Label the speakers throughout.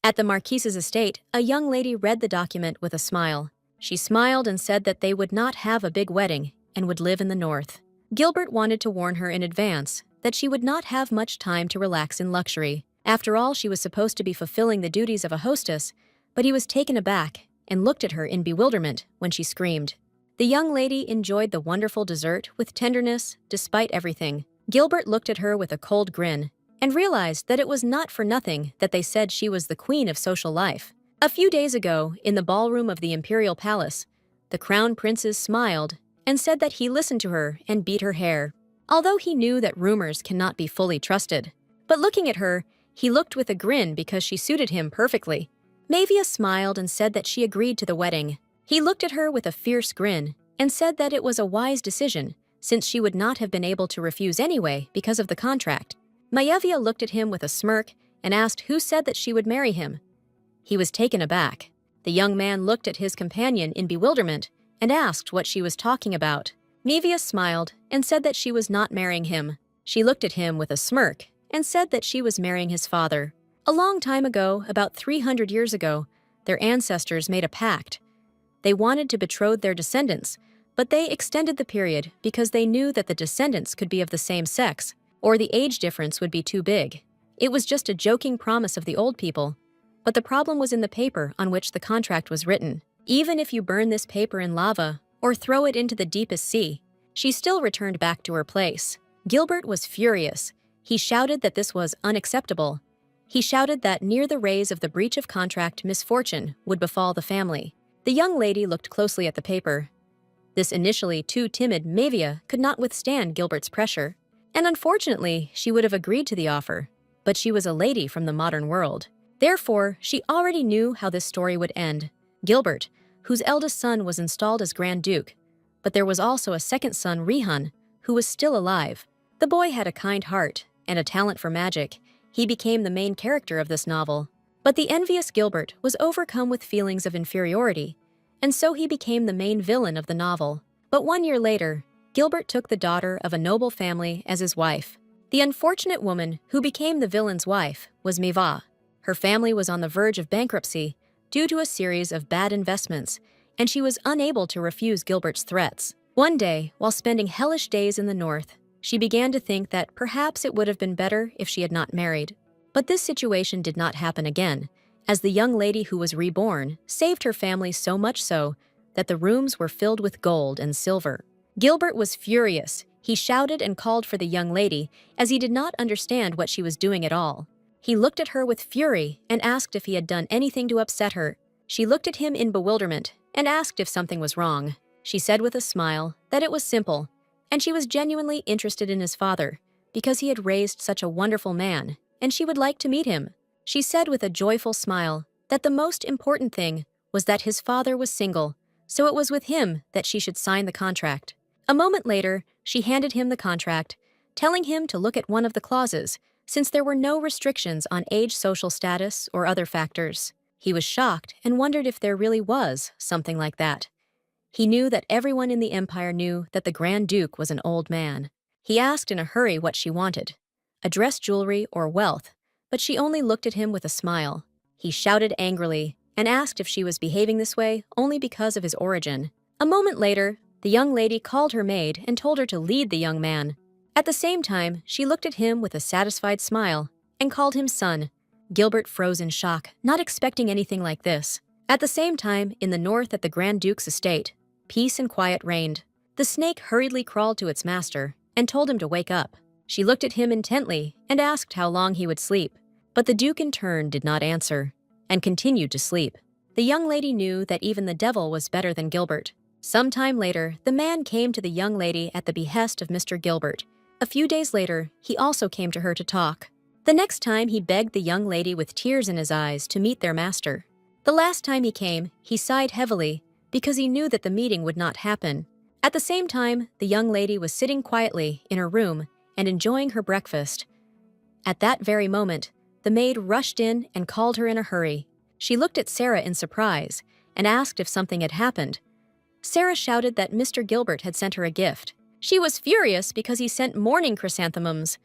Speaker 1: At the Marquise's estate, a young lady read the document with a smile. She smiled and said that they would not have a big wedding and would live in the north. Gilbert wanted to warn her in advance that she would not have much time to relax in luxury. After all, she was supposed to be fulfilling the duties of a hostess, but he was taken aback and looked at her in bewilderment when she screamed. The young lady enjoyed the wonderful dessert with tenderness despite everything. Gilbert looked at her with a cold grin and realized that it was not for nothing that they said she was the queen of social life. A few days ago, in the ballroom of the imperial palace, the crown princes smiled and said that he listened to her and beat her hair, although he knew that rumors cannot be fully trusted. But looking at her, he looked with a grin because she suited him perfectly. Mavia smiled and said that she agreed to the wedding. He looked at her with a fierce grin and said that it was a wise decision, since she would not have been able to refuse anyway because of the contract. Maevia looked at him with a smirk and asked who said that she would marry him. He was taken aback. The young man looked at his companion in bewilderment and asked what she was talking about. Mevia smiled and said that she was not marrying him. She looked at him with a smirk and said that she was marrying his father. A long time ago, about 300 years ago, their ancestors made a pact. They wanted to betroth their descendants, but they extended the period because they knew that the descendants could be of the same sex, or the age difference would be too big. It was just a joking promise of the old people, but the problem was in the paper on which the contract was written. Even if you burn this paper in lava or throw it into the deepest sea, she still returned back to her place. Gilbert was furious. He shouted that this was unacceptable. He shouted that near the rays of the breach of contract, misfortune would befall the family. The young lady looked closely at the paper. This initially too timid Mavia could not withstand Gilbert's pressure, and unfortunately, she would have agreed to the offer. But she was a lady from the modern world. Therefore, she already knew how this story would end. Gilbert, whose eldest son was installed as Grand Duke, but there was also a second son, Rihan, who was still alive. The boy had a kind heart and a talent for magic. He became the main character of this novel. But the envious Gilbert was overcome with feelings of inferiority, and so he became the main villain of the novel. But 1 year later, Gilbert took the daughter of a noble family as his wife. The unfortunate woman who became the villain's wife was Miva. Her family was on the verge of bankruptcy due to a series of bad investments, and she was unable to refuse Gilbert's threats. One day, while spending hellish days in the north, she began to think that perhaps it would have been better if she had not married. But this situation did not happen again, as the young lady who was reborn saved her family so much so that the rooms were filled with gold and silver. Gilbert was furious. He shouted and called for the young lady, as he did not understand what she was doing at all. He looked at her with fury and asked if he had done anything to upset her. She looked at him in bewilderment and asked if something was wrong. She said with a smile that it was simple, and she was genuinely interested in his father because he had raised such a wonderful man, and she would like to meet him. She said with a joyful smile that the most important thing was that his father was single, so it was with him that she should sign the contract. A moment later, she handed him the contract, telling him to look at one of the clauses, since there were no restrictions on age, social status, or other factors. He was shocked and wondered if there really was something like that. He knew that everyone in the empire knew that the Grand Duke was an old man. He asked in a hurry what she wanted, a dress, jewelry, or wealth, but she only looked at him with a smile. He shouted angrily and asked if she was behaving this way only because of his origin. A moment later, the young lady called her maid and told her to lead the young man. At the same time, she looked at him with a satisfied smile and called him son. Gilbert froze in shock, not expecting anything like this. At the same time, in the north at the Grand Duke's estate, peace and quiet reigned. The snake hurriedly crawled to its master and told him to wake up. She looked at him intently and asked how long he would sleep, but the Duke in turn did not answer and continued to sleep. The young lady knew that even the devil was better than Gilbert. Some time later, the man came to the young lady at the behest of Mr. Gilbert. A few days later, he also came to her to talk. The next time, he begged the young lady with tears in his eyes to meet their master. The last time he came, he sighed heavily because he knew that the meeting would not happen. At the same time, the young lady was sitting quietly in her room and enjoying her breakfast. At that very moment, the maid rushed in and called her in a hurry. She looked at Sarah in surprise and asked if something had happened. Sarah shouted that Mr. Gilbert had sent her a gift. She was furious because he sent morning chrysanthemums.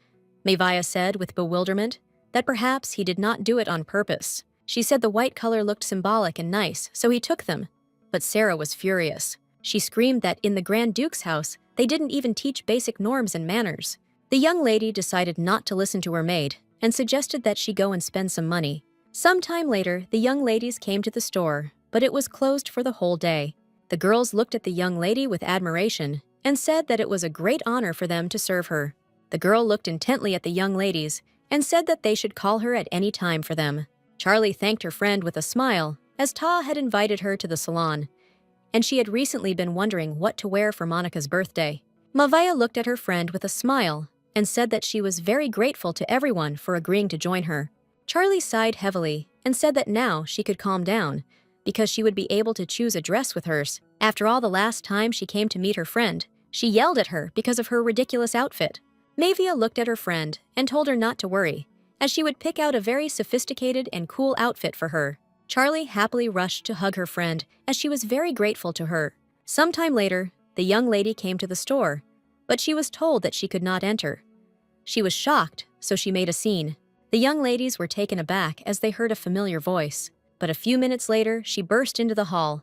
Speaker 1: Mavia said with bewilderment that perhaps he did not do it on purpose. She said the white color looked symbolic and nice, so he took them. But Sarah was furious. She screamed that in the Grand Duke's house, they didn't even teach basic norms and manners. The young lady decided not to listen to her maid and suggested that she go and spend some money. Sometime later, the young ladies came to the store, but it was closed for the whole day. The girls looked at the young lady with admiration and said that it was a great honor for them to serve her. The girl looked intently at the young ladies and said that they should call her at any time for them. Charlie thanked her friend with a smile, as Ta had invited her to the salon, and she had recently been wondering what to wear for Monica's birthday. Manhwa looked at her friend with a smile and said that she was very grateful to everyone for agreeing to join her. Charlie sighed heavily and said that now she could calm down because she would be able to choose a dress with hers. After all, the last time she came to meet her friend, she yelled at her because of her ridiculous outfit. Manhwa looked at her friend and told her not to worry, as she would pick out a very sophisticated and cool outfit for her. Charlie happily rushed to hug her friend as she was very grateful to her. Sometime later, the young lady came to the store, but she was told that she could not enter. She was shocked, so she made a scene. The young ladies were taken aback as they heard a familiar voice, but a few minutes later, she burst into the hall.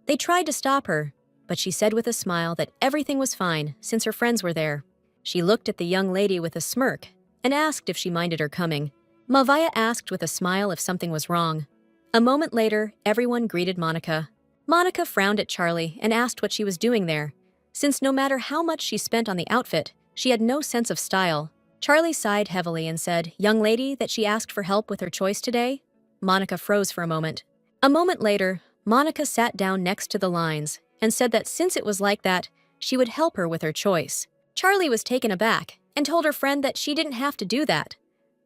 Speaker 1: They tried to stop her, but she said with a smile that everything was fine since her friends were there. She looked at the young lady with a smirk and asked if she minded her coming. Manhwa asked with a smile if something was wrong. A moment later, everyone greeted Monica. Monica frowned at Charlie and asked what she was doing there, since no matter how much she spent on the outfit, she had no sense of style. Charlie sighed heavily and said, "Young lady, that she asked for help with her choice today?" Monica froze for a moment. A moment later, Monica sat down next to the lines and said that since it was like that, she would help her with her choice. Charlie was taken aback and told her friend that she didn't have to do that.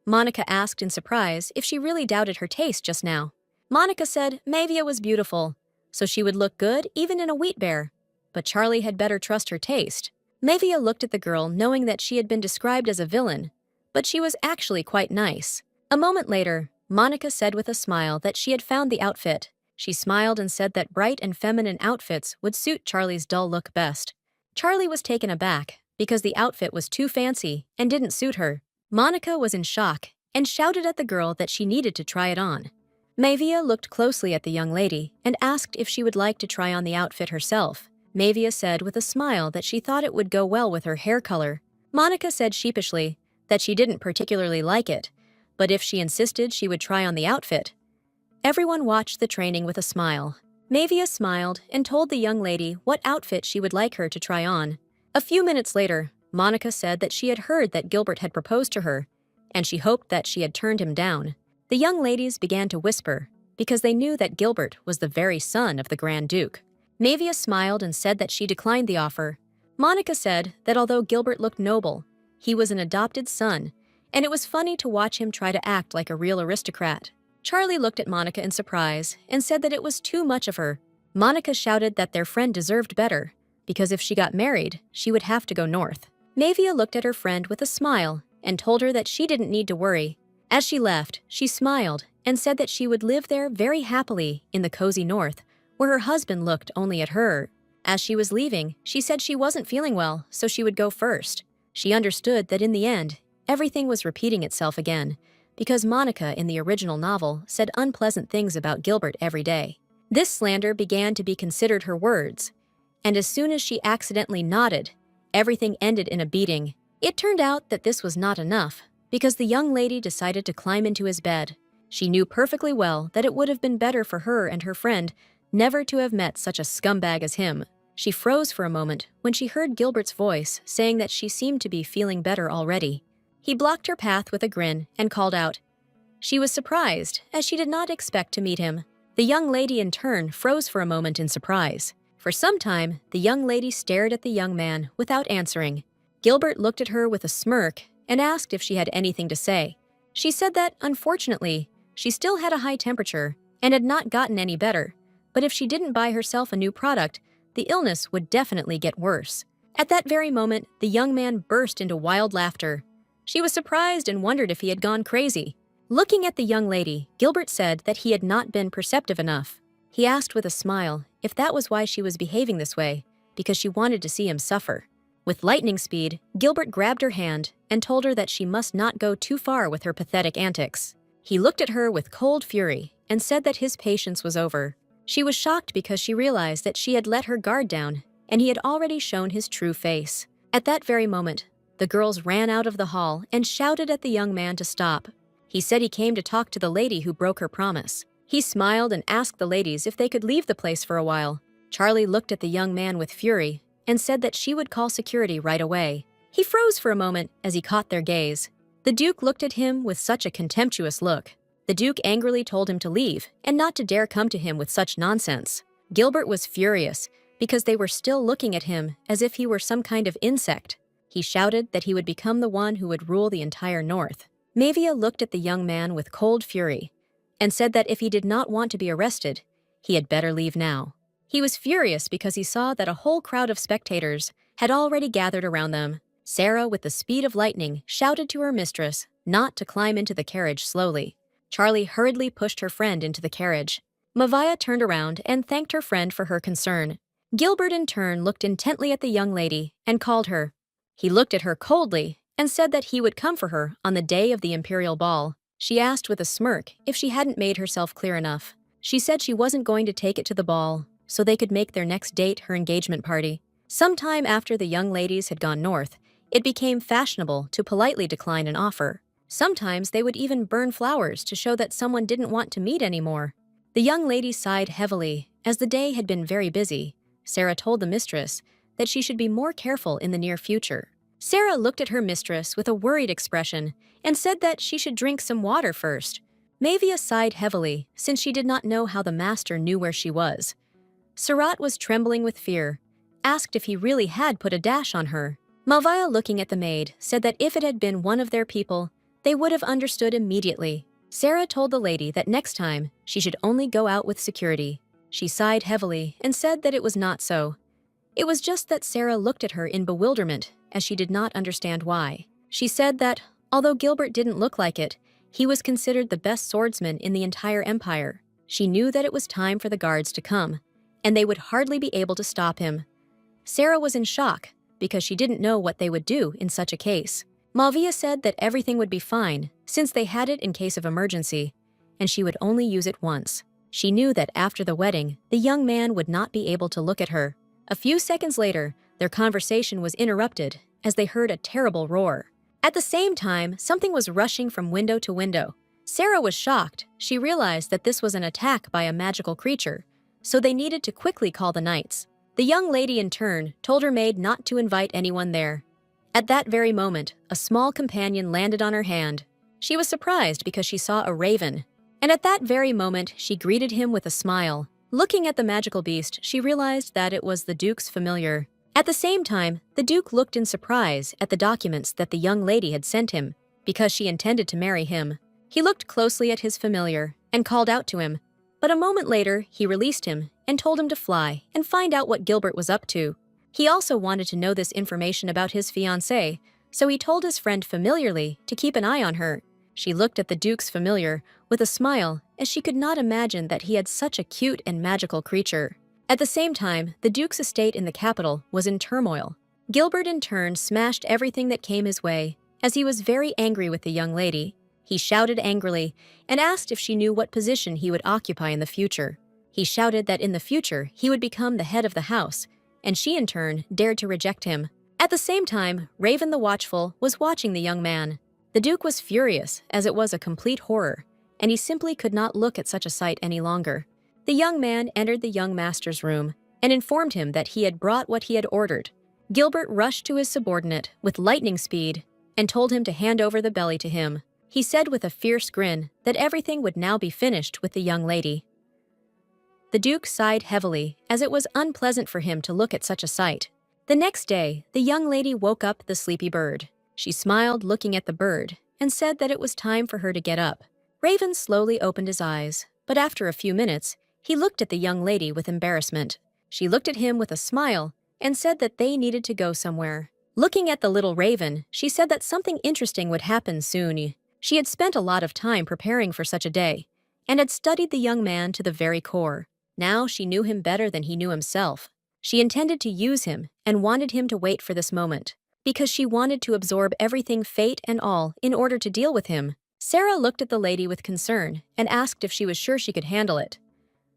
Speaker 1: Monica asked in surprise if she really doubted her taste just now. Monica said Manhwa was beautiful, so she would look good even in a wheat bear. But Charlie had better trust her taste. Manhwa looked at the girl knowing that she had been described as a villain, but she was actually quite nice. A moment later, Monica said with a smile that she had found the outfit. She smiled and said that bright and feminine outfits would suit Charlie's dull look best. Charlie was taken aback because the outfit was too fancy and didn't suit her. Monica was in shock and shouted at the girl that she needed to try it on. Manhwa looked closely at the young lady and asked if she would like to try on the outfit herself. Manhwa said with a smile that she thought it would go well with her hair color. Monica said sheepishly that she didn't particularly like it, but if she insisted, she would try on the outfit. Everyone watched the training with a smile. Manhwa smiled and told the young lady what outfit she would like her to try on. A few minutes later, Monica said that she had heard that Gilbert had proposed to her, and she hoped that she had turned him down. The young ladies began to whisper, because they knew that Gilbert was the very son of the Grand Duke. Manhwa smiled and said that she declined the offer. Monica said that although Gilbert looked noble, he was an adopted son, and it was funny to watch him try to act like a real aristocrat. Charlie looked at Monica in surprise and said that it was too much of her. Monica shouted that their friend deserved better, because if she got married, she would have to go north. Manhwa looked at her friend with a smile and told her that she didn't need to worry. As she left, she smiled and said that she would live there very happily in the cozy north, where her husband looked only at her. As she was leaving, she said she wasn't feeling well, so she would go first. She understood that in the end, everything was repeating itself again, because Monica in the original novel said unpleasant things about Gilbert every day. This slander began to be considered her words, and as soon as she accidentally nodded, everything ended in a beating. It turned out that this was not enough, because the young lady decided to climb into his bed. She knew perfectly well that it would have been better for her and her friend never to have met such a scumbag as him. She froze for a moment when she heard Gilbert's voice saying that she seemed to be feeling better already. He blocked her path with a grin and called out. She was surprised, as she did not expect to meet him. The young lady in turn froze for a moment in surprise. For some time, the young lady stared at the young man without answering. Gilbert looked at her with a smirk and asked if she had anything to say. She said that, unfortunately, she still had a high temperature and had not gotten any better, but if she didn't buy herself a new product, the illness would definitely get worse. At that very moment, the young man burst into wild laughter. She was surprised and wondered if he had gone crazy. Looking at the young lady, Gilbert said that he had not been perceptive enough. He asked with a smile if that was why she was behaving this way, because she wanted to see him suffer. With lightning speed, Gilbert grabbed her hand and told her that she must not go too far with her pathetic antics. He looked at her with cold fury and said that his patience was over. She was shocked because she realized that she had let her guard down and he had already shown his true face. At that very moment, the girls ran out of the hall and shouted at the young man to stop. He said he came to talk to the lady who broke her promise. He smiled and asked the ladies if they could leave the place for a while. Charlie looked at the young man with fury and said that she would call security right away. He froze for a moment as he caught their gaze. The Duke looked at him with such a contemptuous look. The Duke angrily told him to leave and not to dare come to him with such nonsense. Gilbert was furious because they were still looking at him as if he were some kind of insect. He shouted that he would become the one who would rule the entire North. Manhwa looked at the young man with cold fury and said that if he did not want to be arrested, he had better leave now. He was furious because he saw that a whole crowd of spectators had already gathered around them. Sarah, with the speed of lightning, shouted to her mistress not to climb into the carriage slowly. Charlie hurriedly pushed her friend into the carriage. Manhwa turned around and thanked her friend for her concern. Gilbert in turn looked intently at the young lady and called her. He looked at her coldly and said that he would come for her on the day of the imperial ball. She asked with a smirk if she hadn't made herself clear enough. She said she wasn't going to take it to the ball, so they could make their next date her engagement party. Sometime after the young ladies had gone north, it became fashionable to politely decline an offer. Sometimes they would even burn flowers to show that someone didn't want to meet anymore. The young lady sighed heavily, as the day had been very busy. Sarah told the mistress that she should be more careful in the near future. Sarah looked at her mistress with a worried expression and said that she should drink some water first. Manhwa sighed heavily, since she did not know how the master knew where she was. Surat was trembling with fear, asked if he really had put a dash on her. Manhwa, looking at the maid, said that if it had been one of their people, they would have understood immediately. Sarah told the lady that next time she should only go out with security. She sighed heavily and said that it was not so. It was just that Sarah looked at her in bewilderment, as she did not understand why. She said that, although Gilbert didn't look like it, he was considered the best swordsman in the entire empire. She knew that it was time for the guards to come, and they would hardly be able to stop him. Sarah was in shock, because she didn't know what they would do in such a case. Manhwa said that everything would be fine, since they had it in case of emergency, and she would only use it once. She knew that after the wedding, the young man would not be able to look at her. A few seconds later, their conversation was interrupted as they heard a terrible roar. At the same time, something was rushing from window to window. Sarah was shocked. She realized that this was an attack by a magical creature, so they needed to quickly call the knights. The young lady in turn told her maid not to invite anyone there. At that very moment, a small companion landed on her hand. She was surprised because she saw a raven, and at that very moment she greeted him with a smile. Looking at the magical beast, she realized that it was the Duke's familiar. At the same time, the Duke looked in surprise at the documents that the young lady had sent him, because she intended to marry him. He looked closely at his familiar and called out to him, but a moment later he released him and told him to fly and find out what Gilbert was up to. He also wanted to know this information about his fiancée, so he told his friend familiarly to keep an eye on her. She looked at the Duke's familiar with a smile, as she could not imagine that he had such a cute and magical creature. At the same time, the Duke's estate in the capital was in turmoil. Gilbert in turn smashed everything that came his way, as he was very angry with the young lady. He shouted angrily and asked if she knew what position he would occupy in the future. He shouted that in the future he would become the head of the house, and she in turn dared to reject him. At the same time, Raven the Watchful was watching the young man. The Duke was furious, as it was a complete horror, and he simply could not look at such a sight any longer. The young man entered the young master's room and informed him that he had brought what he had ordered. Gilbert rushed to his subordinate with lightning speed and told him to hand over the belly to him. He said with a fierce grin that everything would now be finished with the young lady. The Duke sighed heavily, as it was unpleasant for him to look at such a sight. The next day, the young lady woke up the sleepy bird. She smiled looking at the bird and said that it was time for her to get up. Raven slowly opened his eyes, but after a few minutes, he looked at the young lady with embarrassment. She looked at him with a smile and said that they needed to go somewhere. Looking at the little raven, she said that something interesting would happen soon. She had spent a lot of time preparing for such a day and had studied the young man to the very core. Now she knew him better than he knew himself. She intended to use him and wanted him to wait for this moment, because she wanted to absorb everything, fate and all, in order to deal with him. Sarah looked at the lady with concern and asked if she was sure she could handle it.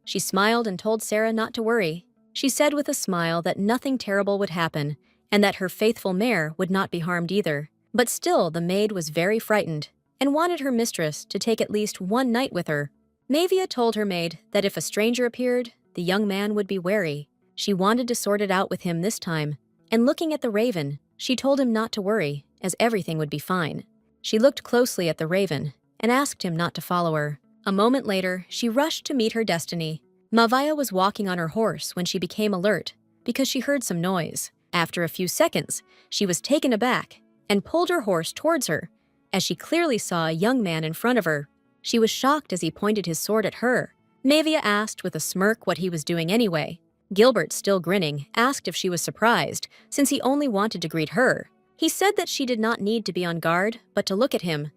Speaker 1: She smiled and told Sarah not to worry. She said with a smile that nothing terrible would happen and that her faithful mare would not be harmed either. But still, the maid was very frightened and wanted her mistress to take at least one night with her. Mavia told her maid that if a stranger appeared, the young man would be wary. She wanted to sort it out with him this time, and looking at the raven, she told him not to worry, as everything would be fine. She looked closely at the raven and asked him not to follow her. A moment later, she rushed to meet her destiny. Mavia was walking on her horse when she became alert because she heard some noise. After a few seconds, she was taken aback and pulled her horse towards her, as she clearly saw a young man in front of her. She was shocked as he pointed his sword at her. Mavia asked with a smirk what he was doing anyway. Gilbert, still grinning, asked if she was surprised, since he only wanted to greet her. He said that she did not need to be on guard, but to look at him.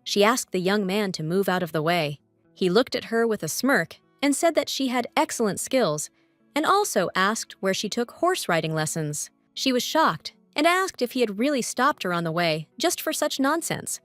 Speaker 1: She asked the young man to move out of the way. He looked at her with a smirk and said that she had excellent skills, and also asked where she took horse riding lessons. She was shocked and asked if he had really stopped her on the way just for such nonsense.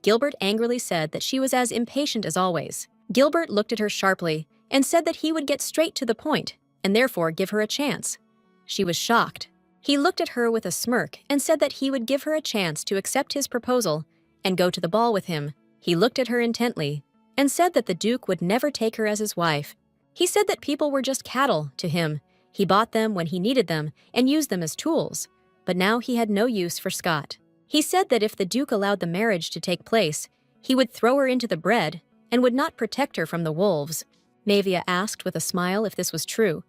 Speaker 1: Gilbert angrily said that she was as impatient as always. Gilbert looked at her sharply and said that he would get straight to the point and therefore give her a chance. She was shocked. He looked at her with a smirk and said that he would give her a chance to accept his proposal and go to the ball with him. He looked at her intently and said that the Duke would never take her as his wife. He said that people were just cattle to him. He bought them when he needed them and used them as tools, but now he had no use for Scott. He said that if the Duke allowed the marriage to take place, he would throw her into the bread and would not protect her from the wolves. Mavia asked with a smile if this was true.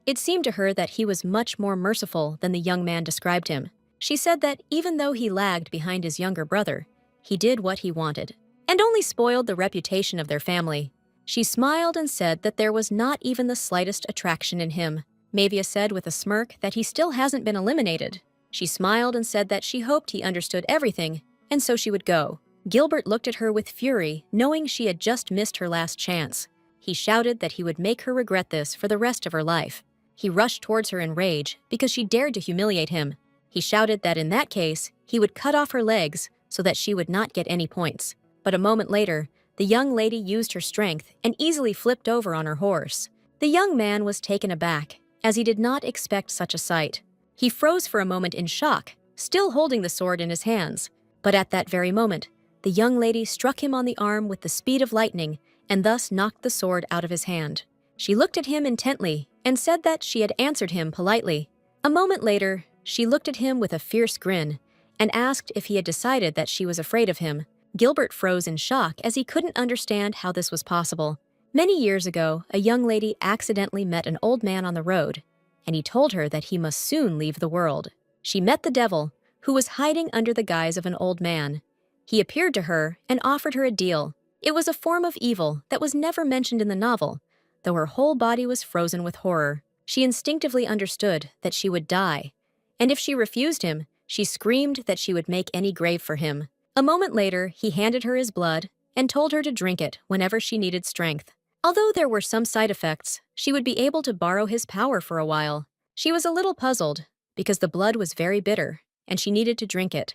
Speaker 1: It seemed to her that he was much more merciful than the young man described him. She said that even though he lagged behind his younger brother, he did what he wanted, and only spoiled the reputation of their family. She smiled and said that there was not even the slightest attraction in him. Mavia said with a smirk that he still hasn't been eliminated. She smiled and said that she hoped he understood everything, and so she would go. Gilbert looked at her with fury, knowing she had just missed her last chance. He shouted that he would make her regret this for the rest of her life. He rushed towards her in rage because she dared to humiliate him. He shouted that in that case, he would cut off her legs so that she would not get any points. But a moment later, the young lady used her strength and easily flipped over on her horse. The young man was taken aback, as he did not expect such a sight. He froze for a moment in shock, still holding the sword in his hands. But at that very moment, the young lady struck him on the arm with the speed of lightning and thus knocked the sword out of his hand. She looked at him intently and said that she had answered him politely. A moment later, she looked at him with a fierce grin and asked if he had decided that she was afraid of him. Gilbert froze in shock as he couldn't understand how this was possible. Many years ago, a young lady accidentally met an old man on the road, and he told her that he must soon leave the world. She met the devil, who was hiding under the guise of an old man. He appeared to her and offered her a deal. It was a form of evil that was never mentioned in the novel, though her whole body was frozen with horror. She instinctively understood that she would die, and if she refused him, she screamed that she would make any grave for him. A moment later, he handed her his blood and told her to drink it whenever she needed strength. Although there were some side effects, she would be able to borrow his power for a while. She was a little puzzled because the blood was very bitter and she needed to drink it.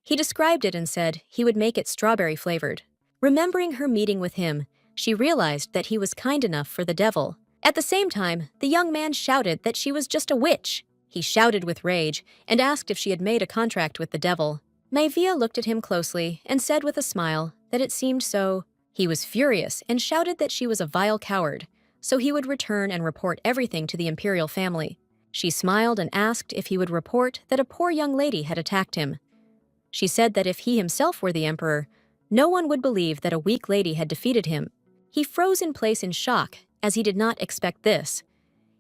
Speaker 1: He described it and said he would make it strawberry-flavored. Remembering her meeting with him, she realized that he was kind enough for the devil. At the same time, the young man shouted that she was just a witch. He shouted with rage and asked if she had made a contract with the devil. Maivia looked at him closely and said with a smile that it seemed so. He was furious and shouted that she was a vile coward, so he would return and report everything to the imperial family. She smiled and asked if he would report that a poor young lady had attacked him. She said that if he himself were the emperor, no one would believe that a weak lady had defeated him. He froze in place in shock, as he did not expect this.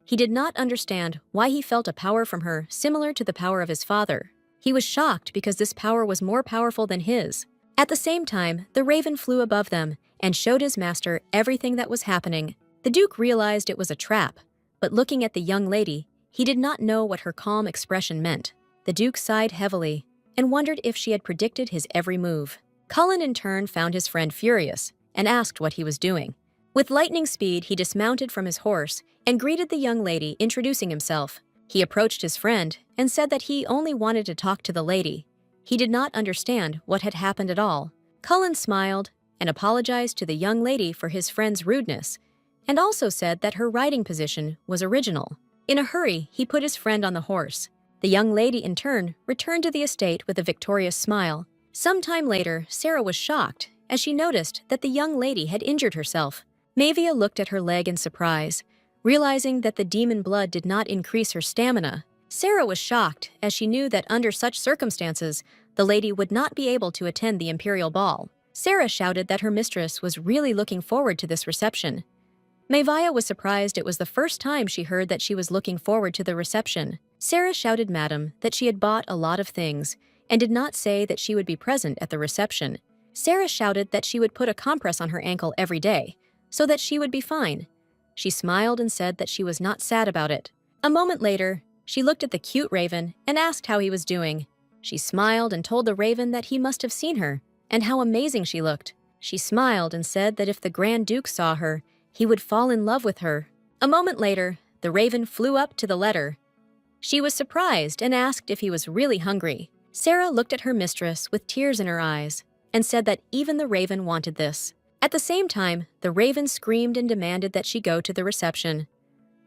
Speaker 1: He did not understand why he felt a power from her similar to the power of his father. He was shocked because this power was more powerful than his. At the same time, the raven flew above them and showed his master everything that was happening. The Duke realized it was a trap, but looking at the young lady, he did not know what her calm expression meant. The Duke sighed heavily and wondered if she had predicted his every move. Cullen in turn found his friend furious and asked what he was doing. With lightning speed, he dismounted from his horse and greeted the young lady, introducing himself. He approached his friend and said that he only wanted to talk to the lady. He did not understand what had happened at all. Cullen smiled and apologized to the young lady for his friend's rudeness, and also said that her riding position was original. In a hurry, he put his friend on the horse. The young lady, in turn, returned to the estate with a victorious smile. Some time later, Sarah was shocked as she noticed that the young lady had injured herself. Mavia looked at her leg in surprise, realizing that the demon blood did not increase her stamina. Sarah was shocked as she knew that under such circumstances, the lady would not be able to attend the imperial ball. Sarah shouted that her mistress was really looking forward to this reception. Mavia was surprised it was the first time she heard that she was looking forward to the reception. Sarah shouted Madam that she had bought a lot of things and did not say that she would be present at the reception. Sarah shouted that she would put a compress on her ankle every day, so that she would be fine. She smiled and said that she was not sad about it. A moment later, she looked at the cute raven and asked how he was doing. She smiled and told the raven that he must have seen her, and how amazing she looked. She smiled and said that if the Grand Duke saw her, he would fall in love with her. A moment later, the raven flew up to the letter. She was surprised and asked if he was really hungry. Sarah looked at her mistress with tears in her eyes and said that even the raven wanted this. At the same time, the raven screamed and demanded that she go to the reception.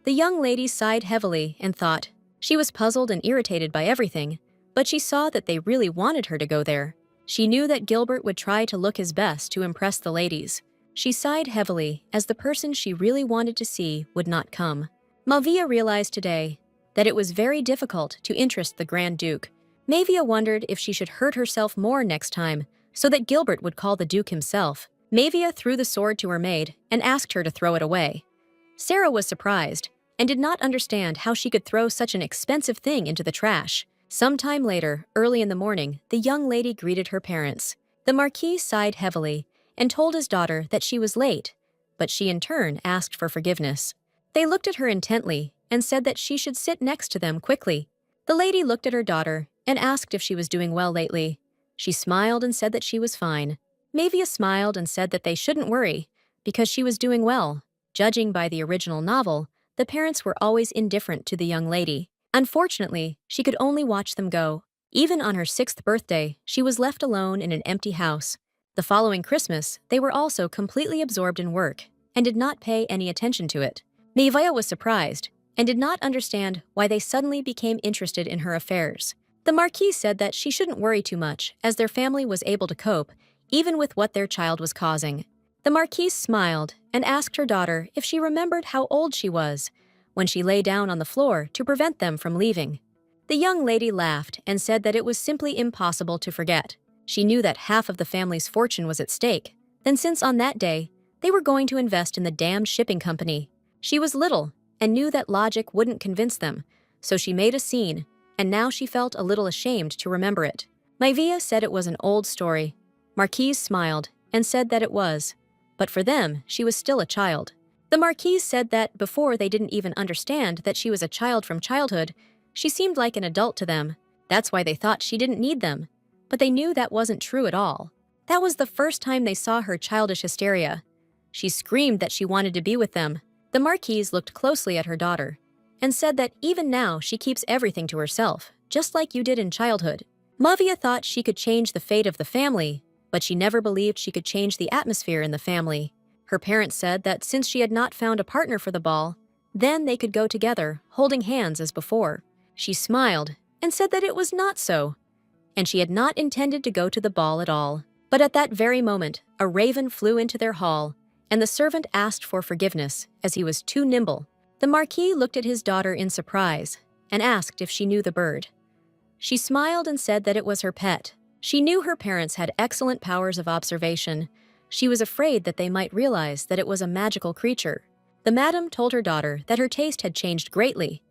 Speaker 1: The young lady sighed heavily and thought. She was puzzled and irritated by everything, but she saw that they really wanted her to go there. She knew that Gilbert would try to look his best to impress the ladies. She sighed heavily as the person she really wanted to see would not come. Mavia realized today that it was very difficult to interest the Grand Duke. Mavia wondered if she should hurt herself more next time so that Gilbert would call the Duke himself. Mavia threw the sword to her maid and asked her to throw it away. Sarah was surprised and did not understand how she could throw such an expensive thing into the trash. Sometime later, early in the morning, the young lady greeted her parents. The Marquis sighed heavily and told his daughter that she was late, but she in turn asked for forgiveness. They looked at her intently and said that she should sit next to them quickly. The lady looked at her daughter and asked if she was doing well lately. She smiled and said that she was fine. Mavia smiled and said that they shouldn't worry because she was doing well. Judging by the original novel, the parents were always indifferent to the young lady. Unfortunately, she could only watch them go. Even on her 6th birthday, she was left alone in an empty house. The following Christmas, they were also completely absorbed in work and did not pay any attention to it. Mavia was surprised and did not understand why they suddenly became interested in her affairs. The Marquis said that she shouldn't worry too much as their family was able to cope even with what their child was causing. The Marquise smiled and asked her daughter if she remembered how old she was when she lay down on the floor to prevent them from leaving. The young lady laughed and said that it was simply impossible to forget. She knew that half of the family's fortune was at stake, and since on that day, they were going to invest in the damned shipping company. She was little and knew that logic wouldn't convince them, so she made a scene, and now she felt a little ashamed to remember it. Mavia said it was an old story. Marquise smiled and said that it was, but for them, she was still a child. The Marquise said that before they didn't even understand that she was a child from childhood, she seemed like an adult to them. That's why they thought she didn't need them. But they knew that wasn't true at all. That was the first time they saw her childish hysteria. She screamed that she wanted to be with them. The Marquise looked closely at her daughter and said that even now she keeps everything to herself, just like you did in childhood. Mavia thought she could change the fate of the family, but she never believed she could change the atmosphere in the family. Her parents said that since she had not found a partner for the ball, then they could go together, holding hands as before. She smiled and said that it was not so, and she had not intended to go to the ball at all. But at that very moment, a raven flew into their hall, and the servant asked for forgiveness as he was too nimble. The Marquis looked at his daughter in surprise and asked if she knew the bird. She smiled and said that it was her pet. She knew her parents had excellent powers of observation. She was afraid that they might realize that it was a magical creature. The madam told her daughter that her taste had changed greatly.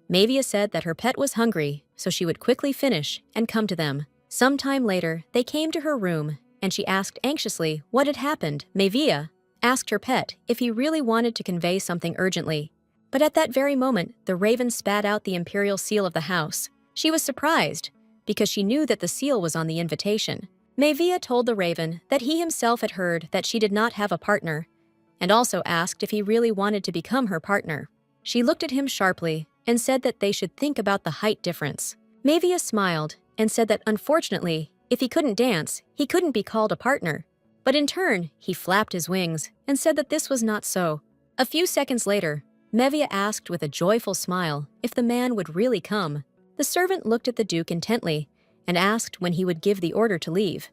Speaker 1: Mavia said that her pet was hungry, so she would quickly finish and come to them. Some time later, they came to her room, and she asked anxiously what had happened. Mavia asked her pet if he really wanted to convey something urgently. But at that very moment, the raven spat out the imperial seal of the house. She was surprised, because she knew that the seal was on the invitation. Mavia told the raven that he himself had heard that she did not have a partner, and also asked if he really wanted to become her partner. She looked at him sharply and said that they should think about the height difference. Mavia smiled and said that unfortunately, If he couldn't dance, he couldn't be called a partner. But in turn, he flapped his wings and said that this was not so. A few seconds later, Mevia asked with a joyful smile if the man would really come. The servant looked at the Duke intently and asked when he would give the order to leave.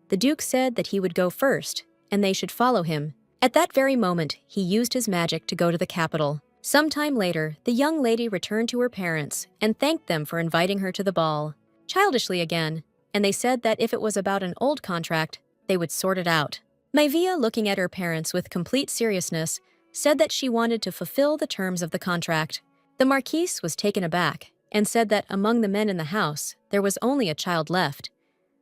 Speaker 1: The Duke said that he would go first, and they should follow him. At that very moment, he used his magic to go to the capital. Sometime later, the young lady returned to her parents and thanked them for inviting her to the ball. Childishly again, and they said that if it was about an old contract, they would sort it out. Maivia, looking at her parents with complete seriousness, said that she wanted to fulfill the terms of the contract. The Marquise was taken aback and said that among the men in the house, there was only a child left.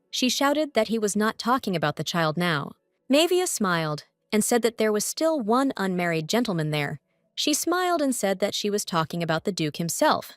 Speaker 1: She shouted that he was not talking about the child now. Maivia smiled and said that there was still one unmarried gentleman there. She smiled and said that she was talking about the Duke himself.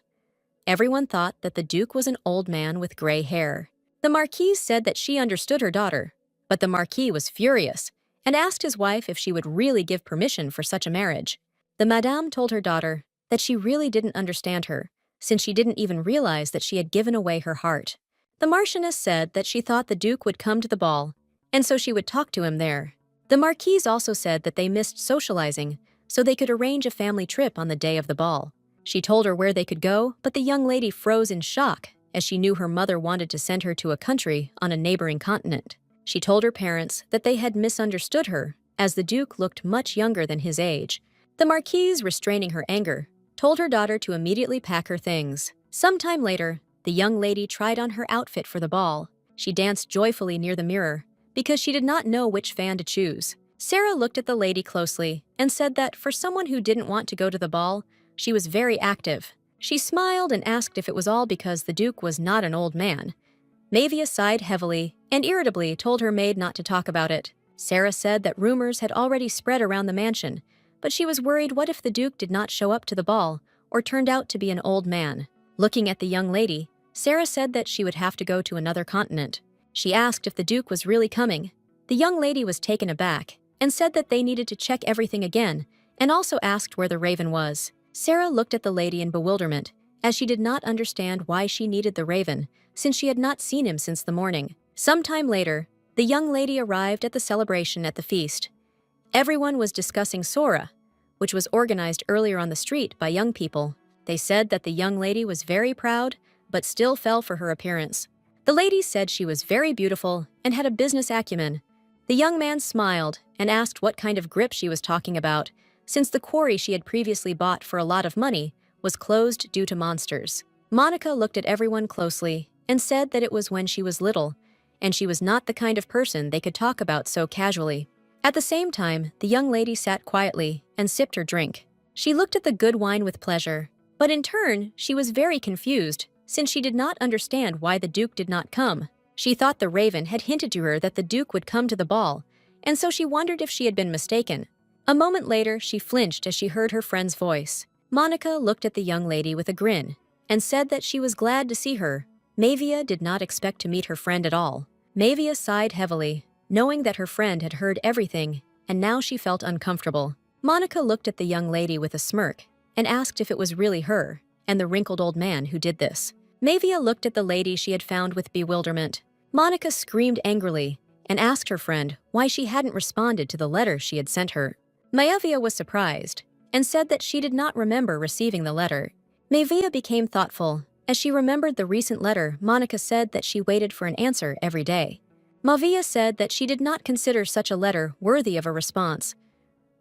Speaker 1: Everyone thought that the Duke was an old man with gray hair. The Marquise said that she understood her daughter, but the Marquis was furious and asked his wife if she would really give permission for such a marriage. The Madame told her daughter that she really didn't understand her, since she didn't even realize that she had given away her heart. The Marchioness said that she thought the Duke would come to the ball, and so she would talk to him there. The Marquise also said that they missed socializing, so they could arrange a family trip on the day of the ball. She told her where they could go, but the young lady froze in shock, as she knew her mother wanted to send her to a country on a neighboring continent. She told her parents that they had misunderstood her, as the Duke looked much younger than his age. The Marquise, restraining her anger, told her daughter to immediately pack her things. Sometime later, the young lady tried on her outfit for the ball. She danced joyfully near the mirror, because she did not know which fan to choose. Sarah looked at the lady closely and said that for someone who didn't want to go to the ball, she was very active. She smiled and asked if it was all because the Duke was not an old man. Maivia sighed heavily and irritably told her maid not to talk about it. Sarah said that rumors had already spread around the mansion, but she was worried what if the Duke did not show up to the ball or turned out to be an old man. Looking at the young lady, Sarah said that she would have to go to another continent. She asked if the Duke was really coming. The young lady was taken aback and said that they needed to check everything again, and also asked where the raven was. Sarah looked at the lady in bewilderment, as she did not understand why she needed the raven, since she had not seen him since the morning. Sometime later, the young lady arrived at the celebration at the feast. Everyone was discussing Sora, which was organized earlier on the street by young people. They said that the young lady was very proud, but still fell for her appearance. The lady said she was very beautiful and had a business acumen. The young man smiled and asked what kind of grip she was talking about, since the quarry she had previously bought for a lot of money was closed due to monsters. Monica looked at everyone closely and said that it was when she was little, and she was not the kind of person they could talk about so casually. At the same time, the young lady sat quietly and sipped her drink. She looked at the good wine with pleasure, but in turn, she was very confused, since she did not understand why the Duke did not come. She thought the raven had hinted to her that the Duke would come to the ball, and so she wondered if she had been mistaken. A moment later, she flinched as she heard her friend's voice. Monica looked at the young lady with a grin and said that she was glad to see her. Maivia did not expect to meet her friend at all. Maivia sighed heavily, knowing that her friend had heard everything, and now she felt uncomfortable. Monica looked at the young lady with a smirk and asked if it was really her and the wrinkled old man who did this. Maivia looked at the lady she had found with bewilderment. Monica screamed angrily and asked her friend why she hadn't responded to the letter she had sent her. Maivia was surprised and said that she did not remember receiving the letter. Maivia became thoughtful as she remembered the recent letter. Monica said that she waited for an answer every day. Maivia said that she did not consider such a letter worthy of a response.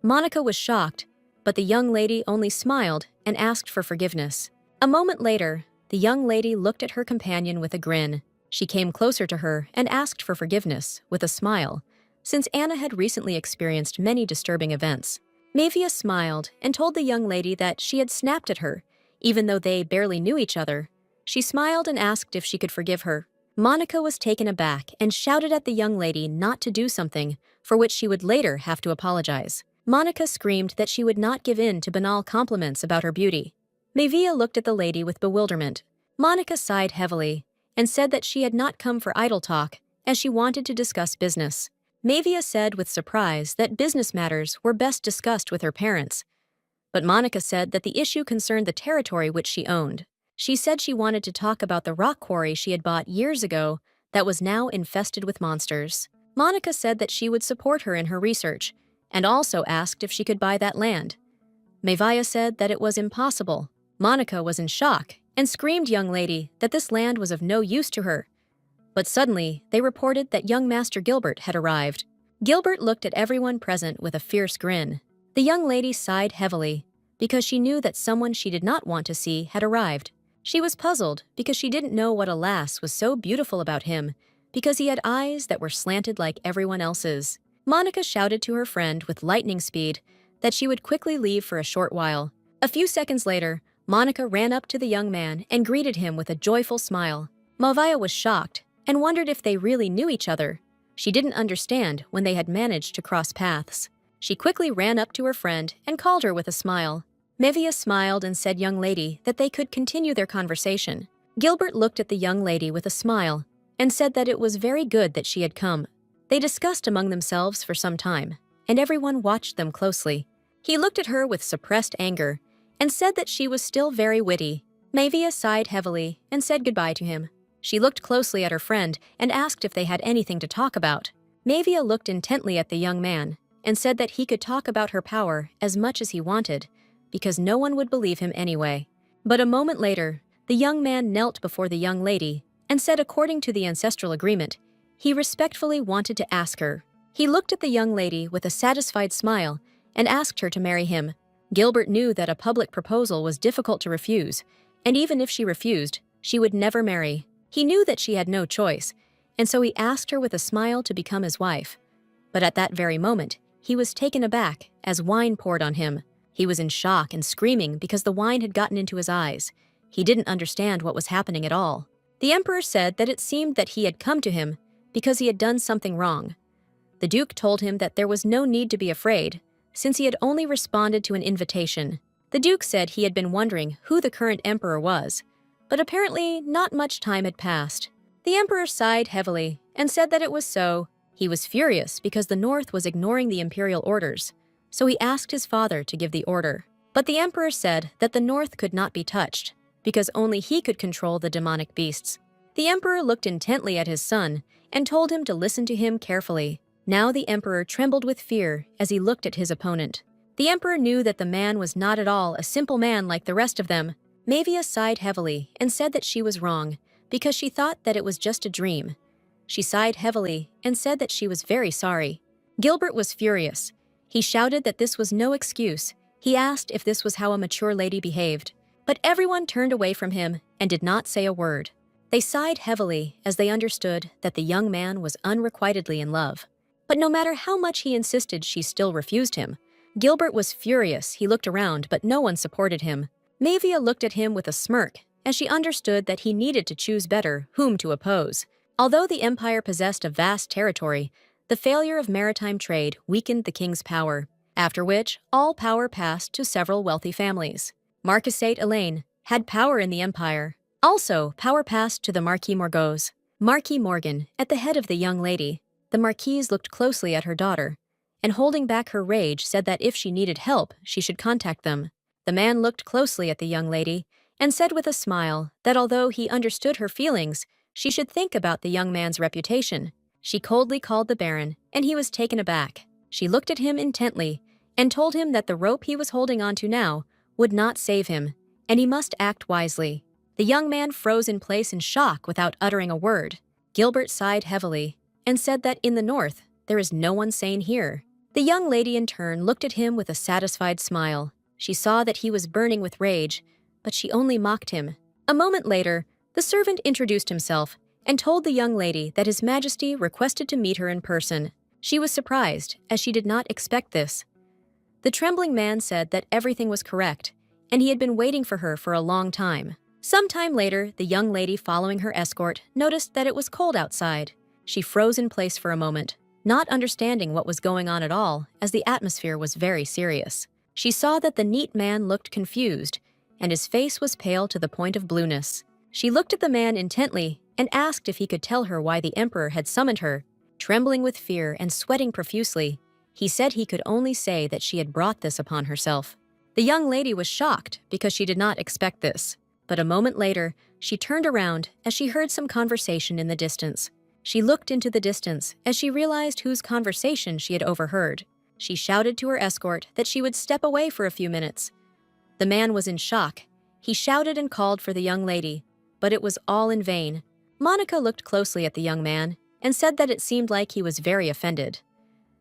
Speaker 1: Monica was shocked, but the young lady only smiled and asked for forgiveness. A moment later, the young lady looked at her companion with a grin. She came closer to her and asked for forgiveness with a smile, since Anna had recently experienced many disturbing events. Maivia smiled and told the young lady that she had snapped at her, even though they barely knew each other. She smiled and asked if she could forgive her. Monica was taken aback and shouted at the young lady not to do something for which she would later have to apologize. Monica screamed that she would not give in to banal compliments about her beauty. Maivia looked at the lady with bewilderment. Monica sighed heavily and said that she had not come for idle talk, as she wanted to discuss business. Maivia said with surprise that business matters were best discussed with her parents. But Monica said that the issue concerned the territory which she owned. She said she wanted to talk about the rock quarry she had bought years ago that was now infested with monsters. Monica said that she would support her in her research, and also asked if she could buy that land. Manhwa said that it was impossible. Monica was in shock and screamed young lady that this land was of no use to her. But suddenly, they reported that young Master Gilbert had arrived. Gilbert looked at everyone present with a fierce grin. The young lady sighed heavily because she knew that someone she did not want to see had arrived. She was puzzled because she didn't know what alas was so beautiful about him, because he had eyes that were slanted like everyone else's. Monica shouted to her friend with lightning speed that she would quickly leave for a short while. A few seconds later, Monica ran up to the young man and greeted him with a joyful smile. Manhwa was shocked and wondered if they really knew each other. She didn't understand when they had managed to cross paths. She quickly ran up to her friend and called her with a smile. Manhwa smiled and said young lady that they could continue their conversation. Gilbert looked at the young lady with a smile and said that it was very good that she had come. They discussed among themselves for some time, and everyone watched them closely. He looked at her with suppressed anger and said that she was still very witty. Manhwa sighed heavily and said goodbye to him. She looked closely at her friend and asked if they had anything to talk about. Manhwa looked intently at the young man and said that he could talk about her power as much as he wanted, because no one would believe him anyway. But a moment later, the young man knelt before the young lady and said according to the ancestral agreement, he respectfully wanted to ask her. He looked at the young lady with a satisfied smile and asked her to marry him. Gilbert knew that a public proposal was difficult to refuse, and even if she refused, she would never marry. He knew that she had no choice, and so he asked her with a smile to become his wife. But at that very moment, he was taken aback as wine poured on him. He was in shock and screaming because the wine had gotten into his eyes. He didn't understand what was happening at all. The emperor said that it seemed that he had come to him because he had done something wrong. The duke told him that there was no need to be afraid, since he had only responded to an invitation. The duke said he had been wondering who the current emperor was, but apparently not much time had passed. The emperor sighed heavily and said that it was so. He was furious because the north was ignoring the imperial orders, so he asked his father to give the order. But the emperor said that the north could not be touched, because only he could control the demonic beasts. The emperor looked intently at his son and told him to listen to him carefully. Now the emperor trembled with fear as he looked at his opponent. The emperor knew that the man was not at all a simple man like the rest of them. Manhwa sighed heavily and said that she was wrong, because she thought that it was just a dream. She sighed heavily and said that she was very sorry. Gilbert was furious. He shouted that this was no excuse. He asked if this was how a mature lady behaved. But everyone turned away from him and did not say a word. They sighed heavily as they understood that the young man was unrequitedly in love. But no matter how much he insisted, she still refused him. Gilbert was furious. He looked around, but no one supported him. Manhwa looked at him with a smirk as she understood that he needed to choose better whom to oppose. Although the empire possessed a vast territory, the failure of maritime trade weakened the king's power, after which all power passed to several wealthy families. Marquisate Elaine had power in the empire. Also, power passed to the Marquis Morgause. Marquis Morgan, at the head of the young lady. The marquise looked closely at her daughter, and holding back her rage said that if she needed help, she should contact them. The man looked closely at the young lady and said with a smile that although he understood her feelings, she should think about the young man's reputation. She coldly called the baron, and he was taken aback. She looked at him intently and told him that the rope he was holding onto now would not save him, and he must act wisely. The young man froze in place in shock without uttering a word. Gilbert sighed heavily and said that in the north, there is no one sane here. The young lady in turn looked at him with a satisfied smile. She saw that he was burning with rage, but she only mocked him. A moment later, the servant introduced himself and told the young lady that His Majesty requested to meet her in person. She was surprised, as she did not expect this. The trembling man said that everything was correct, and he had been waiting for her for a long time. Some time later, the young lady following her escort noticed that it was cold outside. She froze in place for a moment, not understanding what was going on at all, as the atmosphere was very serious. She saw that the neat man looked confused, and his face was pale to the point of blueness. She looked at the man intently and asked if he could tell her why the emperor had summoned her. Trembling with fear and sweating profusely, he said he could only say that she had brought this upon herself. The young lady was shocked because she did not expect this, but a moment later, she turned around as she heard some conversation in the distance. She looked into the distance as she realized whose conversation she had overheard. She shouted to her escort that she would step away for a few minutes. The man was in shock. He shouted and called for the young lady, but it was all in vain. Monica looked closely at the young man and said that it seemed like he was very offended.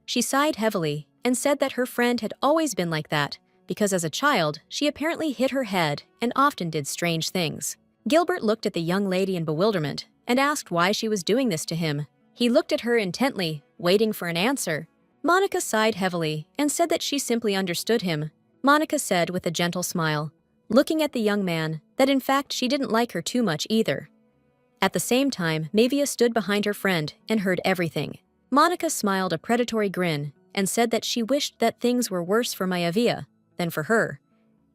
Speaker 1: She sighed heavily and said that her friend had always been like that because as a child, she apparently hit her head and often did strange things. Gilbert looked at the young lady in bewilderment and asked why she was doing this to him. He looked at her intently, waiting for an answer. Monica sighed heavily and said that she simply understood him. Monica said with a gentle smile, looking at the young man, that in fact she didn't like her too much either. At the same time, Mavia stood behind her friend and heard everything. Monica smiled a predatory grin and said that she wished that things were worse for Maevia than for her.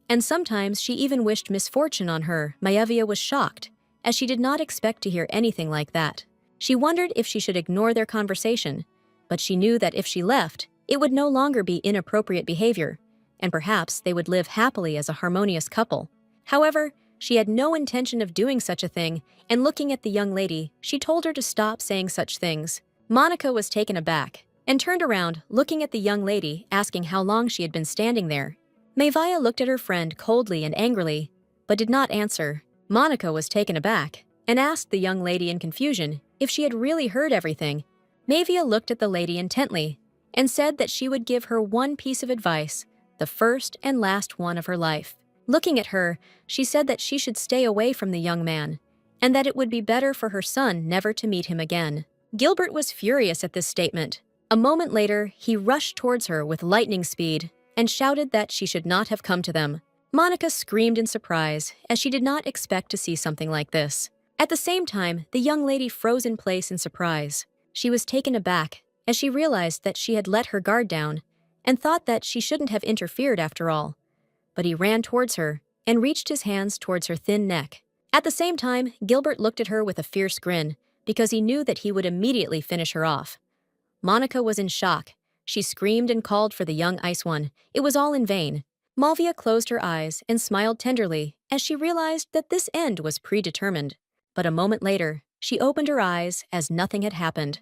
Speaker 1: And sometimes she even wished misfortune on her. Maevia was shocked, as she did not expect to hear anything like that. She wondered if she should ignore their conversation, but she knew that if she left, it would no longer be inappropriate behavior, and perhaps they would live happily as a harmonious couple. However, she had no intention of doing such a thing, and looking at the young lady, she told her to stop saying such things. Monica was taken aback and turned around, looking at the young lady, asking how long she had been standing there. Mavia looked at her friend coldly and angrily, but did not answer. Monica was taken aback and asked the young lady in confusion if she had really heard everything. Mavia looked at the lady intently and said that she would give her one piece of advice, the first and last one of her life. Looking at her, she said that she should stay away from the young man, and that it would be better for her son never to meet him again. Gilbert was furious at this statement. A moment later, he rushed towards her with lightning speed and shouted that she should not have come to them. Monica screamed in surprise, as she did not expect to see something like this. At the same time, the young lady froze in place in surprise. She was taken aback, as she realized that she had let her guard down and thought that she shouldn't have interfered after all. But he ran towards her and reached his hands towards her thin neck. At the same time, Gilbert looked at her with a fierce grin because he knew that he would immediately finish her off. Monica was in shock. She screamed and called for the young Ice One. It was all in vain. Malvia closed her eyes and smiled tenderly as she realized that this end was predetermined. But a moment later, she opened her eyes as nothing had happened.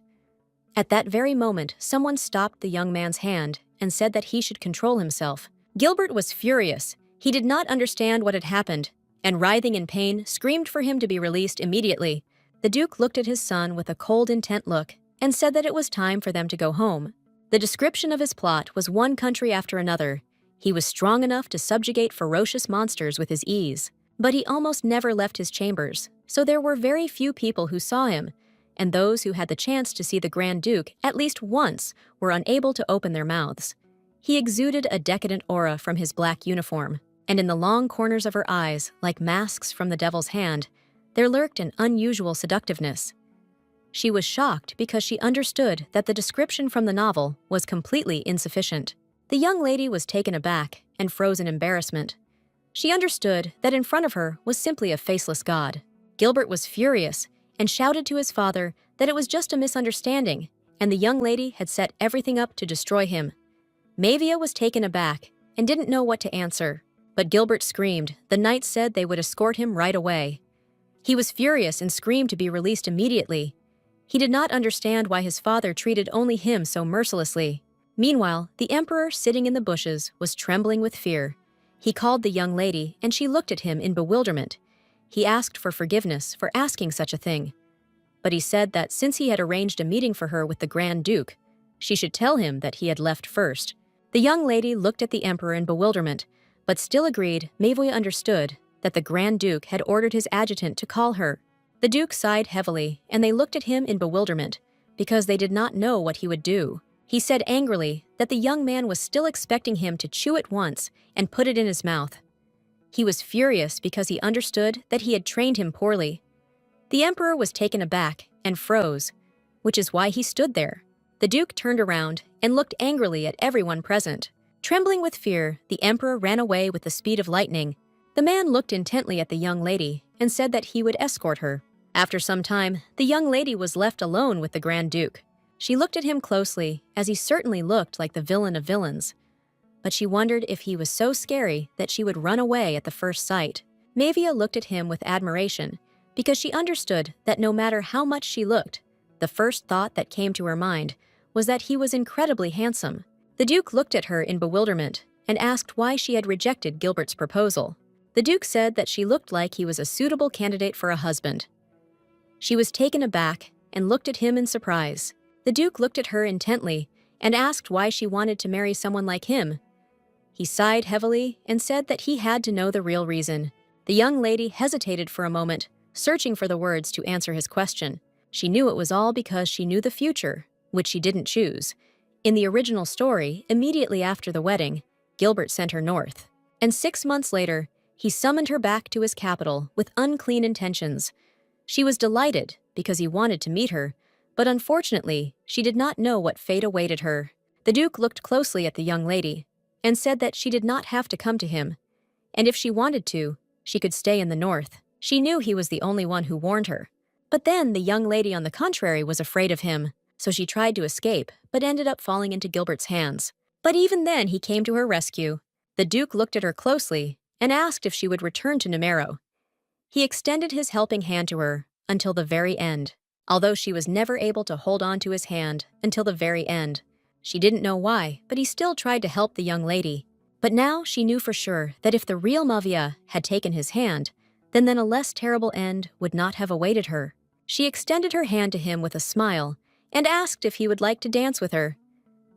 Speaker 1: At that very moment, someone stopped the young man's hand and said that he should control himself. Gilbert was furious. He did not understand what had happened, and writhing in pain, screamed for him to be released immediately. The Duke looked at his son with a cold, intent look and said that it was time for them to go home. The description of his plot was one country after another. He was strong enough to subjugate ferocious monsters with his ease, but he almost never left his chambers, so there were very few people who saw him, and those who had the chance to see the Grand Duke at least once were unable to open their mouths. He exuded a decadent aura from his black uniform, and in the long corners of her eyes, like masks from the devil's hand, there lurked an unusual seductiveness. She was shocked because she understood that the description from the novel was completely insufficient. The young lady was taken aback and froze in embarrassment. She understood that in front of her was simply a faceless god. Gilbert was furious and shouted to his father that it was just a misunderstanding, and the young lady had set everything up to destroy him. Mavia was taken aback and didn't know what to answer, but Gilbert screamed. The knights said they would escort him right away. He was furious and screamed to be released immediately. He did not understand why his father treated only him so mercilessly. Meanwhile, the emperor, sitting in the bushes, was trembling with fear. He called the young lady, and she looked at him in bewilderment. He asked for forgiveness for asking such a thing, but he said that since he had arranged a meeting for her with the Grand Duke, she should tell him that he had left first. The young lady looked at the emperor in bewilderment, but still agreed. Mavoi understood that the Grand Duke had ordered his adjutant to call her. The Duke sighed heavily, and they looked at him in bewilderment, because they did not know what he would do. He said angrily that the young man was still expecting him to chew it once and put it in his mouth. He was furious because he understood that he had trained him poorly. The emperor was taken aback and froze, which is why he stood there. The Duke turned around and looked angrily at everyone present. Trembling with fear, the emperor ran away with the speed of lightning. The man looked intently at the young lady and said that he would escort her. After some time, the young lady was left alone with the Grand Duke. She looked at him closely, as he certainly looked like the villain of villains. But she wondered if he was so scary that she would run away at the first sight. Mavia looked at him with admiration, because she understood that no matter how much she looked, The first thought that came to her mind was that he was incredibly handsome. The Duke looked at her in bewilderment and asked why she had rejected Gilbert's proposal. The Duke said that she looked like he was a suitable candidate for a husband. She was taken aback and looked at him in surprise. The Duke looked at her intently and asked why she wanted to marry someone like him. He sighed heavily and said that he had to know the real reason. The young lady hesitated for a moment, searching for the words to answer his question. She knew it was all because she knew the future, which she didn't choose. In the original story, immediately after the wedding, Gilbert sent her north. And 6 months later, he summoned her back to his capital with unclean intentions. She was delighted because he wanted to meet her, but unfortunately, she did not know what fate awaited her. The Duke looked closely at the young lady and said that she did not have to come to him, and if she wanted to, she could stay in the north. She knew he was the only one who warned her. But then the young lady, on the contrary, was afraid of him, so she tried to escape, but ended up falling into Gilbert's hands. But even then, he came to her rescue. The Duke looked at her closely and asked if she would return to Numero. He extended his helping hand to her until the very end, although she was never able to hold on to his hand until the very end. She didn't know why, but he still tried to help the young lady. But now she knew for sure that if the real Manhwa had taken his hand, then a less terrible end would not have awaited her. She extended her hand to him with a smile and asked if he would like to dance with her.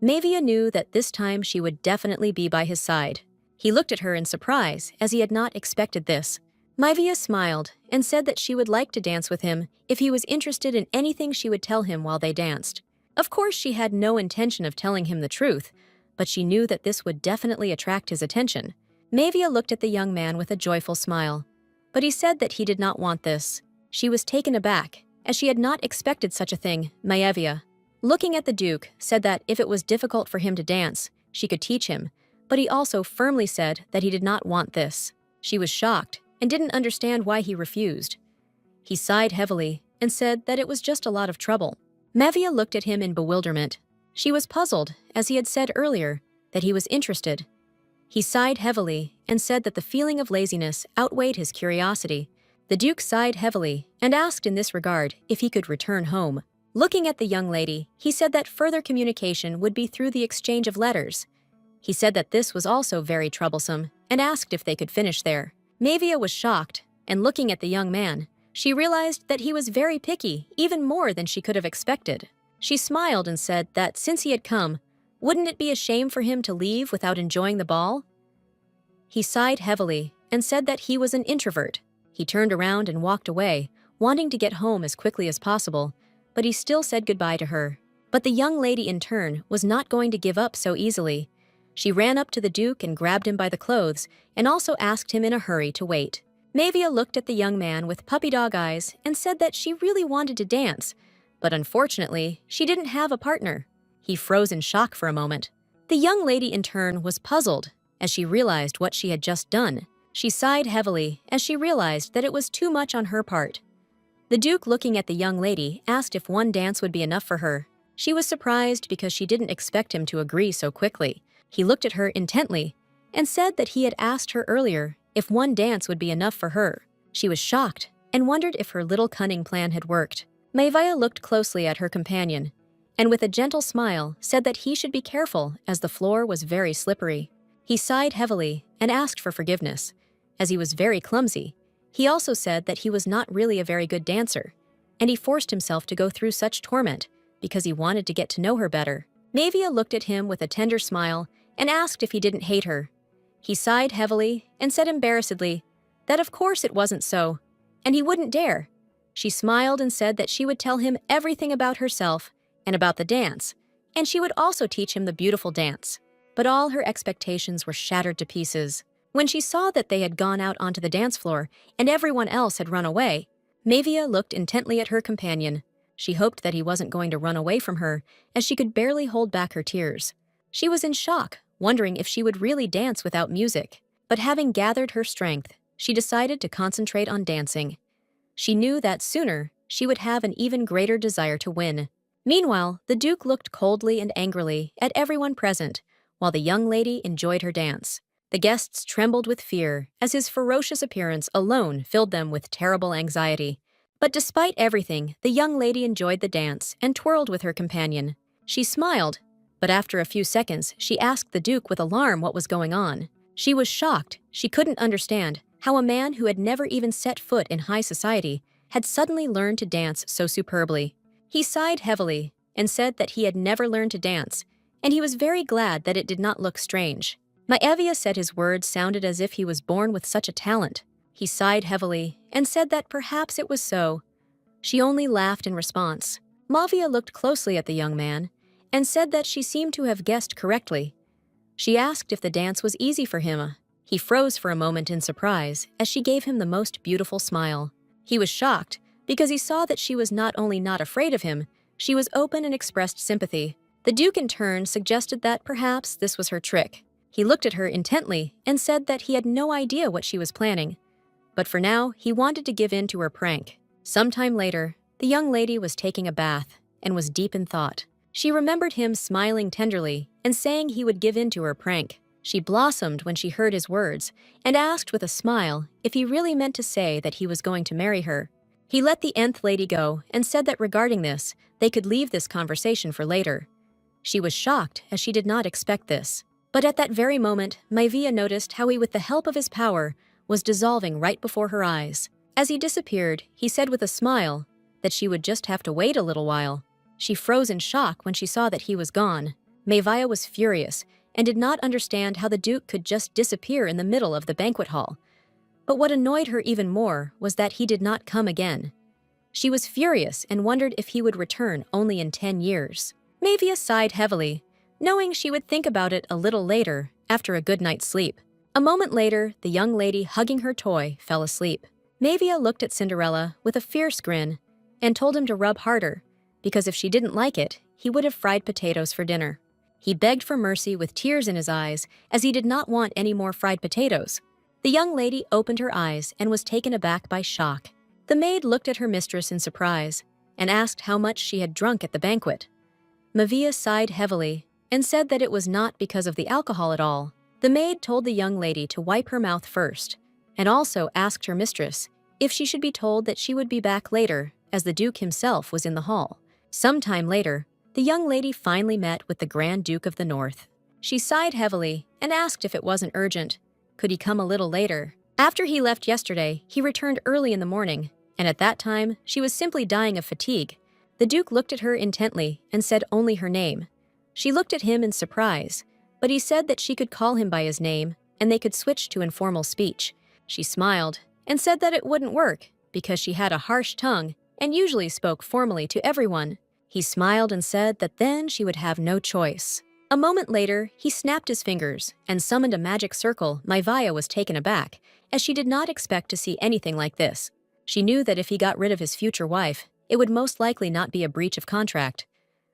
Speaker 1: Manhwa knew that this time she would definitely be by his side. He looked at her in surprise, as he had not expected this. Manhwa smiled and said that she would like to dance with him if he was interested in anything she would tell him while they danced. Of course, she had no intention of telling him the truth, but she knew that this would definitely attract his attention. Manhwa looked at the young man with a joyful smile, but he said that he did not want this. She was taken aback, as she had not expected such a thing. Manhwa, looking at the Duke, said that if it was difficult for him to dance, she could teach him, but he also firmly said that he did not want this. She was shocked and didn't understand why he refused. He sighed heavily and said that it was just a lot of trouble. Manhwa looked at him in bewilderment. She was puzzled, as he had said earlier, that he was interested. He sighed heavily and said that the feeling of laziness outweighed his curiosity. The Duke sighed heavily and asked in this regard if he could return home. Looking at the young lady, he said that further communication would be through the exchange of letters. He said that this was also very troublesome and asked if they could finish there. Manhwa was shocked, and looking at the young man, she realized that he was very picky, even more than she could have expected. She smiled and said that since he had come, wouldn't it be a shame for him to leave without enjoying the ball? He sighed heavily and said that he was an introvert. He turned around and walked away, wanting to get home as quickly as possible, but he still said goodbye to her. But the young lady in turn was not going to give up so easily. She ran up to the Duke and grabbed him by the clothes and also asked him in a hurry to wait. Manhwa looked at the young man with puppy dog eyes and said that she really wanted to dance, but unfortunately, she didn't have a partner. He froze in shock for a moment. The young lady in turn was puzzled as she realized what she had just done. She sighed heavily as she realized that it was too much on her part. The Duke, looking at the young lady, asked if one dance would be enough for her. She was surprised because she didn't expect him to agree so quickly. He looked at her intently and said that he had asked her earlier if one dance would be enough for her. She was shocked and wondered if her little cunning plan had worked. Manhwa looked closely at her companion and with a gentle smile said that he should be careful as the floor was very slippery. He sighed heavily and asked for forgiveness, as he was very clumsy. He also said that he was not really a very good dancer, and he forced himself to go through such torment because he wanted to get to know her better. Manhwa looked at him with a tender smile and asked if he didn't hate her. He sighed heavily and said embarrassedly that of course it wasn't so, and he wouldn't dare. She smiled and said that she would tell him everything about herself and about the dance, and she would also teach him the beautiful dance. But all her expectations were shattered to pieces. When she saw that they had gone out onto the dance floor and everyone else had run away, Manhwa looked intently at her companion. She hoped that he wasn't going to run away from her, as she could barely hold back her tears. She was in shock, wondering if she would really dance without music. But having gathered her strength, she decided to concentrate on dancing. She knew that sooner she would have an even greater desire to win. Meanwhile, the Duke looked coldly and angrily at everyone present, while the young lady enjoyed her dance. The guests trembled with fear, as his ferocious appearance alone filled them with terrible anxiety. But despite everything, the young lady enjoyed the dance and twirled with her companion. She smiled, but after a few seconds, she asked the Duke with alarm what was going on. She was shocked. She couldn't understand how a man who had never even set foot in high society had suddenly learned to dance so superbly. He sighed heavily and said that he had never learned to dance, and he was very glad that it did not look strange. Maevia said his words sounded as if he was born with such a talent. He sighed heavily and said that perhaps it was so. She only laughed in response. Maevia looked closely at the young man and said that she seemed to have guessed correctly. She asked if the dance was easy for him. He froze for a moment in surprise as she gave him the most beautiful smile. He was shocked because he saw that she was not only not afraid of him, she was open and expressed sympathy. The Duke in turn suggested that perhaps this was her trick. He looked at her intently and said that he had no idea what she was planning. But for now, he wanted to give in to her prank. Sometime later, the young lady was taking a bath and was deep in thought. She remembered him smiling tenderly and saying he would give in to her prank. She blossomed when she heard his words and asked with a smile if he really meant to say that he was going to marry her. He let the nth lady go and said that regarding this, they could leave this conversation for later. She was shocked as she did not expect this. But at that very moment, Maevia noticed how he, with the help of his power, was dissolving right before her eyes. As he disappeared, he said with a smile that she would just have to wait a little while. She froze in shock when she saw that he was gone. Maevia was furious and did not understand how the Duke could just disappear in the middle of the banquet hall. But what annoyed her even more was that he did not come again. She was furious and wondered if he would return only in 10 years. Maevia sighed heavily, knowing she would think about it a little later after a good night's sleep. A moment later, the young lady hugging her toy fell asleep. Maevia looked at Cinderella with a fierce grin and told him to rub harder, because if she didn't like it, he would have fried potatoes for dinner. He begged for mercy with tears in his eyes, as he did not want any more fried potatoes. The young lady opened her eyes and was taken aback by shock. The maid looked at her mistress in surprise and asked how much she had drunk at the banquet. Maevia sighed heavily and said that it was not because of the alcohol at all. The maid told the young lady to wipe her mouth first, and also asked her mistress if she should be told that she would be back later, as the Duke himself was in the hall. Sometime later, the young lady finally met with the Grand Duke of the North. She sighed heavily and asked if it wasn't urgent. Could he come a little later? After he left yesterday, he returned early in the morning, and at that time, she was simply dying of fatigue. The Duke looked at her intently and said only her name. She looked at him in surprise, but he said that she could call him by his name and they could switch to informal speech. She smiled and said that it wouldn't work because she had a harsh tongue and usually spoke formally to everyone. He smiled and said that then she would have no choice. A moment later, he snapped his fingers and summoned a magic circle. Maevia was taken aback, as she did not expect to see anything like this. She knew that if he got rid of his future wife, it would most likely not be a breach of contract.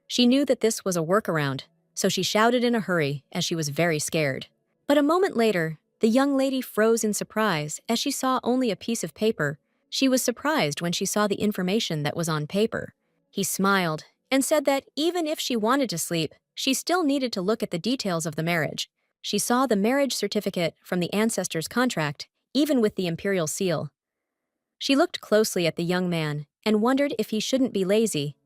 Speaker 1: She knew that this was a workaround, so she shouted in a hurry as she was very scared. But a moment later, the young lady froze in surprise as she saw only a piece of paper. She was surprised when she saw the information that was on paper. He smiled and said that even if she wanted to sleep, she still needed to look at the details of the marriage. She saw the marriage certificate from the ancestor's contract, even with the imperial seal. She looked closely at the young man and wondered if he shouldn't be lazy.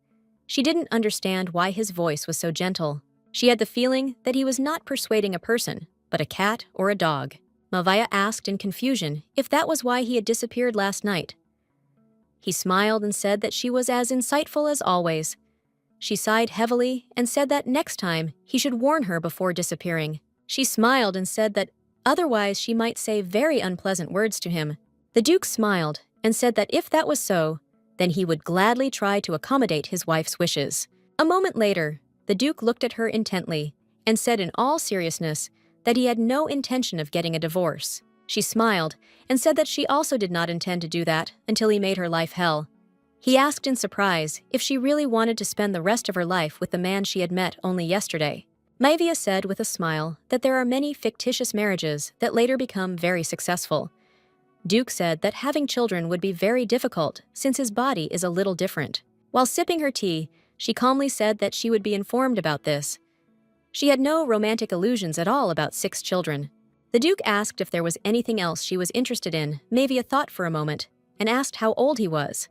Speaker 1: She didn't understand why his voice was so gentle. She had the feeling that he was not persuading a person, but a cat or a dog. Maevia asked in confusion if that was why he had disappeared last night. He smiled and said that she was as insightful as always. She sighed heavily and said that next time he should warn her before disappearing. She smiled and said that otherwise she might say very unpleasant words to him. The Duke smiled and said that if that was so, then he would gladly try to accommodate his wife's wishes. A moment later, the Duke looked at her intently and said in all seriousness that he had no intention of getting a divorce. She smiled and said that she also did not intend to do that until he made her life hell. He asked in surprise if she really wanted to spend the rest of her life with the man she had met only yesterday. Maevia said with a smile that there are many fictitious marriages that later become very successful. Duke said that having children would be very difficult since his body is a little different. While sipping her tea, she calmly said that she would be informed about this. She had no romantic illusions at all about 6 children. The Duke asked if there was anything else she was interested in. Maevia thought for a moment and asked how old he was.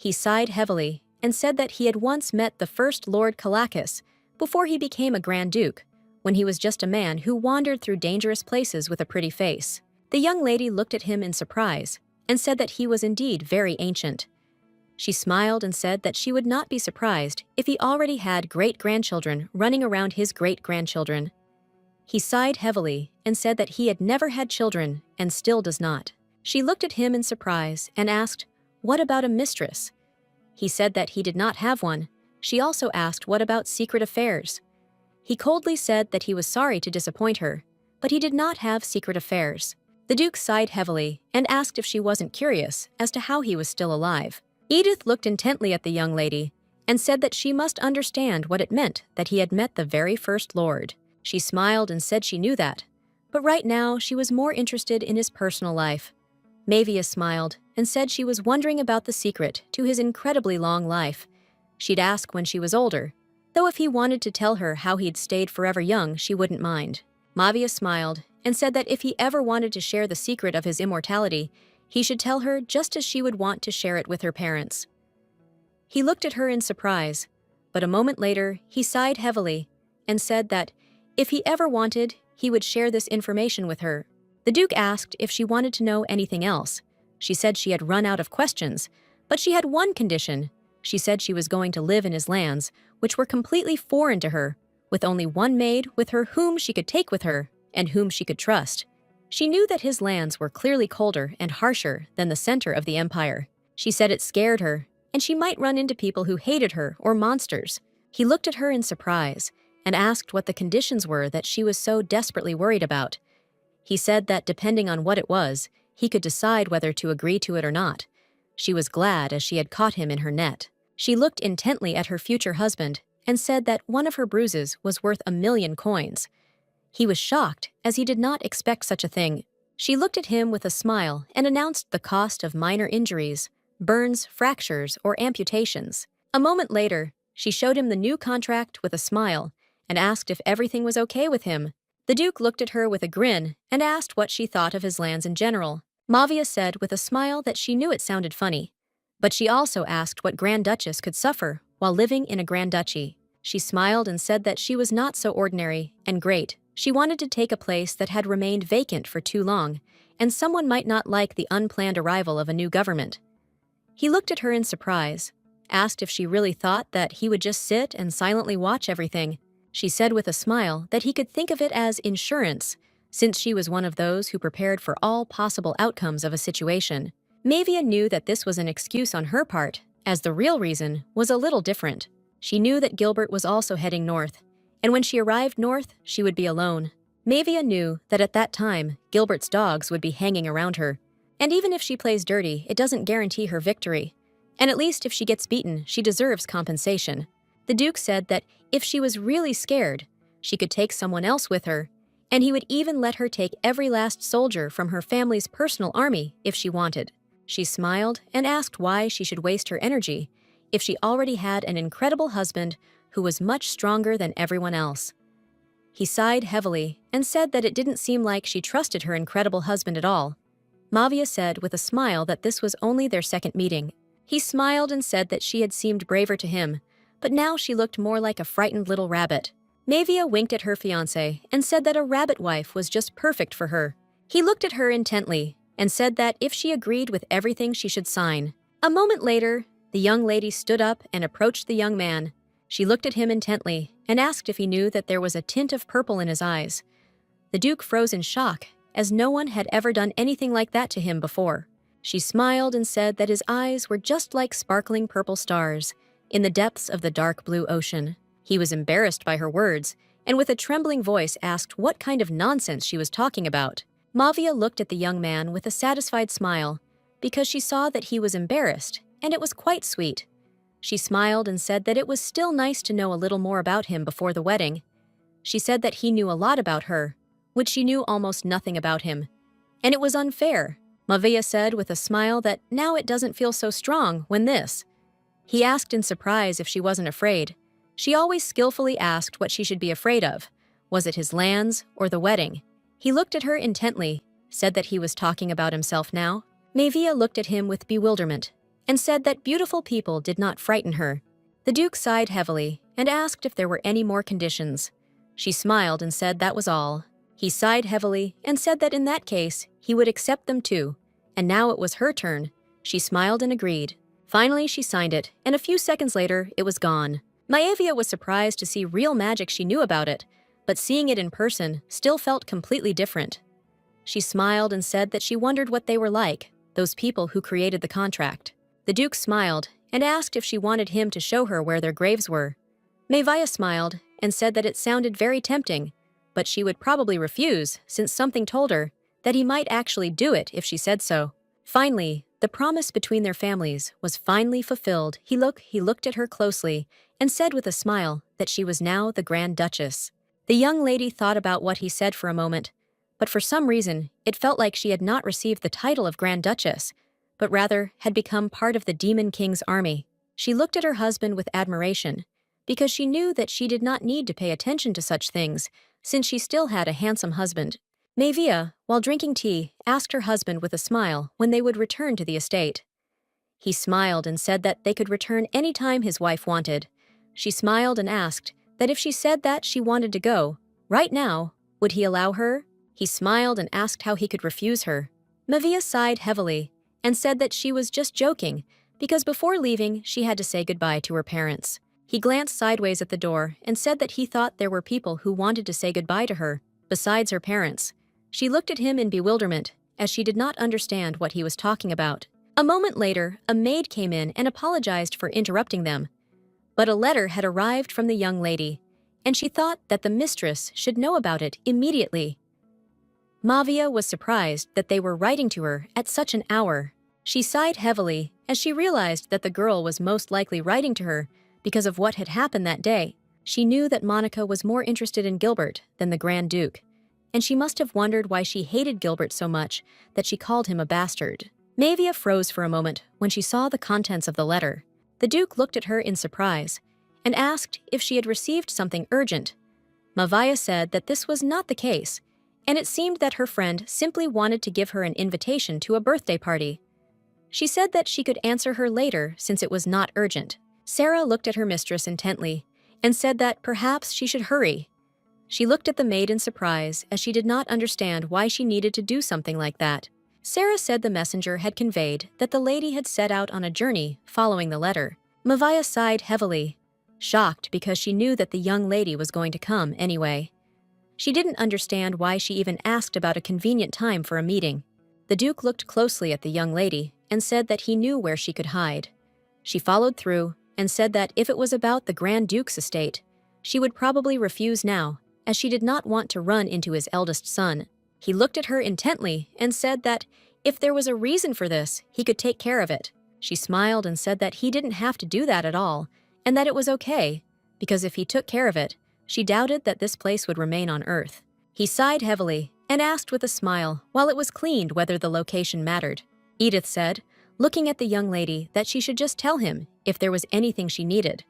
Speaker 1: He sighed heavily and said that he had once met the first Lord Kalakis before he became a Grand Duke, when he was just a man who wandered through dangerous places with a pretty face. The young lady looked at him in surprise and said that he was indeed very ancient. She smiled and said that she would not be surprised if he already had great-grandchildren running around his great-grandchildren. He sighed heavily and said that he had never had children and still does not. She looked at him in surprise and asked, "What about a mistress?" He said that he did not have one. She also asked what about secret affairs. He coldly said that he was sorry to disappoint her, but he did not have secret affairs. The Duke sighed heavily and asked if she wasn't curious as to how he was still alive. Edith looked intently at the young lady and said that she must understand what it meant that he had met the very first lord. She smiled and said she knew that, but right now she was more interested in his personal life. Mavia smiled and said she was wondering about the secret to his incredibly long life. She'd ask when she was older, though if he wanted to tell her how he'd stayed forever young, she wouldn't mind. Mavia smiled and said that if he ever wanted to share the secret of his immortality, he should tell her just as she would want to share it with her parents. He looked at her in surprise, but a moment later he sighed heavily and said that if he ever wanted, he would share this information with her. The Duke asked if she wanted to know anything else. She said she had run out of questions, but she had one condition. She said she was going to live in his lands, which were completely foreign to her, with only one maid with her whom she could take with her and whom she could trust. She knew that his lands were clearly colder and harsher than the center of the empire. She said it scared her, and she might run into people who hated her or monsters. He looked at her in surprise and asked what the conditions were that she was so desperately worried about. He said that depending on what it was, he could decide whether to agree to it or not. She was glad as she had caught him in her net. She looked intently at her future husband and said that one of her bruises was worth 1,000,000 coins. He was shocked, as he did not expect such a thing. She looked at him with a smile and announced the cost of minor injuries, burns, fractures, or amputations. A moment later, she showed him the new contract with a smile and asked if everything was okay with him. The Duke looked at her with a grin and asked what she thought of his lands in general. Mavia said with a smile that she knew it sounded funny, but she also asked what Grand Duchess could suffer while living in a Grand Duchy. She smiled and said that she was not so ordinary and great. She wanted to take a place that had remained vacant for too long, and someone might not like the unplanned arrival of a new government. He looked at her in surprise, asked if she really thought that he would just sit and silently watch everything. She said with a smile that he could think of it as insurance, since she was one of those who prepared for all possible outcomes of a situation. Mavia knew that this was an excuse on her part, as the real reason was a little different. She knew that Gilbert was also heading north, and when she arrived north, she would be alone. Mavia knew that at that time, Gilbert's dogs would be hanging around her, and even if she plays dirty, it doesn't guarantee her victory. And at least if she gets beaten, she deserves compensation. The Duke said that if she was really scared, she could take someone else with her, and he would even let her take every last soldier from her family's personal army if she wanted. She smiled and asked why she should waste her energy if she already had an incredible husband who was much stronger than everyone else. He sighed heavily and said that it didn't seem like she trusted her incredible husband at all. Mavia said with a smile that this was only their second meeting. He smiled and said that she had seemed braver to him, but now she looked more like a frightened little rabbit. Mavia winked at her fiancé and said that a rabbit wife was just perfect for her. He looked at her intently and said that if she agreed with everything, she should sign. A moment later, the young lady stood up and approached the young man. She looked at him intently and asked if he knew that there was a tint of purple in his eyes. The Duke froze in shock, as no one had ever done anything like that to him before. She smiled and said that his eyes were just like sparkling purple stars in the depths of the dark blue ocean. He was embarrassed by her words, and with a trembling voice asked what kind of nonsense she was talking about. Mavia looked at the young man with a satisfied smile, because she saw that he was embarrassed, and it was quite sweet. She smiled and said that it was still nice to know a little more about him before the wedding. She said that he knew a lot about her, which she knew almost nothing about him. And it was unfair. Mavia said with a smile that now it doesn't feel so strong when this. He asked in surprise if she wasn't afraid. She always skillfully asked what she should be afraid of. Was it his lands or the wedding? He looked at her intently, said that he was talking about himself now. Mavia looked at him with bewilderment and said that beautiful people did not frighten her. The Duke sighed heavily and asked if there were any more conditions. She smiled and said that was all. He sighed heavily and said that in that case, he would accept them too. And now it was her turn. She smiled and agreed. Finally, she signed it, and a few seconds later, it was gone. Maevia was surprised to see real magic she knew about it, but seeing it in person still felt completely different. She smiled and said that she wondered what they were like, those people who created the contract. The Duke smiled and asked if she wanted him to show her where their graves were. Maevia smiled and said that it sounded very tempting, but she would probably refuse since something told her that he might actually do it if she said so. Finally, the promise between their families was finally fulfilled. He looked at her closely and said with a smile that she was now the Grand Duchess. The young lady thought about what he said for a moment, but for some reason, it felt like she had not received the title of Grand Duchess, but rather had become part of the Demon King's army. She looked at her husband with admiration, because she knew that she did not need to pay attention to such things, since she still had a handsome husband. Maevia, while drinking tea, asked her husband with a smile when they would return to the estate. He smiled and said that they could return any time his wife wanted. She smiled and asked that if she said that she wanted to go, right now, would he allow her? He smiled and asked how he could refuse her. Maevia sighed heavily and said that she was just joking, because before leaving, she had to say goodbye to her parents. He glanced sideways at the door and said that he thought there were people who wanted to say goodbye to her, besides her parents. She looked at him in bewilderment, as she did not understand what he was talking about. A moment later, a maid came in and apologized for interrupting them. But a letter had arrived from the young lady, and she thought that the mistress should know about it immediately. Maevia was surprised that they were writing to her at such an hour. She sighed heavily as she realized that the girl was most likely writing to her because of what had happened that day. She knew that Monica was more interested in Gilbert than the Grand Duke, and she must have wondered why she hated Gilbert so much that she called him a bastard. Maevia froze for a moment when she saw the contents of the letter. The Duke looked at her in surprise and asked if she had received something urgent. Maevia said that this was not the case, and it seemed that her friend simply wanted to give her an invitation to a birthday party. She said that she could answer her later since it was not urgent. Sarah looked at her mistress intently and said that perhaps she should hurry. She looked at the maid in surprise as she did not understand why she needed to do something like that. Sarah said the messenger had conveyed that the lady had set out on a journey following the letter. Maevia sighed heavily, shocked because she knew that the young lady was going to come anyway. She didn't understand why she even asked about a convenient time for a meeting. The Duke looked closely at the young lady and said that he knew where she could hide. She followed through and said that if it was about the Grand Duke's estate, she would probably refuse now, as she did not want to run into his eldest son. He looked at her intently and said that if there was a reason for this, he could take care of it. She smiled and said that he didn't have to do that at all, and that it was okay, because if he took care of it, she doubted that this place would remain on Earth. He sighed heavily and asked with a smile while it was cleaned whether the location mattered. Edith said, looking at the young lady, that she should just tell him if there was anything she needed.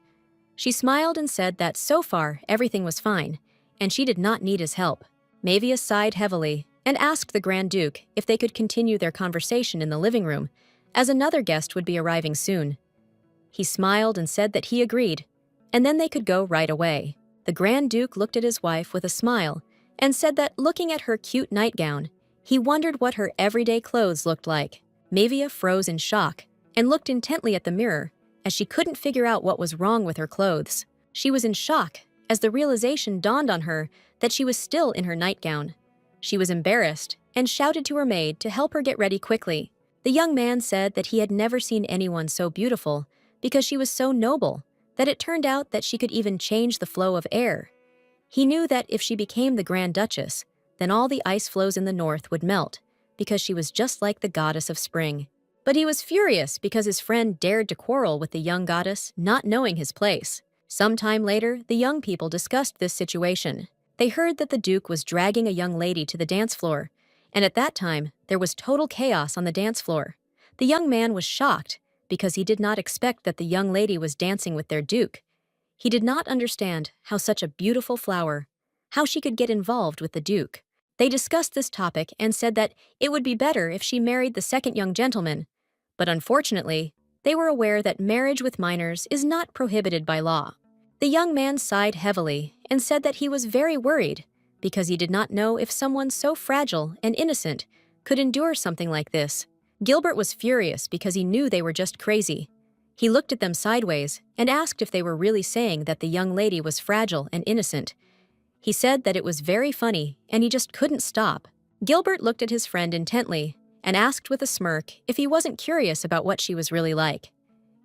Speaker 1: She smiled and said that so far everything was fine, and she did not need his help. Maevia sighed heavily and asked the Grand Duke if they could continue their conversation in the living room, as another guest would be arriving soon. He smiled and said that he agreed, and then they could go right away. The Grand Duke looked at his wife with a smile and said that looking at her cute nightgown, he wondered what her everyday clothes looked like. Maevia froze in shock and looked intently at the mirror as she couldn't figure out what was wrong with her clothes. She was in shock as the realization dawned on her that she was still in her nightgown. She was embarrassed and shouted to her maid to help her get ready quickly. The young man said that he had never seen anyone so beautiful because she was so noble that it turned out that she could even change the flow of air. He knew that if she became the Grand Duchess, then all the ice floes in the north would melt because she was just like the goddess of spring. But he was furious because his friend dared to quarrel with the young goddess, not knowing his place. Sometime later, the young people discussed this situation. They heard that the Duke was dragging a young lady to the dance floor, and at that time, there was total chaos on the dance floor. The young man was shocked because he did not expect that the young lady was dancing with their Duke. He did not understand how such a beautiful flower, how she could get involved with the Duke. They discussed this topic and said that it would be better if she married the second young gentleman, but unfortunately, They were aware that marriage with minors is not prohibited by law. The young man sighed heavily and said that he was very worried because he did not know if someone so fragile and innocent could endure something like this. Gilbert was furious because he knew they were just crazy. He looked at them sideways and asked if they were really saying that the young lady was fragile and innocent. He said that it was very funny and he just couldn't stop. Gilbert looked at his friend intently and asked with a smirk if he wasn't curious about what she was really like.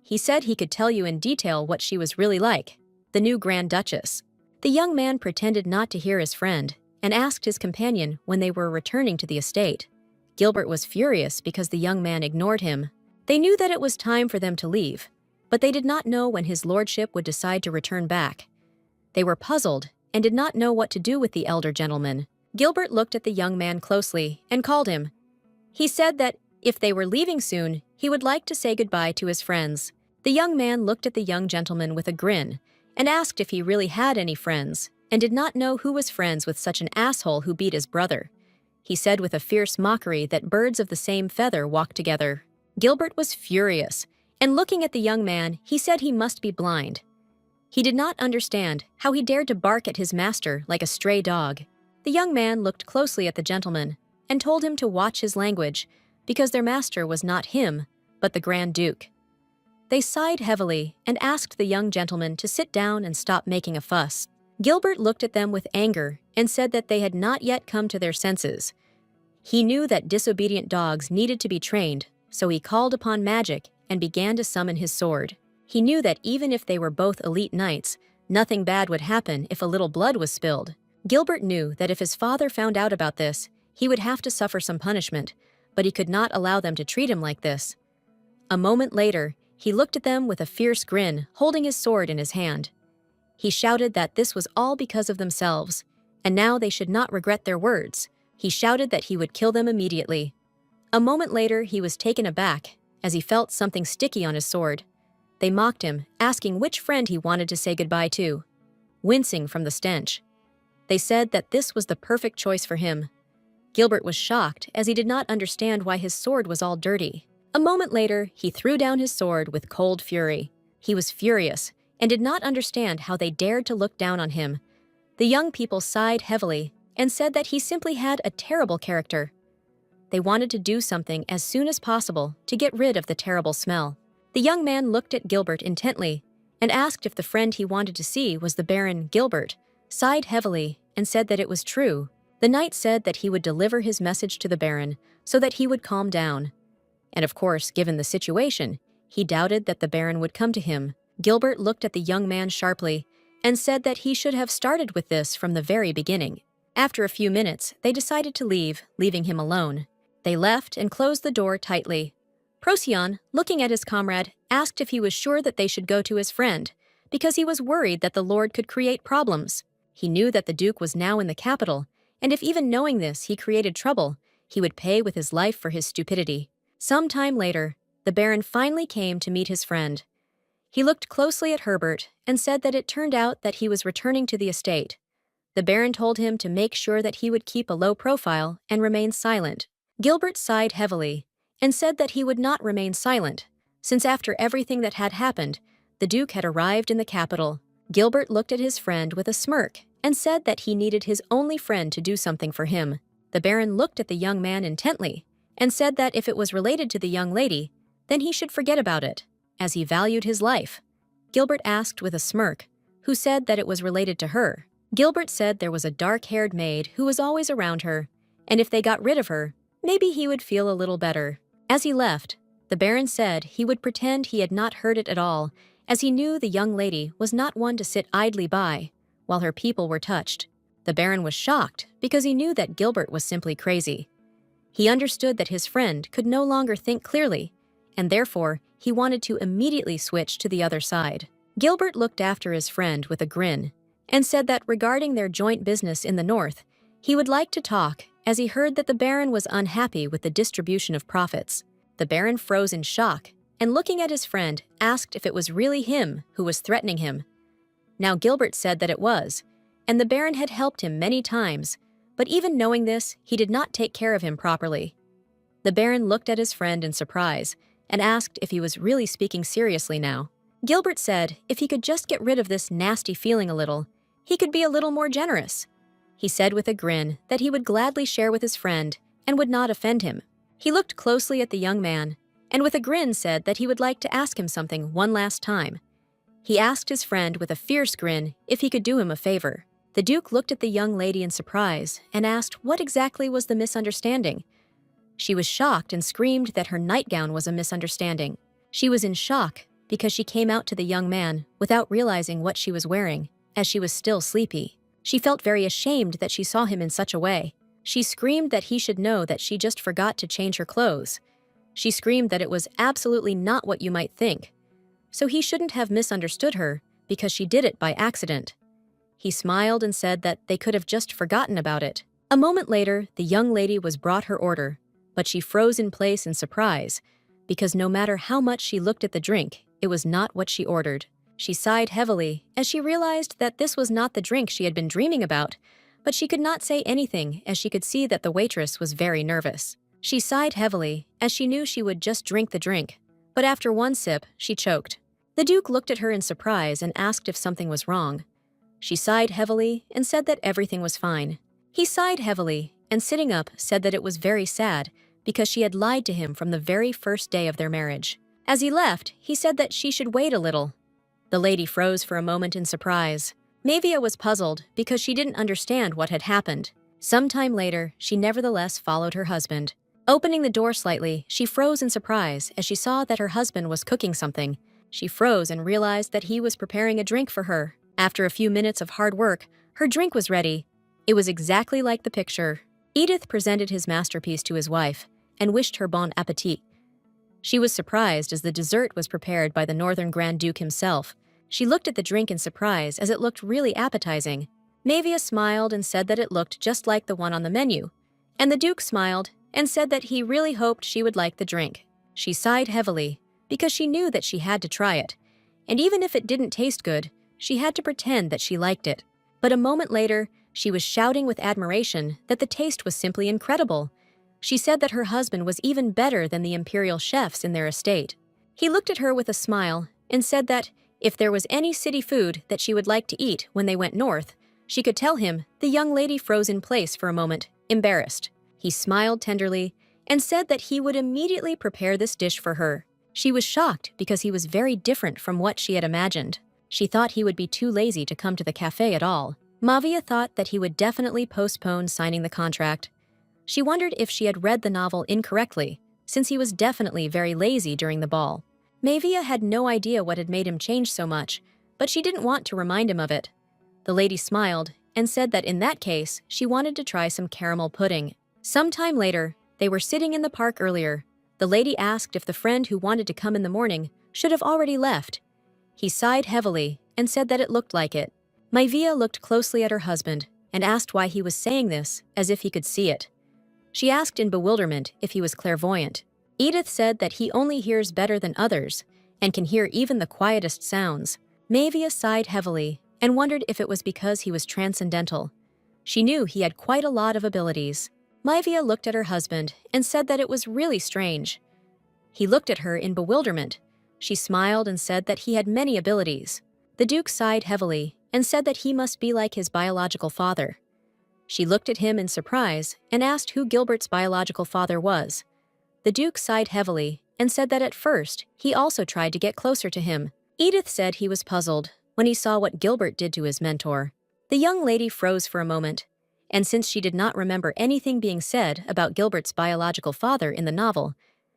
Speaker 1: He said he could tell you in detail what she was really like, the new Grand Duchess. The young man pretended not to hear his friend and asked his companion when they were returning to the estate. Gilbert was furious because the young man ignored him. They knew that it was time for them to leave, but they did not know when his lordship would decide to return back. They were puzzled and did not know what to do with the elder gentleman. Gilbert looked at the young man closely and called him. He said that if they were leaving soon, he would like to say goodbye to his friends. The young man looked at the young gentleman with a grin and asked if he really had any friends and did not know who was friends with such an asshole who beat his brother. He said with a fierce mockery that birds of the same feather walk together. Gilbert was furious, and looking at the young man, he said he must be blind. He did not understand how he dared to bark at his master like a stray dog. The young man looked closely at the gentleman and told him to watch his language because their master was not him, but the Grand Duke. They sighed heavily and asked the young gentleman to sit down and stop making a fuss. Gilbert looked at them with anger and said that they had not yet come to their senses. He knew that disobedient dogs needed to be trained, so he called upon magic and began to summon his sword. He knew that even if they were both elite knights, nothing bad would happen if a little blood was spilled. Gilbert knew that if his father found out about this, he would have to suffer some punishment, but he could not allow them to treat him like this. A moment later, he looked at them with a fierce grin, holding his sword in his hand. He shouted that this was all because of themselves, and now they should not regret their words. He shouted that he would kill them immediately. A moment later, he was taken aback as he felt something sticky on his sword. They mocked him, asking which friend he wanted to say goodbye to. Wincing from the stench, they said that this was the perfect choice for him. Gilbert was shocked as he did not understand why his sword was all dirty. A moment later, he threw down his sword with cold fury. He was furious and did not understand how they dared to look down on him. The young people sighed heavily and said that he simply had a terrible character. They wanted to do something as soon as possible to get rid of the terrible smell. The young man looked at Gilbert intently and asked if the friend he wanted to see was the Baron. Gilbert sighed heavily and said that it was true. The knight said that he would deliver his message to the Baron so that he would calm down. And of course, given the situation, he doubted that the Baron would come to him. Gilbert looked at the young man sharply and said that he should have started with this from the very beginning. After a few minutes, they decided to leave, leaving him alone. They left and closed the door tightly. Procyon, looking at his comrade, asked if he was sure that they should go to his friend, because he was worried that the Lord could create problems. He knew that the Duke was now in the capital, and if even knowing this he created trouble, he would pay with his life for his stupidity. Some time later, the Baron finally came to meet his friend. He looked closely at Herbert and said that it turned out that he was returning to the estate. The Baron told him to make sure that he would keep a low profile and remain silent. Gilbert sighed heavily and said that he would not remain silent, since after everything that had happened, the Duke had arrived in the capital. Gilbert looked at his friend with a smirk and said that he needed his only friend to do something for him. The Baron looked at the young man intently and said that if it was related to the young lady, then he should forget about it, as he valued his life. Gilbert asked with a smirk, who said that it was related to her. Gilbert said there was a dark-haired maid who was always around her, and if they got rid of her, maybe he would feel a little better. As he left, the Baron said he would pretend he had not heard it at all, as he knew the young lady was not one to sit idly by while her people were touched. The Baron was shocked because he knew that Gilbert was simply crazy. He understood that his friend could no longer think clearly, and therefore he wanted to immediately switch to the other side. Gilbert looked after his friend with a grin and said that regarding their joint business in the north, he would like to talk, as he heard that the Baron was unhappy with the distribution of profits. The Baron froze in shock and, looking at his friend, asked if it was really him who was threatening him. Now Gilbert said that it was, and the Baron had helped him many times, but even knowing this, he did not take care of him properly. The Baron looked at his friend in surprise and asked if he was really speaking seriously now. Gilbert said if he could just get rid of this nasty feeling a little, he could be a little more generous. He said with a grin that he would gladly share with his friend and would not offend him. He looked closely at the young man, and with a grin said that he would like to ask him something one last time. He asked his friend with a fierce grin if he could do him a favor. The Duke looked at the young lady in surprise and asked what exactly was the misunderstanding. She was shocked and screamed that her nightgown was a misunderstanding. She was in shock because she came out to the young man without realizing what she was wearing, as she was still sleepy. She felt very ashamed that she saw him in such a way. She screamed that he should know that she just forgot to change her clothes. She screamed that it was absolutely not what you might think. So he shouldn't have misunderstood her because she did it by accident. He smiled and said that they could have just forgotten about it. A moment later, the young lady was brought her order, but she froze in place in surprise because no matter how much she looked at the drink, it was not what she ordered. She sighed heavily as she realized that this was not the drink she had been dreaming about, but she could not say anything as she could see that the waitress was very nervous. She sighed heavily as she knew she would just drink the drink, but after one sip, she choked. The Duke looked at her in surprise and asked if something was wrong. She sighed heavily and said that everything was fine. He sighed heavily and sitting up said that it was very sad because she had lied to him from the very first day of their marriage. As he left, he said that she should wait a little. The lady froze for a moment in surprise. Mavia was puzzled because she didn't understand what had happened. Sometime later, she nevertheless followed her husband. Opening the door slightly, she froze in surprise as she saw that her husband was cooking something. She froze and realized that he was preparing a drink for her. After a few minutes of hard work, her drink was ready. It was exactly like the picture. Edith presented his masterpiece to his wife and wished her bon appetit. She was surprised as the dessert was prepared by the Northern Grand Duke himself. She looked at the drink in surprise as it looked really appetizing. Mavia smiled and said that it looked just like the one on the menu. And the Duke smiled and said that he really hoped she would like the drink. She sighed heavily because she knew that she had to try it. And even if it didn't taste good, she had to pretend that she liked it. But a moment later, she was shouting with admiration that the taste was simply incredible. She said that her husband was even better than the imperial chefs in their estate. He looked at her with a smile and said that if there was any city food that she would like to eat when they went north, she could tell him. The young lady froze in place for a moment, embarrassed. He smiled tenderly and said that he would immediately prepare this dish for her. She was shocked because he was very different from what she had imagined. She thought he would be too lazy to come to the cafe at all. Mavia thought that he would definitely postpone signing the contract. She wondered if she had read the novel incorrectly, since he was definitely very lazy during the ball. Mavia had no idea what had made him change so much, but she didn't want to remind him of it. The lady smiled and said that in that case, she wanted to try some caramel pudding. Sometime later, they were sitting in the park earlier. The lady asked if the friend who wanted to come in the morning should have already left. He sighed heavily and said that it looked like it. Mavia looked closely at her husband and asked why he was saying this, as if he could see it. She asked in bewilderment if he was clairvoyant. Edith said that he only hears better than others and can hear even the quietest sounds. Mavia sighed heavily and wondered if it was because he was transcendental. She knew he had quite a lot of abilities. Mavia looked at her husband and said that it was really strange. He looked at her in bewilderment. She smiled and said that he had many abilities. The Duke sighed heavily and said that he must be like his biological father. She looked at him in surprise and asked who Gilbert's biological father was. The Duke sighed heavily and said that at first he also tried to get closer to him. Edith said he was puzzled when he saw what Gilbert did to his mentor. The young lady froze for a moment, and since she did not remember anything being said about Gilbert's biological father in the novel,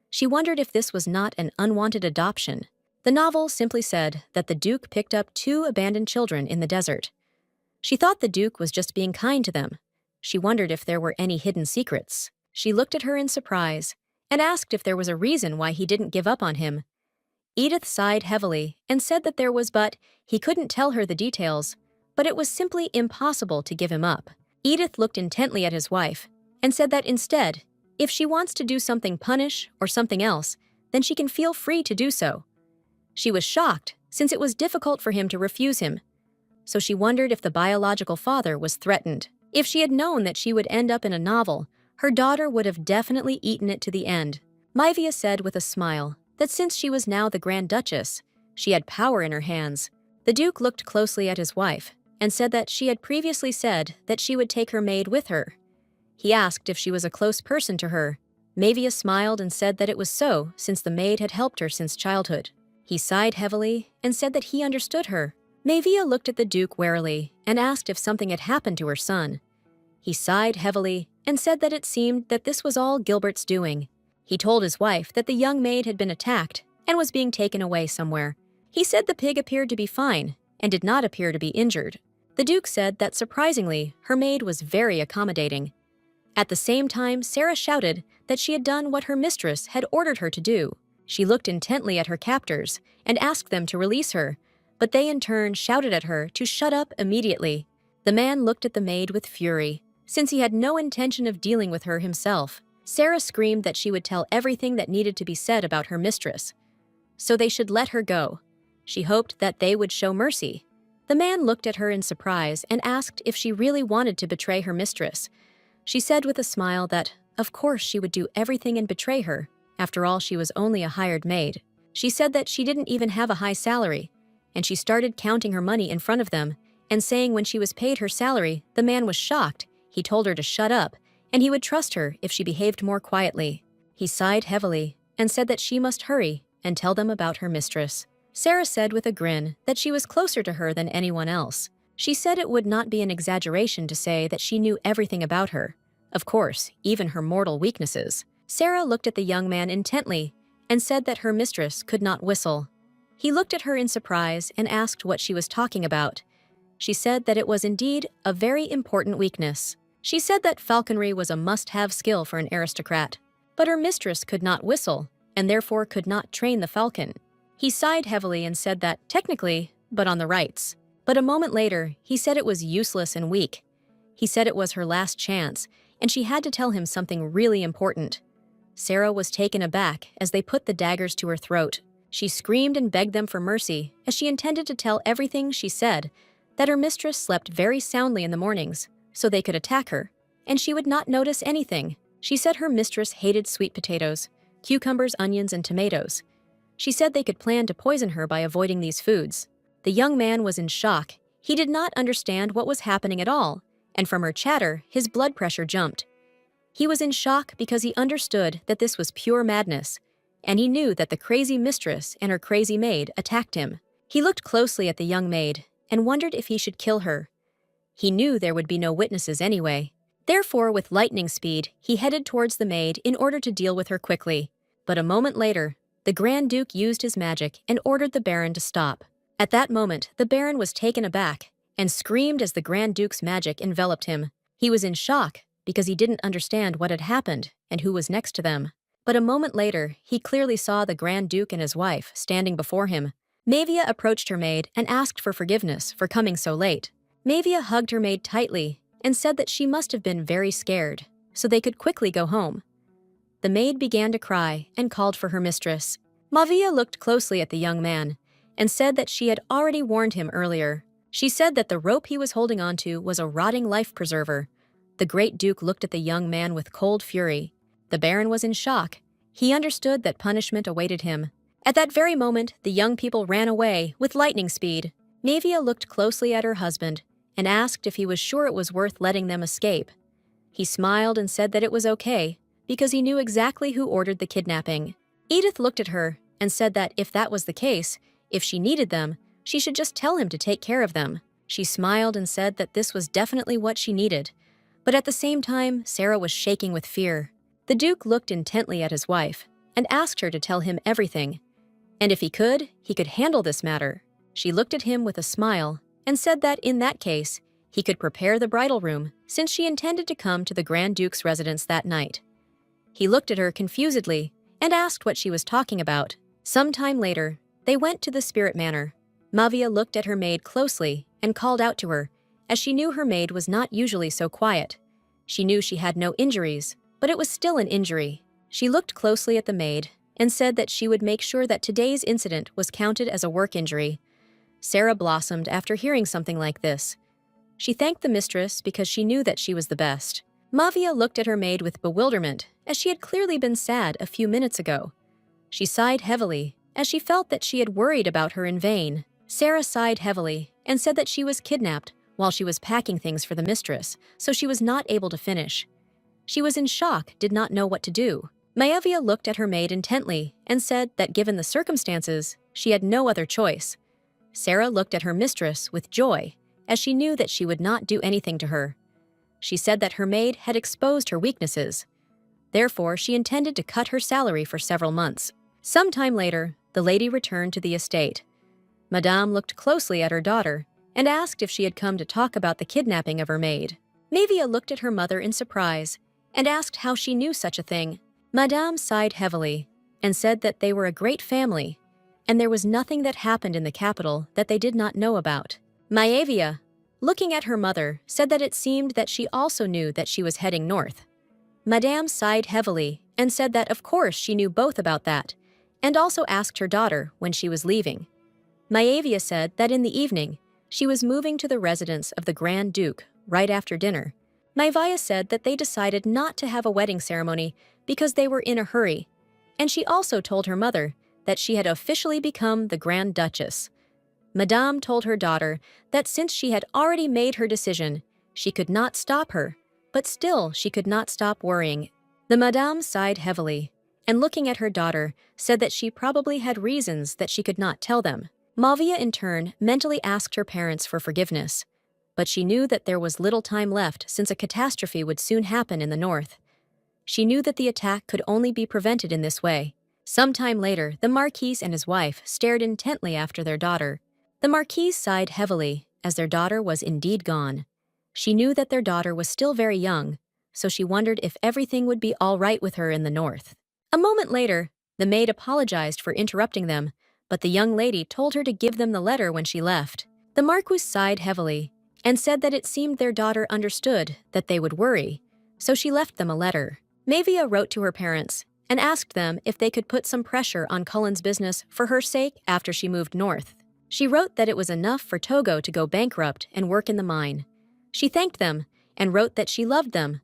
Speaker 1: she wondered if this was not an unwanted adoption. The novel simply said that the Duke picked up 2 abandoned children in the desert. She thought the Duke was just being kind to them. She wondered if there were any hidden secrets. She looked at her in surprise and asked if there was a reason why he didn't give up on him. Edith sighed heavily and said that there was, but he couldn't tell her the details, but it was simply impossible to give him up. Edith looked intently at his wife and said that instead, if she wants to do something punish or something else, then she can feel free to do so. She was shocked since it was difficult for him to refuse him. So she wondered if the biological father was threatened. If she had known that she would end up in a novel, her daughter would have definitely eaten it to the end. Mavia said with a smile that since she was now the Grand Duchess, she had power in her hands. The Duke looked closely at his wife and said that she had previously said that she would take her maid with her. He asked if she was a close person to her. Manhwa smiled and said that it was so, since the maid had helped her since childhood. He sighed heavily and said that he understood her. Manhwa looked at the Duke warily and asked if something had happened to her son. He sighed heavily and said that it seemed that this was all Gilbert's doing. He told his wife that the young maid had been attacked and was being taken away somewhere. He said the pig appeared to be fine and did not appear to be injured. The Duke said that surprisingly, her maid was very accommodating. At the same time, Sarah shouted that she had done what her mistress had ordered her to do. She looked intently at her captors and asked them to release her, but they in turn shouted at her to shut up immediately. The man looked at the maid with fury, since he had no intention of dealing with her himself. Sarah screamed that she would tell everything that needed to be said about her mistress, so they should let her go. She hoped that they would show mercy. The man looked at her in surprise and asked if she really wanted to betray her mistress. She said with a smile that, of course, she would do everything and betray her. After all, she was only a hired maid. She said that she didn't even have a high salary, and she started counting her money in front of them and saying when she was paid her salary, the man was shocked. He told her to shut up, and he would trust her if she behaved more quietly. He sighed heavily and said that she must hurry and tell them about her mistress. Sarah said with a grin that she was closer to her than anyone else. She said it would not be an exaggeration to say that she knew everything about her. Of course, even her mortal weaknesses. Sarah looked at the young man intently and said that her mistress could not whistle. He looked at her in surprise and asked what she was talking about. She said that it was indeed a very important weakness. She said that falconry was a must-have skill for an aristocrat, but her mistress could not whistle and therefore could not train the falcon. He sighed heavily and said that, technically, but on the rights. But a moment later, he said it was useless and weak. He said it was her last chance, and she had to tell him something really important. Sarah was taken aback as they put the daggers to her throat. She screamed and begged them for mercy, as she intended to tell everything she said, that her mistress slept very soundly in the mornings, so they could attack her, and she would not notice anything. She said her mistress hated sweet potatoes, cucumbers, onions, and tomatoes. She said they could plan to poison her by avoiding these foods. The young man was in shock. He did not understand what was happening at all, and from her chatter, his blood pressure jumped. He was in shock because he understood that this was pure madness, and he knew that the crazy mistress and her crazy maid attacked him. He looked closely at the young maid and wondered if he should kill her. He knew there would be no witnesses anyway. Therefore, with lightning speed, he headed towards the maid in order to deal with her quickly. But a moment later, the Grand Duke used his magic and ordered the Baron to stop. At that moment, the Baron was taken aback and screamed as the Grand Duke's magic enveloped him. He was in shock because he didn't understand what had happened and who was next to them. But a moment later, he clearly saw the Grand Duke and his wife standing before him. Manhwa approached her maid and asked for forgiveness for coming so late. Manhwa hugged her maid tightly and said that she must have been very scared, so they could quickly go home. The maid began to cry and called for her mistress. Manhwa looked closely at the young man and said that she had already warned him earlier. She said that the rope he was holding onto was a rotting life preserver. The great Duke looked at the young man with cold fury. The Baron was in shock. He understood that punishment awaited him. At that very moment, the young people ran away with lightning speed. Manhwa looked closely at her husband and asked if he was sure it was worth letting them escape. He smiled and said that it was okay, because he knew exactly who ordered the kidnapping. Edith looked at her and said that if that was the case, if she needed them, she should just tell him to take care of them. She smiled and said that this was definitely what she needed. But at the same time, Sarah was shaking with fear. The Duke looked intently at his wife and asked her to tell him everything. And if he could handle this matter. She looked at him with a smile and said that in that case, he could prepare the bridal room since she intended to come to the Grand Duke's residence that night. He looked at her confusedly and asked what she was talking about. Some time later, they went to the spirit manor. Manhwa looked at her maid closely and called out to her, as she knew her maid was not usually so quiet. She knew she had no injuries, but it was still an injury. She looked closely at the maid and said that she would make sure that today's incident was counted as a work injury. Sarah blossomed after hearing something like this. She thanked the mistress because she knew that she was the best. Manhwa looked at her maid with bewilderment, as she had clearly been sad a few minutes ago. She sighed heavily, as she felt that she had worried about her in vain. Sarah sighed heavily and said that she was kidnapped while she was packing things for the mistress, so she was not able to finish. She was in shock, did not know what to do. Maevia looked at her maid intently and said that given the circumstances, she had no other choice. Sarah looked at her mistress with joy, as she knew that she would not do anything to her. She said that her maid had exposed her weaknesses. Therefore, she intended to cut her salary for several months. Some time later, the lady returned to the estate. Madame looked closely at her daughter and asked if she had come to talk about the kidnapping of her maid. Maevia looked at her mother in surprise and asked how she knew such a thing. Madame sighed heavily and said that they were a great family, and there was nothing that happened in the capital that they did not know about. Maevia, looking at her mother, said that it seemed that she also knew that she was heading north. Madame sighed heavily and said that of course she knew both about that, and also asked her daughter when she was leaving. Maevia said that in the evening, she was moving to the residence of the Grand Duke right after dinner. Maevia said that they decided not to have a wedding ceremony because they were in a hurry, and she also told her mother that she had officially become the Grand Duchess. Madame told her daughter that since she had already made her decision, she could not stop her, but still she could not stop worrying. The Madame sighed heavily, and looking at her daughter, said that she probably had reasons that she could not tell them. Maevia in turn mentally asked her parents for forgiveness, but she knew that there was little time left since a catastrophe would soon happen in the north. She knew that the attack could only be prevented in this way. Some time later, the Marquis and his wife stared intently after their daughter. The Marquis sighed heavily, as their daughter was indeed gone. She knew that their daughter was still very young, so she wondered if everything would be all right with her in the north. A moment later, the maid apologized for interrupting them, but the young lady told her to give them the letter when she left. The Marquis sighed heavily and said that it seemed their daughter understood that they would worry, so she left them a letter. Maevia wrote to her parents and asked them if they could put some pressure on Cullen's business for her sake after she moved north. She wrote that it was enough for Togo to go bankrupt and work in the mine. She thanked them and wrote that she loved them.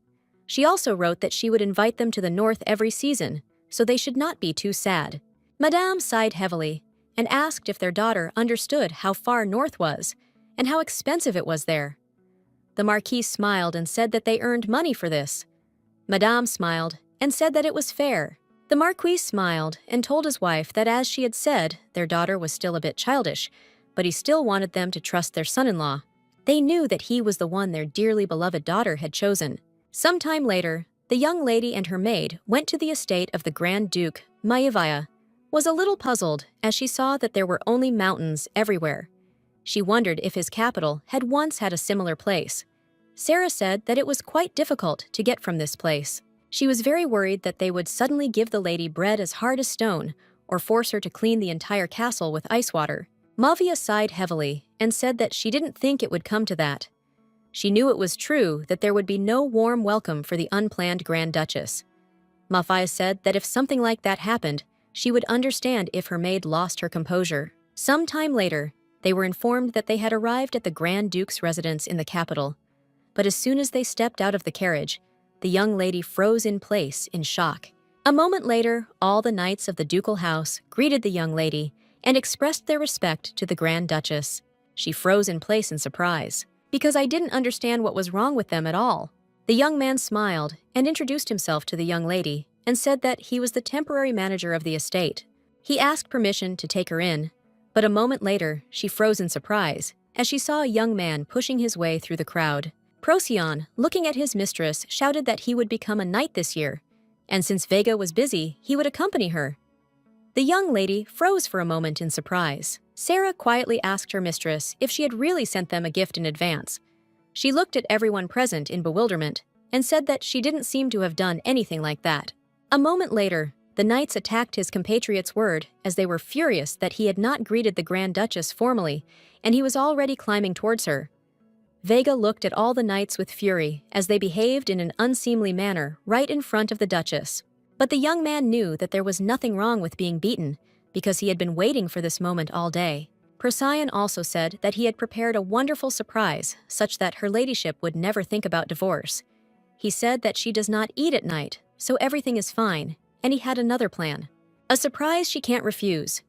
Speaker 1: She also wrote that she would invite them to the north every season, so they should not be too sad. Madame sighed heavily and asked if their daughter understood how far north was and how expensive it was there. The Marquis smiled and said that they earned money for this. Madame smiled and said that it was fair. The Marquis smiled and told his wife that as she had said, their daughter was still a bit childish, but he still wanted them to trust their son-in-law. They knew that he was the one their dearly beloved daughter had chosen. Some time later, the young lady and her maid went to the estate of the Grand Duke. Maevia was a little puzzled as she saw that there were only mountains everywhere. She wondered if his capital had once had a similar place. Sarah said that it was quite difficult to get from this place. She was very worried that they would suddenly give the lady bread as hard as stone or force her to clean the entire castle with ice water. Maevia sighed heavily and said that she didn't think it would come to that. She knew it was true that there would be no warm welcome for the unplanned Grand Duchess. Maevia said that if something like that happened, she would understand if her maid lost her composure. Some time later, they were informed that they had arrived at the Grand Duke's residence in the capital. But as soon as they stepped out of the carriage, the young lady froze in place in shock. A moment later, all the knights of the ducal house greeted the young lady and expressed their respect to the Grand Duchess. She froze in place in surprise, because I didn't understand what was wrong with them at all. The young man smiled and introduced himself to the young lady and said that he was the temporary manager of the estate. He asked permission to take her in, but a moment later, she froze in surprise as she saw a young man pushing his way through the crowd. Procyon, looking at his mistress, shouted that he would become a knight this year, and since Vega was busy, he would accompany her. The young lady froze for a moment in surprise. Sarah quietly asked her mistress if she had really sent them a gift in advance. She looked at everyone present in bewilderment and said that she didn't seem to have done anything like that. A moment later, the knights attacked his compatriot's word as they were furious that he had not greeted the Grand Duchess formally, and he was already climbing towards her. Vega looked at all the knights with fury as they behaved in an unseemly manner right in front of the Duchess. But the young man knew that there was nothing wrong with being beaten, because he had been waiting for this moment all day. Procyon also said that he had prepared a wonderful surprise, such that her ladyship would never think about divorce. He said that she does not eat at night, so everything is fine, and he had another plan. A surprise she can't refuse.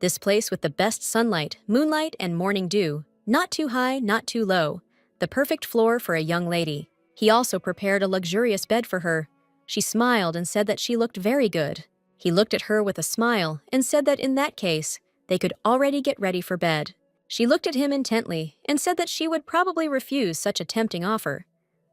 Speaker 1: This place with the best sunlight, moonlight, and morning dew, not too high, not too low, the perfect floor for a young lady. He also prepared a luxurious bed for her. She smiled and said that she looked very good. He looked at her with a smile and said that in that case, they could already get ready for bed. She looked at him intently and said that she would probably refuse such a tempting offer.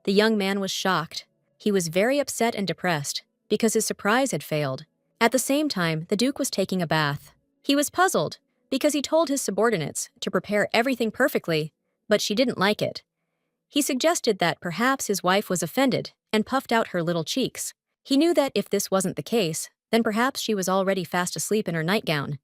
Speaker 1: The young man was shocked. He was very upset and depressed because his surprise had failed. At the same time, the Duke was taking a bath. He was puzzled because he told his subordinates to prepare everything perfectly, but she didn't like it. He suggested that perhaps his wife was offended and puffed out her little cheeks. He knew that if this wasn't the case, then perhaps she was already fast asleep in her nightgown.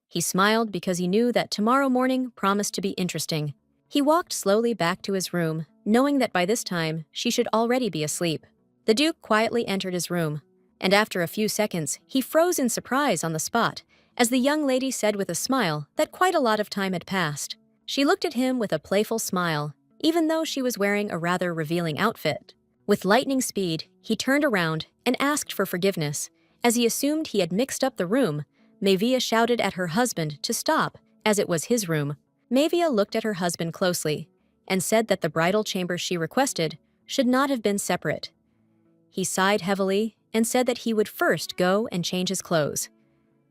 Speaker 1: He smiled because he knew that tomorrow morning promised to be interesting. He walked slowly back to his room, knowing that by this time she should already be asleep. The Duke quietly entered his room, and after a few seconds, he froze in surprise on the spot as the young lady said with a smile that quite a lot of time had passed. She looked at him with a playful smile, even though she was wearing a rather revealing outfit. With lightning speed, he turned around and asked for forgiveness. As he assumed he had mixed up the room, Manhwa shouted at her husband to stop, as it was his room. Manhwa looked at her husband closely and said that the bridal chamber she requested should not have been separate. He sighed heavily and said that he would first go and change his clothes.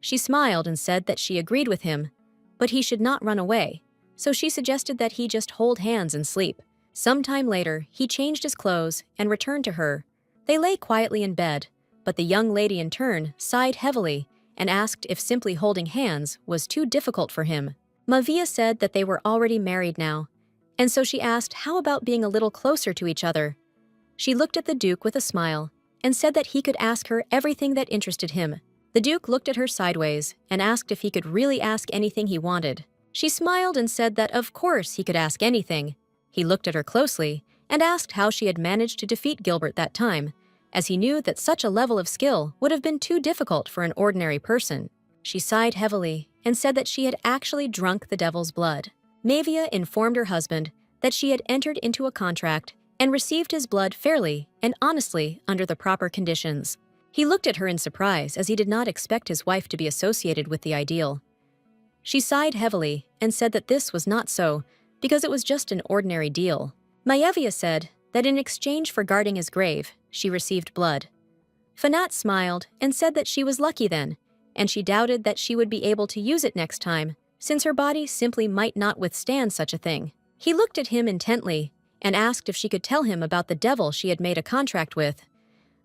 Speaker 1: She smiled and said that she agreed with him, but he should not run away, so she suggested that he just hold hands and sleep. Sometime later, he changed his clothes and returned to her. They lay quietly in bed, but the young lady in turn sighed heavily and asked if simply holding hands was too difficult for him. Manhwa said that they were already married now, and so she asked how about being a little closer to each other. She looked at the Duke with a smile and said that he could ask her everything that interested him. The Duke looked at her sideways and asked if he could really ask anything he wanted. She smiled and said that of course he could ask anything. He looked at her closely and asked how she had managed to defeat Gilbert that time, as he knew that such a level of skill would have been too difficult for an ordinary person. She sighed heavily and said that she had actually drunk the devil's blood. Manhwa informed her husband that she had entered into a contract and received his blood fairly and honestly under the proper conditions. He looked at her in surprise as he did not expect his wife to be associated with the ideal. She sighed heavily and said that this was not so because it was just an ordinary deal. Manhwa said that in exchange for guarding his grave, she received blood. Fanat smiled and said that she was lucky then, and she doubted that she would be able to use it next time, since her body simply might not withstand such a thing. He looked at him intently and asked if she could tell him about the devil she had made a contract with.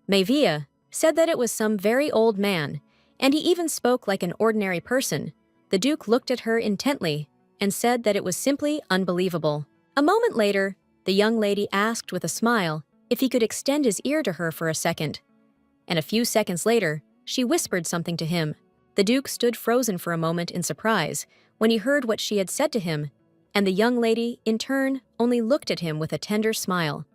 Speaker 1: Manhwa said that it was some very old man, and he even spoke like an ordinary person. The Duke looked at her intently and said that it was simply unbelievable. A moment later, the young lady asked with a smile if he could extend his ear to her for a second. And a few seconds later, she whispered something to him. The Duke stood frozen for a moment in surprise when he heard what she had said to him, and the young lady, in turn, only looked at him with a tender smile.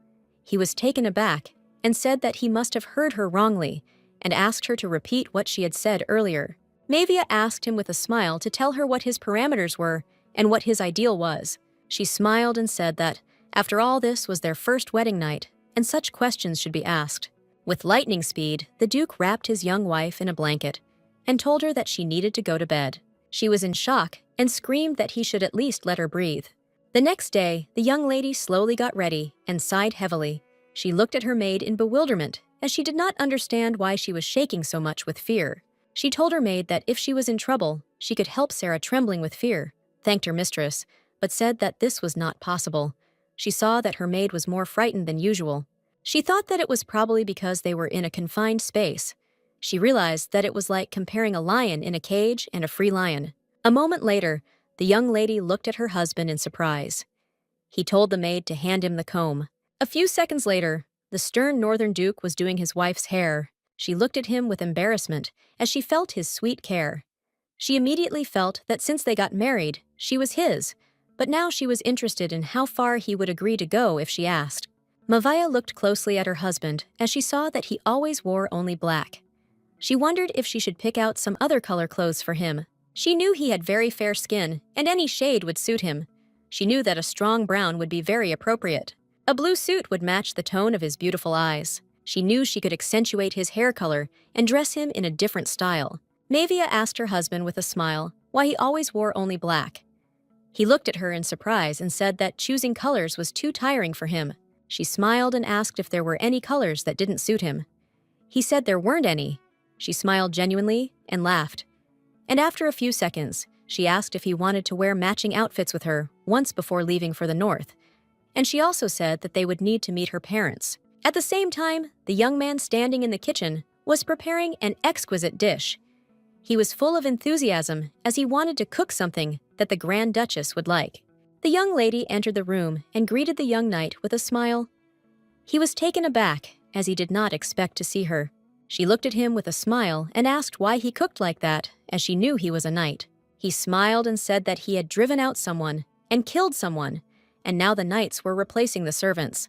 Speaker 1: He was taken aback and said that he must have heard her wrongly and asked her to repeat what she had said earlier. Manhwa asked him with a smile to tell her what his parameters were and what his ideal was. She smiled and said that, after all, this was their first wedding night, and such questions should be asked. With lightning speed, the Duke wrapped his young wife in a blanket and told her that she needed to go to bed. She was in shock and screamed that he should at least let her breathe. The next day, the young lady slowly got ready and sighed heavily. She looked at her maid in bewilderment, as she did not understand why she was shaking so much with fear. She told her maid that if she was in trouble, she could help Sarah trembling with fear, thanked her mistress, but said that this was not possible. She saw that her maid was more frightened than usual. She thought that it was probably because they were in a confined space. She realized that it was like comparing a lion in a cage and a free lion. A moment later, the young lady looked at her husband in surprise. He told the maid to hand him the comb. A few seconds later, the stern northern Duke was doing his wife's hair. She looked at him with embarrassment as she felt his sweet care. She immediately felt that since they got married, she was his, but now she was interested in how far he would agree to go if she asked. Manhwa looked closely at her husband as she saw that he always wore only black. She wondered if she should pick out some other color clothes for him. She knew he had very fair skin, and any shade would suit him. She knew that a strong brown would be very appropriate. A blue suit would match the tone of his beautiful eyes. She knew she could accentuate his hair color and dress him in a different style. Mavia asked her husband with a smile why he always wore only black. He looked at her in surprise and said that choosing colors was too tiring for him. She smiled and asked if there were any colors that didn't suit him. He said there weren't any. She smiled genuinely and laughed. And after a few seconds, she asked if he wanted to wear matching outfits with her once before leaving for the north. And she also said that they would need to meet her parents. At the same time, the young man standing in the kitchen was preparing an exquisite dish. He was full of enthusiasm as he wanted to cook something that the Grand Duchess would like. The young lady entered the room and greeted the young knight with a smile. He was taken aback as he did not expect to see her. She looked at him with a smile and asked why he cooked like that, as she knew he was a knight. He smiled and said that he had driven out someone and killed someone, and now the knights were replacing the servants.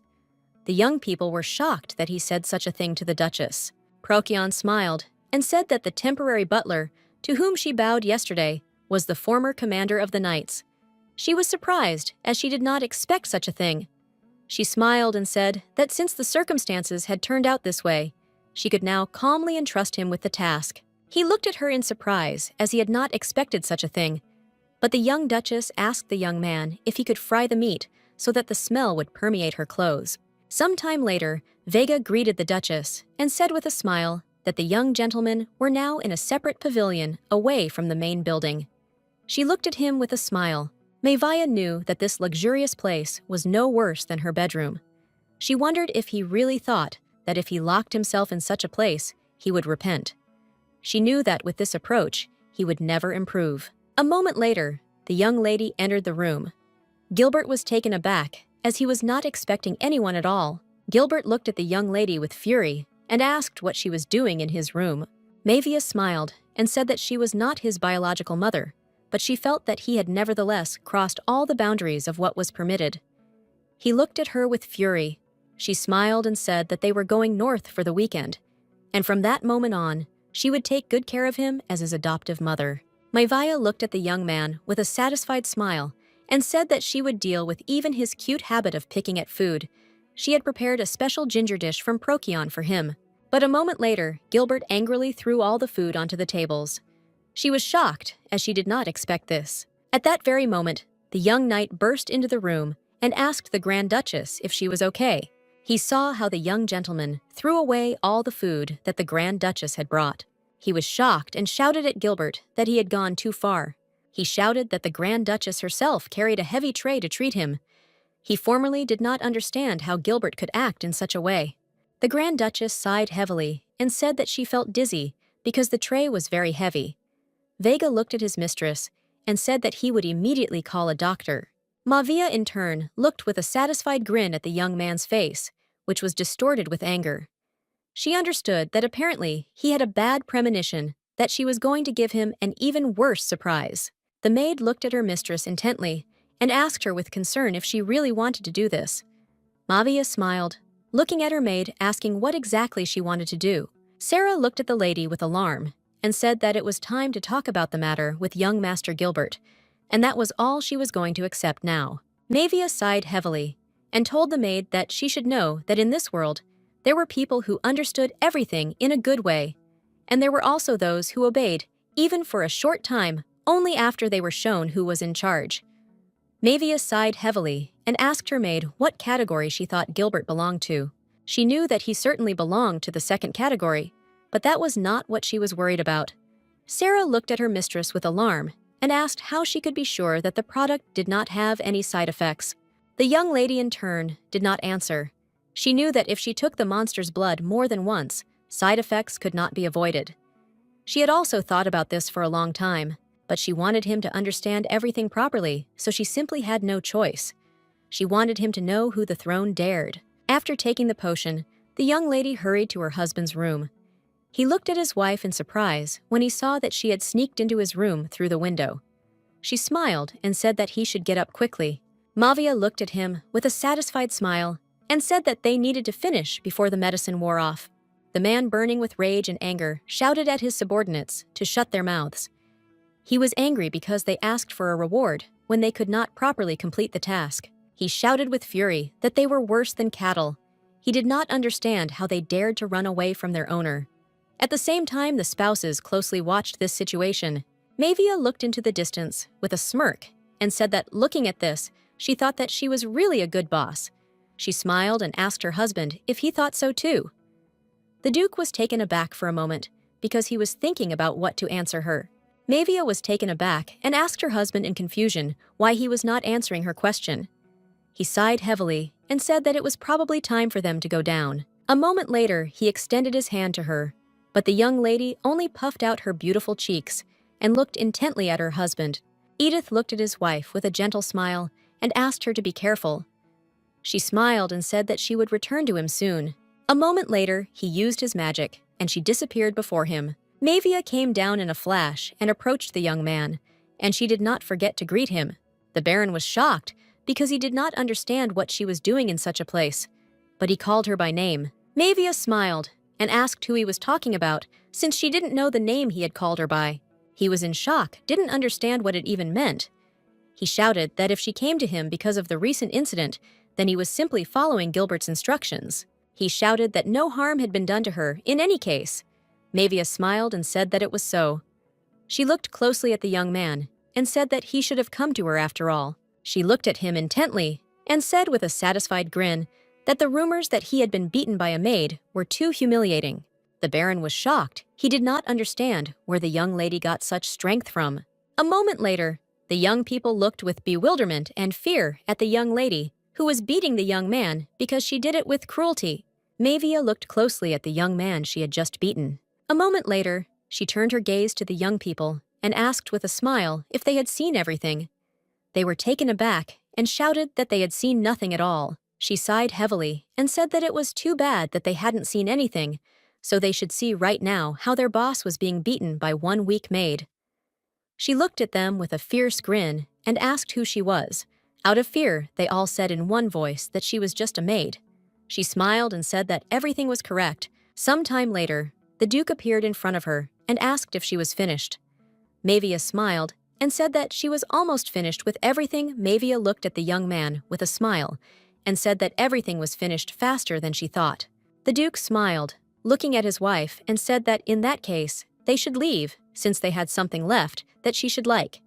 Speaker 1: The young people were shocked that he said such a thing to the Duchess. Procyon smiled and said that the temporary butler, to whom she bowed yesterday, was the former commander of the knights. She was surprised, as she did not expect such a thing. She smiled and said that since the circumstances had turned out this way, she could now calmly entrust him with the task. He looked at her in surprise, as he had not expected such a thing. But the young Duchess asked the young man if he could fry the meat so that the smell would permeate her clothes. Some time later, Vega greeted the Duchess and said with a smile that the young gentlemen were now in a separate pavilion away from the main building. She looked at him with a smile. Mavia knew that this luxurious place was no worse than her bedroom. She wondered if he really thought that if he locked himself in such a place, he would repent. She knew that with this approach, he would never improve. A moment later, the young lady entered the room. Gilbert was taken aback, as he was not expecting anyone at all. Gilbert looked at the young lady with fury and asked what she was doing in his room. Mavia smiled and said that she was not his biological mother, but she felt that he had nevertheless crossed all the boundaries of what was permitted. He looked at her with fury. She smiled and said that they were going north for the weekend, and from that moment on, she would take good care of him as his adoptive mother. Mavia looked at the young man with a satisfied smile and said that she would deal with even his cute habit of picking at food. She had prepared a special ginger dish from Procyon for him. But a moment later, Gilbert angrily threw all the food onto the tables. She was shocked, as she did not expect this. At that very moment, the young knight burst into the room and asked the Grand Duchess if she was okay. He saw how the young gentleman threw away all the food that the Grand Duchess had brought. He was shocked and shouted at Gilbert that he had gone too far. He shouted that the Grand Duchess herself carried a heavy tray to treat him. He formerly did not understand how Gilbert could act in such a way. The Grand Duchess sighed heavily and said that she felt dizzy because the tray was very heavy. Vega looked at his mistress and said that he would immediately call a doctor. Mavia, in turn, looked with a satisfied grin at the young man's face, which was distorted with anger. She understood that apparently he had a bad premonition that she was going to give him an even worse surprise. The maid looked at her mistress intently and asked her with concern if she really wanted to do this. Mavia smiled, looking at her maid asking what exactly she wanted to do. Sarah looked at the lady with alarm and said that it was time to talk about the matter with young Master Gilbert, and that was all she was going to accept now. Mavia sighed heavily and told the maid that she should know that in this world, there were people who understood everything in a good way, and there were also those who obeyed, even for a short time, only after they were shown who was in charge. Mavia sighed heavily and asked her maid what category she thought Gilbert belonged to. She knew that he certainly belonged to the second category, but that was not what she was worried about. Sarah looked at her mistress with alarm and asked how she could be sure that the product did not have any side effects. The young lady, in turn, did not answer. She knew that if she took the monster's blood more than once, side effects could not be avoided. She had also thought about this for a long time, but she wanted him to understand everything properly, so she simply had no choice. She wanted him to know who the throne dared. After taking the potion, the young lady hurried to her husband's room. He looked at his wife in surprise when he saw that she had sneaked into his room through the window. She smiled and said that he should get up quickly. Mavia looked at him with a satisfied smile and said that they needed to finish before the medicine wore off. The man, burning with rage and anger, shouted at his subordinates to shut their mouths. He was angry because they asked for a reward when they could not properly complete the task. He shouted with fury that they were worse than cattle. He did not understand how they dared to run away from their owner. At the same time, the spouses closely watched this situation. Mavia looked into the distance with a smirk and said that looking at this, she thought that she was really a good boss. She smiled and asked her husband if he thought so too. The Duke was taken aback for a moment because he was thinking about what to answer her. Mavia was taken aback and asked her husband in confusion why he was not answering her question. He sighed heavily and said that it was probably time for them to go down. A moment later, he extended his hand to her, but the young lady only puffed out her beautiful cheeks and looked intently at her husband. Edith looked at his wife with a gentle smile and asked her to be careful. She smiled and said that she would return to him soon. A moment later, he used his magic, and she disappeared before him. Mavia came down in a flash and approached the young man, and she did not forget to greet him. The Baron was shocked because he did not understand what she was doing in such a place, but he called her by name. Mavia smiled and asked who he was talking about, since she didn't know the name he had called her by. He was in shock, didn't understand what it even meant. He shouted that if she came to him because of the recent incident, then he was simply following Gilbert's instructions. He shouted that no harm had been done to her in any case. Mavia smiled and said that it was so. She looked closely at the young man and said that he should have come to her after all. She looked at him intently and said with a satisfied grin that the rumors that he had been beaten by a maid were too humiliating. The Baron was shocked. He did not understand where the young lady got such strength from. A moment later, the young people looked with bewilderment and fear at the young lady who was beating the young man because she did it with cruelty. Mavia looked closely at the young man she had just beaten. A moment later, she turned her gaze to the young people and asked with a smile if they had seen everything. They were taken aback and shouted that they had seen nothing at all. She sighed heavily and said that it was too bad that they hadn't seen anything, so they should see right now how their boss was being beaten by one weak maid. She looked at them with a fierce grin and asked who she was. Out of fear, they all said in one voice that she was just a maid. She smiled and said that everything was correct. Some time later, the Duke appeared in front of her and asked if she was finished. Mavia smiled and said that she was almost finished with everything. Mavia looked at the young man with a smile and said that everything was finished faster than she thought. The Duke smiled, looking at his wife, and said that in that case, they should leave since they had something left that she should like.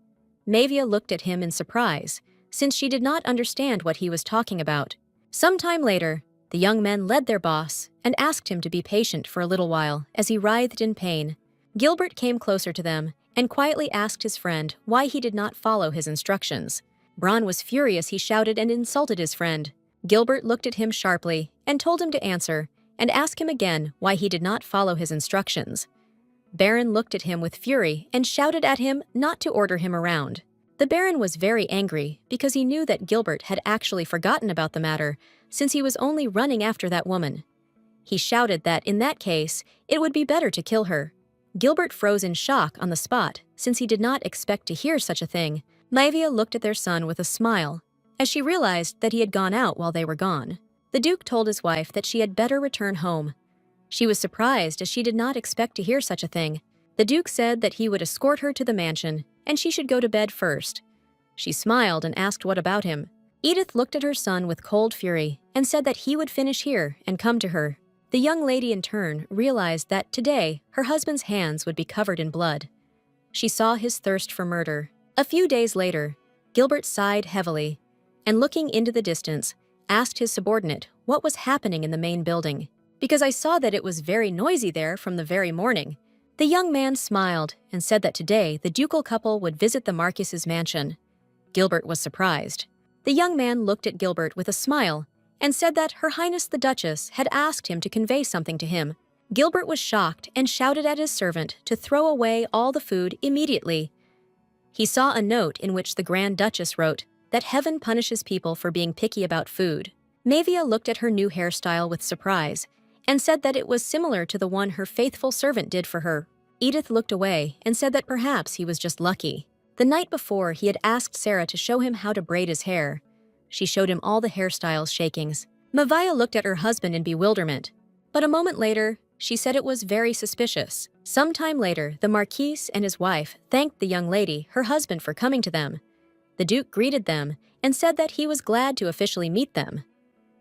Speaker 1: Mavia looked at him in surprise, since she did not understand what he was talking about. Some time later, the young men led their boss and asked him to be patient for a little while as he writhed in pain. Gilbert came closer to them and quietly asked his friend why he did not follow his instructions. Bron was furious. He shouted and insulted his friend. Gilbert looked at him sharply and told him to answer and ask him again why he did not follow his instructions. Baron looked at him with fury and shouted at him not to order him around. The Baron was very angry because he knew that Gilbert had actually forgotten about the matter since he was only running after that woman. He shouted that in that case, it would be better to kill her. Gilbert froze in shock on the spot since he did not expect to hear such a thing. Mavia looked at their son with a smile as she realized that he had gone out while they were gone. The Duke told his wife that she had better return home. She was surprised as she did not expect to hear such a thing. The Duke said that he would escort her to the mansion and she should go to bed first. She smiled and asked what about him. Edith looked at her son with cold fury and said that he would finish here and come to her. The young lady in turn realized that today her husband's hands would be covered in blood. She saw his thirst for murder. A few days later, Gilbert sighed heavily and looking into the distance, asked his subordinate what was happening in the main building. Because I saw that it was very noisy there from the very morning. The young man smiled and said that today the ducal couple would visit the Marquis's mansion. Gilbert was surprised. The young man looked at Gilbert with a smile and said that Her Highness the Duchess had asked him to convey something to him. Gilbert was shocked and shouted at his servant to throw away all the food immediately. He saw a note in which the Grand Duchess wrote that heaven punishes people for being picky about food. Mavia looked at her new hairstyle with surprise and said that it was similar to the one her faithful servant did for her. Edith looked away and said that perhaps he was just lucky. The night before, he had asked Sarah to show him how to braid his hair. She showed him all the hairstyles shakings. Mavia looked at her husband in bewilderment, but a moment later, she said it was very suspicious. Some time later, the Marquis and his wife thanked the young lady, her husband, for coming to them. The Duke greeted them and said that he was glad to officially meet them.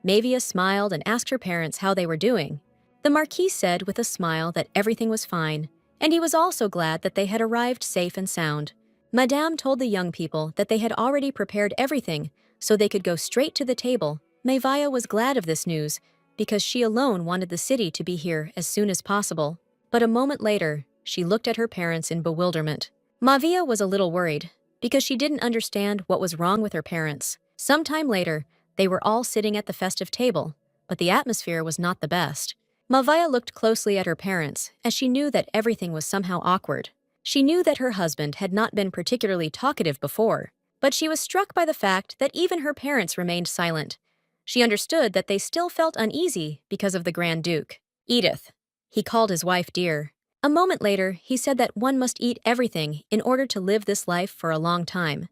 Speaker 1: Mavia smiled and asked her parents how they were doing. The Marquis said with a smile that everything was fine, and he was also glad that they had arrived safe and sound. Madame told the young people that they had already prepared everything so they could go straight to the table. Manhwa was glad of this news because she alone wanted the city to be here as soon as possible. But a moment later, she looked at her parents in bewilderment. Manhwa was a little worried because she didn't understand what was wrong with her parents. Sometime later, they were all sitting at the festive table, but the atmosphere was not the best. Manhwa looked closely at her parents as she knew that everything was somehow awkward. She knew that her husband had not been particularly talkative before, but she was struck by the fact that even her parents remained silent. She understood that they still felt uneasy because of the Grand Duke. Edith. He called his wife dear. A moment later, he said that one must eat everything in order to live this life for a long time.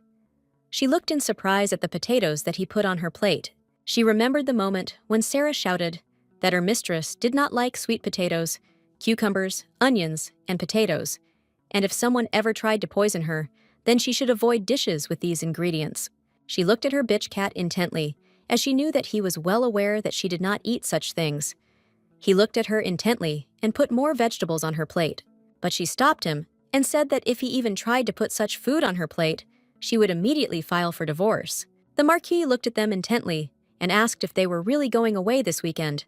Speaker 1: She looked in surprise at the potatoes that he put on her plate. She remembered the moment when Sarah shouted that her mistress did not like sweet potatoes, cucumbers, onions, and potatoes, and if someone ever tried to poison her, then she should avoid dishes with these ingredients. She looked at her bitch cat intently, as she knew that he was well aware that she did not eat such things. He looked at her intently and put more vegetables on her plate, but she stopped him and said that if he even tried to put such food on her plate, she would immediately file for divorce. The Marquis looked at them intently and asked if they were really going away this weekend.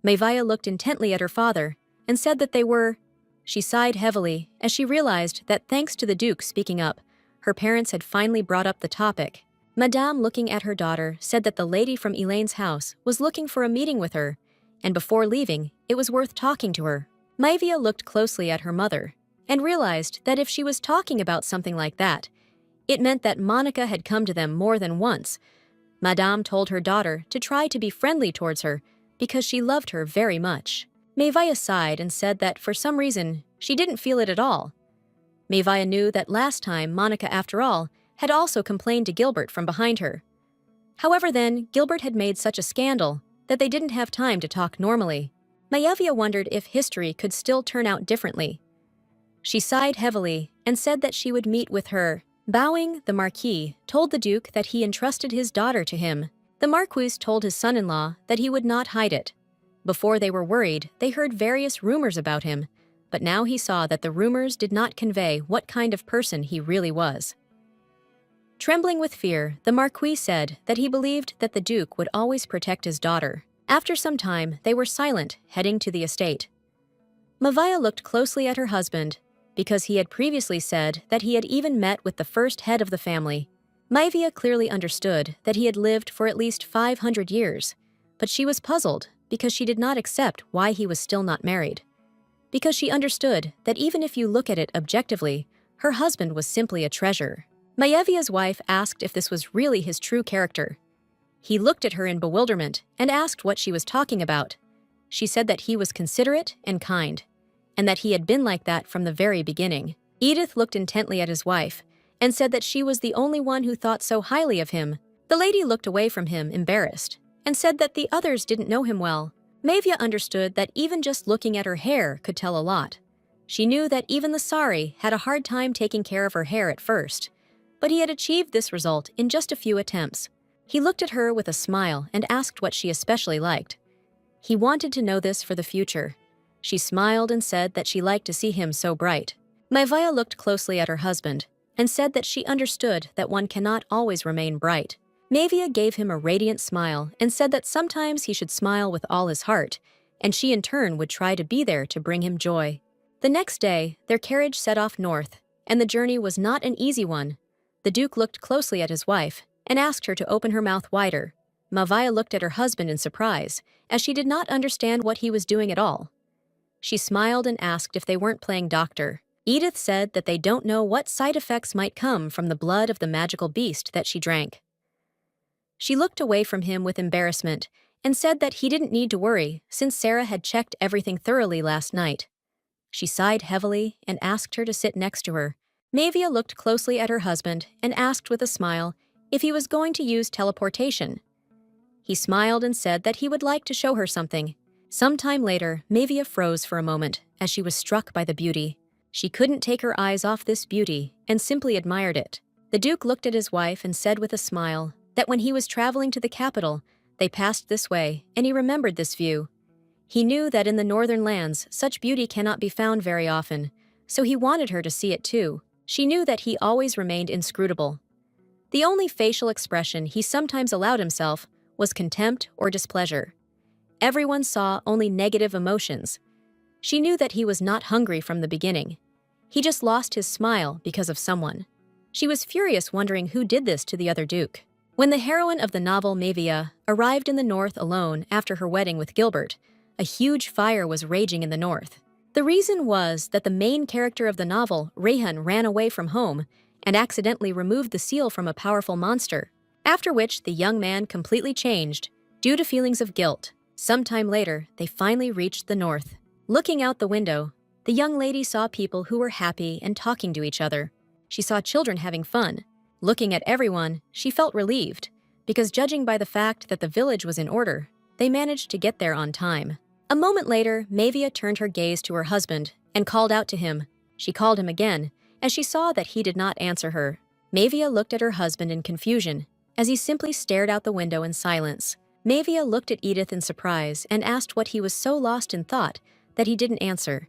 Speaker 1: Manhwa looked intently at her father and said that they were. She sighed heavily as she realized that thanks to the Duke speaking up, her parents had finally brought up the topic. Madame, looking at her daughter, said that the lady from Elaine's house was looking for a meeting with her, and before leaving, it was worth talking to her. Manhwa looked closely at her mother and realized that if she was talking about something like that, it meant that Monica had come to them more than once. Madame told her daughter to try to be friendly towards her because she loved her very much. Manhwa sighed and said that for some reason, she didn't feel it at all. Manhwa knew that last time Monica, after all, had also complained to Gilbert from behind her. However then, Gilbert had made such a scandal that they didn't have time to talk normally. Manhwa wondered if history could still turn out differently. She sighed heavily and said that she would meet with her. Bowing, the Marquis told the Duke that he entrusted his daughter to him. The Marquis told his son-in-law that he would not hide it. Before they were worried, they heard various rumors about him, but now he saw that the rumors did not convey what kind of person he really was. Trembling with fear, the Marquis said that he believed that the Duke would always protect his daughter. After some time, they were silent, heading to the estate. Manhwa looked closely at her husband, because he had previously said that he had even met with the first head of the family. Manhwa clearly understood that he had lived for at least 500 years, but she was puzzled because she did not accept why he was still not married. Because she understood that even if you look at it objectively, her husband was simply a treasure. Manhwa's wife asked if this was really his true character. He looked at her in bewilderment and asked what she was talking about. She said that he was considerate and kind, and that he had been like that from the very beginning. Edith looked intently at his wife and said that she was the only one who thought so highly of him. The lady looked away from him, embarrassed, and said that the others didn't know him well. Manhwa understood that even just looking at her hair could tell a lot. She knew that even the Sari had a hard time taking care of her hair at first, but he had achieved this result in just a few attempts. He looked at her with a smile and asked what she especially liked. He wanted to know this for the future. She smiled and said that she liked to see him so bright. Manhwa looked closely at her husband and said that she understood that one cannot always remain bright. Manhwa gave him a radiant smile and said that sometimes he should smile with all his heart, and she in turn would try to be there to bring him joy. The next day, their carriage set off north, and the journey was not an easy one. The Duke looked closely at his wife and asked her to open her mouth wider. Manhwa looked at her husband in surprise, as she did not understand what he was doing at all. She smiled and asked if they weren't playing doctor. Edith said that they don't know what side effects might come from the blood of the magical beast that she drank. She looked away from him with embarrassment and said that he didn't need to worry since Sarah had checked everything thoroughly last night. She sighed heavily and asked her to sit next to her. Manhwa looked closely at her husband and asked with a smile if he was going to use teleportation. He smiled and said that he would like to show her something. Sometime later, Manhwa froze for a moment as she was struck by the beauty. She couldn't take her eyes off this beauty and simply admired it. The Duke looked at his wife and said with a smile that when he was traveling to the capital, they passed this way and he remembered this view. He knew that in the northern lands, such beauty cannot be found very often, so he wanted her to see it too. She knew that he always remained inscrutable. The only facial expression he sometimes allowed himself was contempt or displeasure. Everyone saw only negative emotions. She knew that he was not hungry from the beginning. He just lost his smile because of someone. She was furious, wondering who did this to the other duke. When the heroine of the novel Manhwa arrived in the north alone after her wedding with Gilbert, a huge fire was raging in the north. The reason was that the main character of the novel, Rayhan, ran away from home and accidentally removed the seal from a powerful monster, after which the young man completely changed due to feelings of guilt. Sometime later, they finally reached the north. Looking out the window, the young lady saw people who were happy and talking to each other. She saw children having fun. Looking at everyone, she felt relieved, because judging by the fact that the village was in order, they managed to get there on time. A moment later, Manhwa turned her gaze to her husband and called out to him. She called him again, as she saw that he did not answer her. Manhwa looked at her husband in confusion, as he simply stared out the window in silence. Manhwa looked at Edith in surprise and asked what he was so lost in thought that he didn't answer.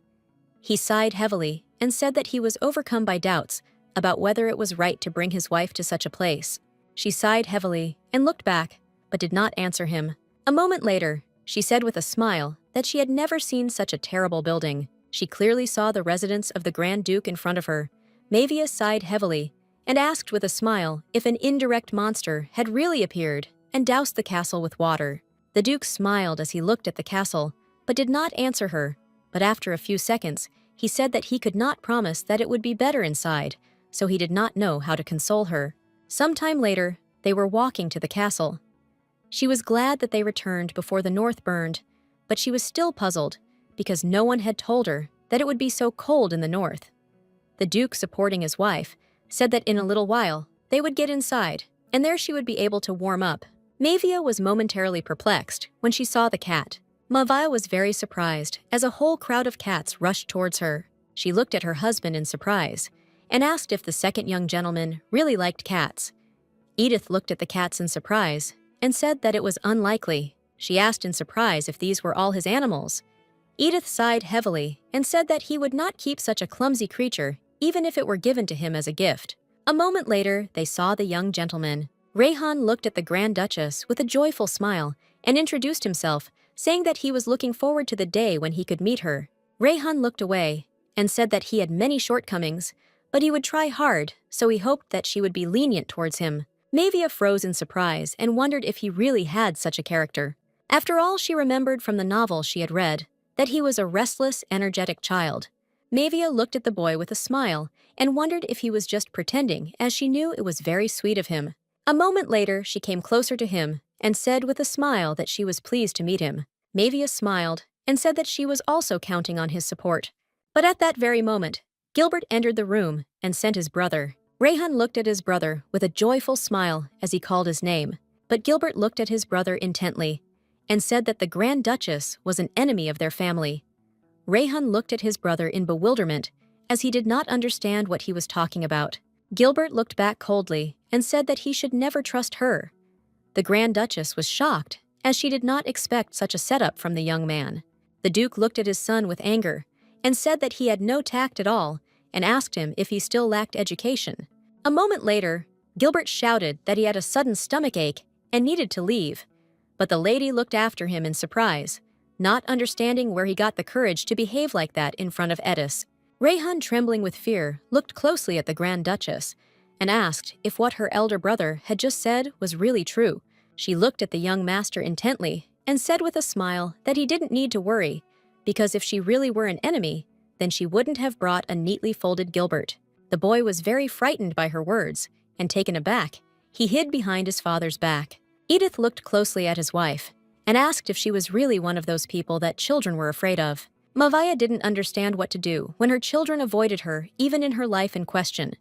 Speaker 1: He sighed heavily and said that he was overcome by doubts about whether it was right to bring his wife to such a place. She sighed heavily and looked back, but did not answer him. A moment later, she said with a smile that she had never seen such a terrible building. She clearly saw the residence of the Grand Duke in front of her. Manhwa sighed heavily and asked with a smile if an indirect monster had really appeared and doused the castle with water. The Duke smiled as he looked at the castle, but did not answer her. But after a few seconds, he said that he could not promise that it would be better inside, so he did not know how to console her. Sometime later, they were walking to the castle. She was glad that they returned before the north burned, but she was still puzzled because no one had told her that it would be so cold in the north. The Duke, supporting his wife, said that in a little while they would get inside, and there she would be able to warm up. Manhwa was momentarily perplexed when she saw the cat. Manhwa was very surprised as a whole crowd of cats rushed towards her. She looked at her husband in surprise and asked if the second young gentleman really liked cats. Edith looked at the cats in surprise and said that it was unlikely. She asked in surprise if these were all his animals. Edith sighed heavily and said that he would not keep such a clumsy creature even if it were given to him as a gift. A moment later, they saw the young gentleman. Rayhan looked at the Grand Duchess with a joyful smile and introduced himself, saying that he was looking forward to the day when he could meet her. Rayhan looked away and said that he had many shortcomings, but he would try hard, so he hoped that she would be lenient towards him. Manhwa froze in surprise and wondered if he really had such a character. After all, she remembered from the novel she had read that he was a restless, energetic child. Manhwa looked at the boy with a smile and wondered if he was just pretending, as she knew it was very sweet of him. A moment later, she came closer to him and said with a smile that she was pleased to meet him. Manhwa smiled and said that she was also counting on his support. But at that very moment, Gilbert entered the room and sent his brother. Rayhan looked at his brother with a joyful smile as he called his name, but Gilbert looked at his brother intently and said that the Grand Duchess was an enemy of their family. Rayhan looked at his brother in bewilderment as he did not understand what he was talking about. Gilbert looked back coldly and said that he should never trust her. The Grand Duchess was shocked, as she did not expect such a setup from the young man. The Duke looked at his son with anger and said that he had no tact at all and asked him if he still lacked education. A moment later, Gilbert shouted that he had a sudden stomachache and needed to leave, but the lady looked after him in surprise, not understanding where he got the courage to behave like that in front of Edis. Rayhan, trembling with fear, looked closely at the Grand Duchess and asked if what her elder brother had just said was really true. She looked at the young master intently and said with a smile that he didn't need to worry, because if she really were an enemy, then she wouldn't have brought a neatly folded Gilbert. The boy was very frightened by her words, and taken aback, he hid behind his father's back. Edith looked closely at his wife and asked if she was really one of those people that children were afraid of. Manhwa didn't understand what to do when her children avoided her even in her life in question.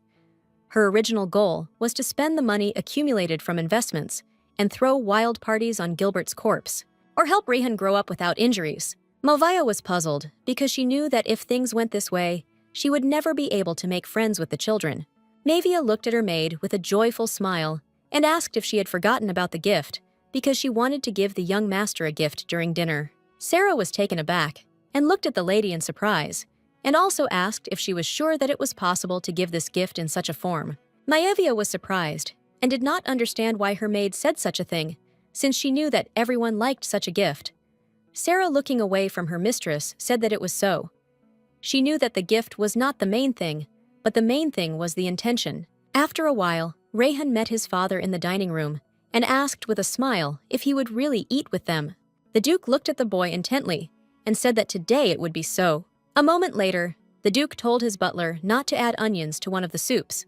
Speaker 1: Her original goal was to spend the money accumulated from investments and throw wild parties on Gilbert's corpse, or help Rayhan grow up without injuries. Manhwa was puzzled because she knew that if things went this way, she would never be able to make friends with the children. Manhwa looked at her maid with a joyful smile and asked if she had forgotten about the gift, because she wanted to give the young master a gift during dinner. Sarah was taken aback and looked at the lady in surprise, and also asked if she was sure that it was possible to give this gift in such a form. Maevia was surprised and did not understand why her maid said such a thing, since she knew that everyone liked such a gift. Sarah, looking away from her mistress, said that it was so. She knew that the gift was not the main thing, but the main thing was the intention. After a while, Rayhan met his father in the dining room and asked with a smile if he would really eat with them. The Duke looked at the boy intently and said that today it would be so. A moment later, the Duke told his butler not to add onions to one of the soups.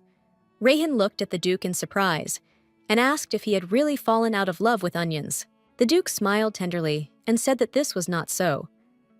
Speaker 1: Rayhan looked at the Duke in surprise and asked if he had really fallen out of love with onions. The Duke smiled tenderly and said that this was not so,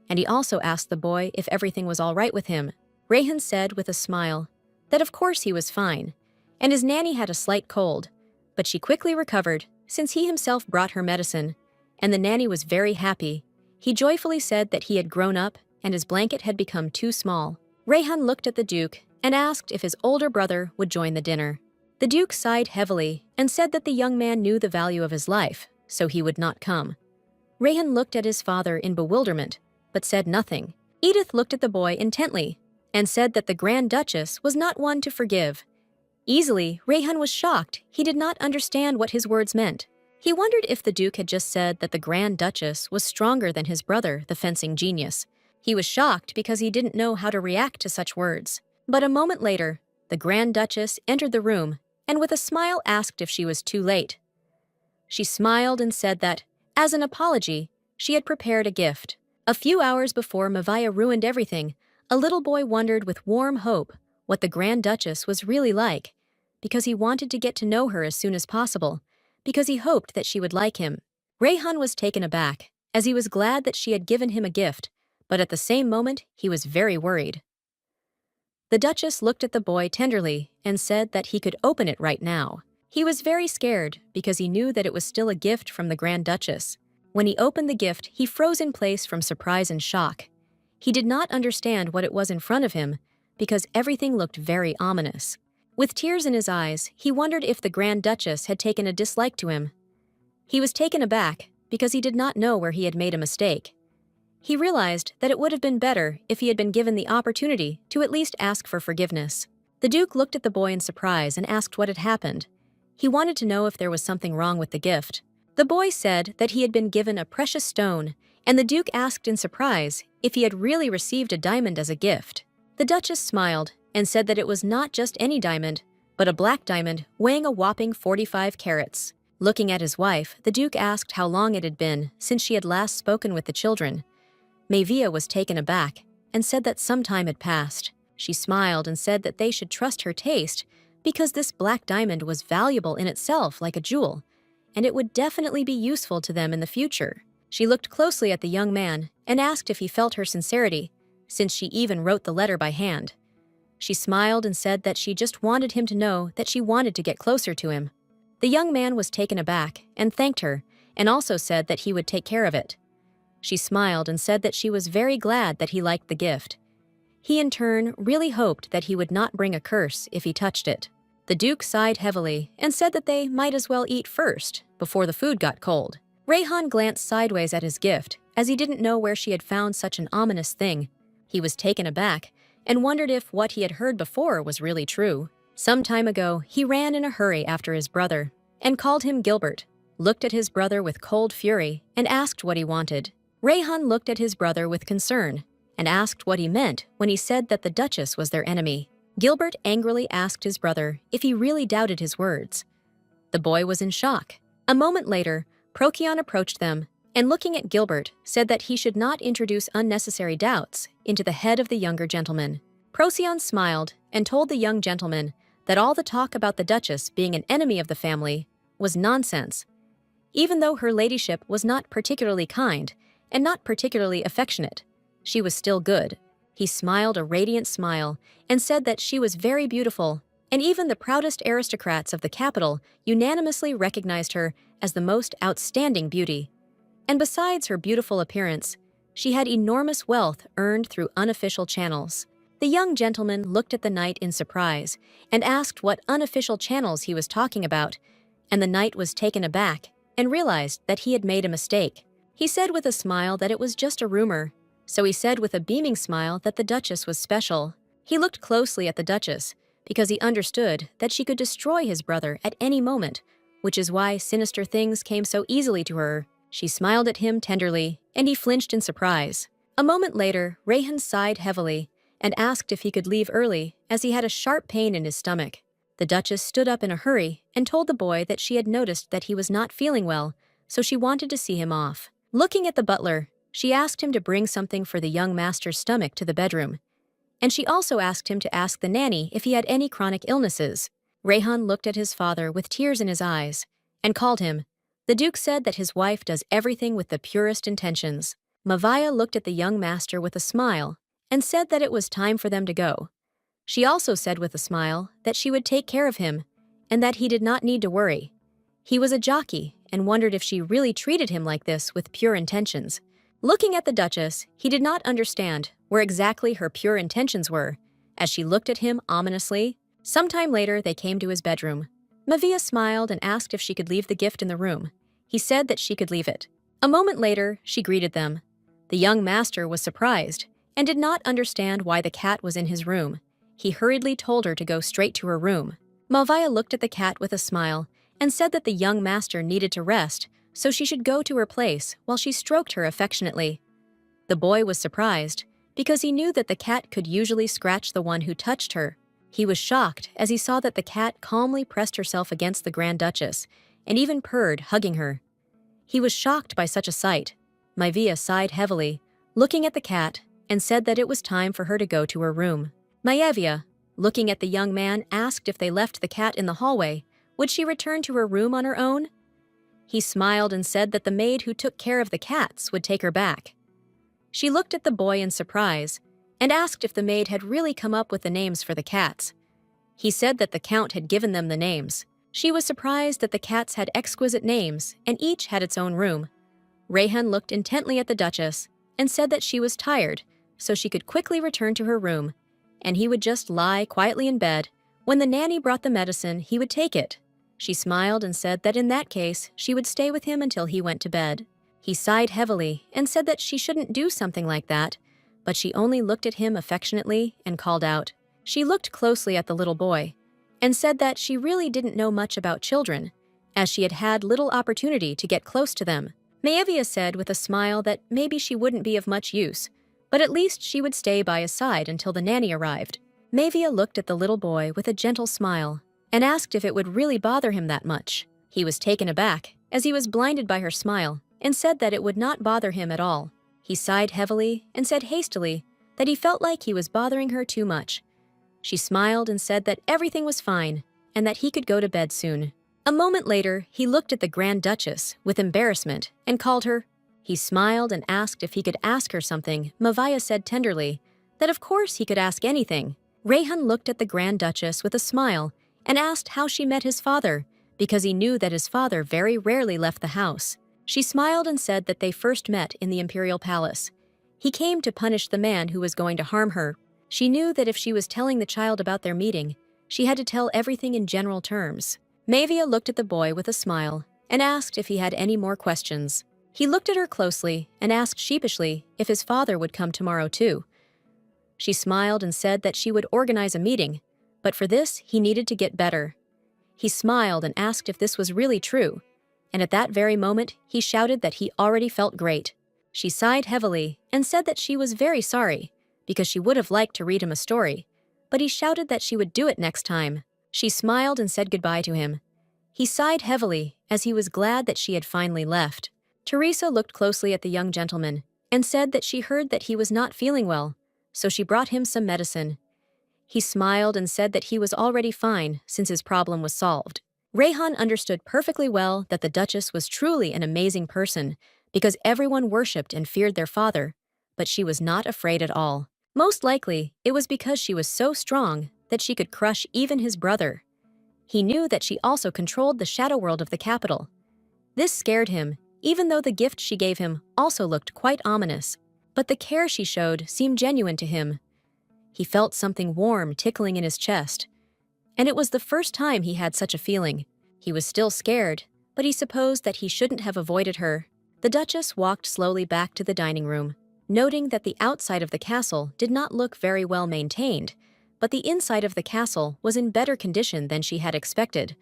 Speaker 1: and he also asked the boy if everything was all right with him. Rayhan said with a smile that of course he was fine, and his nanny had a slight cold, but she quickly recovered since he himself brought her medicine, and the nanny was very happy. He joyfully said that he had grown up and his blanket had become too small. Rayhan looked at the Duke and asked if his older brother would join the dinner. The Duke sighed heavily and said that the young man knew the value of his life, so he would not come. Rayhan looked at his father in bewilderment, but said nothing. Edith looked at the boy intently and said that the Grand Duchess was not one to forgive. Easily, Rayhan was shocked. He did not understand what his words meant. He wondered if the Duke had just said that the Grand Duchess was stronger than his brother, the fencing genius. He was shocked because he didn't know how to react to such words. But a moment later, the Grand Duchess entered the room and with a smile asked if she was too late. She smiled and said that, as an apology, she had prepared a gift. A few hours before Maevia ruined everything, a little boy wondered with warm hope what the Grand Duchess was really like, because he wanted to get to know her as soon as possible, because he hoped that she would like him. Rayhan was taken aback, as he was glad that she had given him a gift, but at the same moment he was very worried. The Duchess looked at the boy tenderly and said that he could open it right now. He was very scared because he knew that it was still a gift from the Grand Duchess. When he opened the gift, he froze in place from surprise and shock. He did not understand what it was in front of him because everything looked very ominous. With tears in his eyes, he wondered if the Grand Duchess had taken a dislike to him. He was taken aback because he did not know where he had made a mistake. He realized that it would have been better if he had been given the opportunity to at least ask for forgiveness. The Duke looked at the boy in surprise and asked what had happened. He wanted to know if there was something wrong with the gift. The boy said that he had been given a precious stone, and the Duke asked in surprise if he had really received a diamond as a gift. The Duchess smiled and said that it was not just any diamond, but a black diamond weighing a whopping 45 carats. Looking at his wife, the Duke asked how long it had been since she had last spoken with the children. Maevia was taken aback and said that some time had passed. She smiled and said that they should trust her taste because this black diamond was valuable in itself like a jewel, and it would definitely be useful to them in the future. She looked closely at the young man and asked if he felt her sincerity, since she even wrote the letter by hand. She smiled and said that she just wanted him to know that she wanted to get closer to him. The young man was taken aback and thanked her, and also said that he would take care of it. She smiled and said that she was very glad that he liked the gift. He in turn really hoped that he would not bring a curse if he touched it. The Duke sighed heavily and said that they might as well eat first, before the food got cold. Rayhan glanced sideways at his gift, as he didn't know where she had found such an ominous thing. He was taken aback and wondered if what he had heard before was really true. Some time ago, he ran in a hurry after his brother and called him Gilbert, looked at his brother with cold fury, and asked what he wanted. Rayhan looked at his brother with concern and asked what he meant when he said that the Duchess was their enemy. Gilbert angrily asked his brother if he really doubted his words. The boy was in shock. A moment later, Procyon approached them and, looking at Gilbert, said that he should not introduce unnecessary doubts into the head of the younger gentleman. Procyon smiled and told the young gentleman that all the talk about the Duchess being an enemy of the family was nonsense. Even though her ladyship was not particularly kind and not particularly affectionate, she was still good. He smiled a radiant smile and said that she was very beautiful, and even the proudest aristocrats of the capital unanimously recognized her as the most outstanding beauty. And besides her beautiful appearance, she had enormous wealth earned through unofficial channels. The young gentleman looked at the knight in surprise and asked what unofficial channels he was talking about, and the knight was taken aback and realized that he had made a mistake. He said with a smile that it was just a rumor, so he said with a beaming smile that the Duchess was special. He looked closely at the Duchess because he understood that she could destroy his brother at any moment, which is why sinister things came so easily to her. She smiled at him tenderly, and he flinched in surprise. A moment later, Rayhan sighed heavily and asked if he could leave early as he had a sharp pain in his stomach. The Duchess stood up in a hurry and told the boy that she had noticed that he was not feeling well, so she wanted to see him off. Looking at the butler, she asked him to bring something for the young master's stomach to the bedroom, and she also asked him to ask the nanny if he had any chronic illnesses. Rayhan looked at his father with tears in his eyes and called him. The Duke said that his wife does everything with the purest intentions. Manhwa looked at the young master with a smile and said that it was time for them to go. She also said with a smile that she would take care of him and that he did not need to worry. He was a jockey and wondered if she really treated him like this with pure intentions. Looking at the Duchess, he did not understand where exactly her pure intentions were, as she looked at him ominously. Sometime later, they came to his bedroom. Manhwa smiled and asked if she could leave the gift in the room. He said that she could leave it. A moment later, she greeted them. The young master was surprised and did not understand why the cat was in his room. He hurriedly told her to go straight to her room. Manhwa looked at the cat with a smile and said that the young master needed to rest, so she should go to her place while she stroked her affectionately. The boy was surprised because he knew that the cat could usually scratch the one who touched her. He was shocked as he saw that the cat calmly pressed herself against the Grand Duchess and even purred, hugging her. He was shocked by such a sight. Manhwa sighed heavily, looking at the cat, and said that it was time for her to go to her room. Manhwa, looking at the young man, asked if they left the cat in the hallway, would she return to her room on her own? He smiled and said that the maid who took care of the cats would take her back. She looked at the boy in surprise and asked if the maid had really come up with the names for the cats. He said that the Count had given them the names. She was surprised that the cats had exquisite names and each had its own room. Rayhan looked intently at the Duchess and said that she was tired, so she could quickly return to her room, and he would just lie quietly in bed. When the nanny brought the medicine, he would take it. She smiled and said that in that case, she would stay with him until he went to bed. He sighed heavily and said that she shouldn't do something like that, but she only looked at him affectionately and called out. She looked closely at the little boy and said that she really didn't know much about children, as she had had little opportunity to get close to them. Manhwa said with a smile that maybe she wouldn't be of much use, but at least she would stay by his side until the nanny arrived. Manhwa looked at the little boy with a gentle smile and asked if it would really bother him that much. He was taken aback, as he was blinded by her smile, and said that it would not bother him at all. He sighed heavily and said hastily that he felt like he was bothering her too much. She smiled and said that everything was fine and that he could go to bed soon. A moment later, he looked at the Grand Duchess with embarrassment and called her. He smiled and asked if he could ask her something. Manhwa said tenderly that of course he could ask anything. Rayhan looked at the Grand Duchess with a smile and asked how she met his father, because he knew that his father very rarely left the house. She smiled and said that they first met in the imperial palace. He came to punish the man who was going to harm her. She knew that if she was telling the child about their meeting, she had to tell everything in general terms. Manhwa looked at the boy with a smile and asked if he had any more questions. He looked at her closely and asked sheepishly if his father would come tomorrow too. She smiled and said that she would organize a meeting, but for this he needed to get better. He smiled and asked if this was really true, and at that very moment he shouted that he already felt great. She sighed heavily and said that she was very sorry, because she would have liked to read him a story, but he shouted that she would do it next time. She smiled and said goodbye to him. He sighed heavily as he was glad that she had finally left. Teresa looked closely at the young gentleman and said that she heard that he was not feeling well, so she brought him some medicine. He smiled and said that he was already fine since his problem was solved. Rayhan understood perfectly well that the Duchess was truly an amazing person because everyone worshipped and feared their father, but she was not afraid at all. Most likely, it was because she was so strong that she could crush even his brother. He knew that she also controlled the shadow world of the capital. This scared him, even though the gift she gave him also looked quite ominous, but the care she showed seemed genuine to him. He felt something warm tickling in his chest, and it was the first time he had such a feeling. He was still scared, but he supposed that he shouldn't have avoided her. The Duchess walked slowly back to the dining room, noting that the outside of the castle did not look very well maintained, but the inside of the castle was in better condition than she had expected,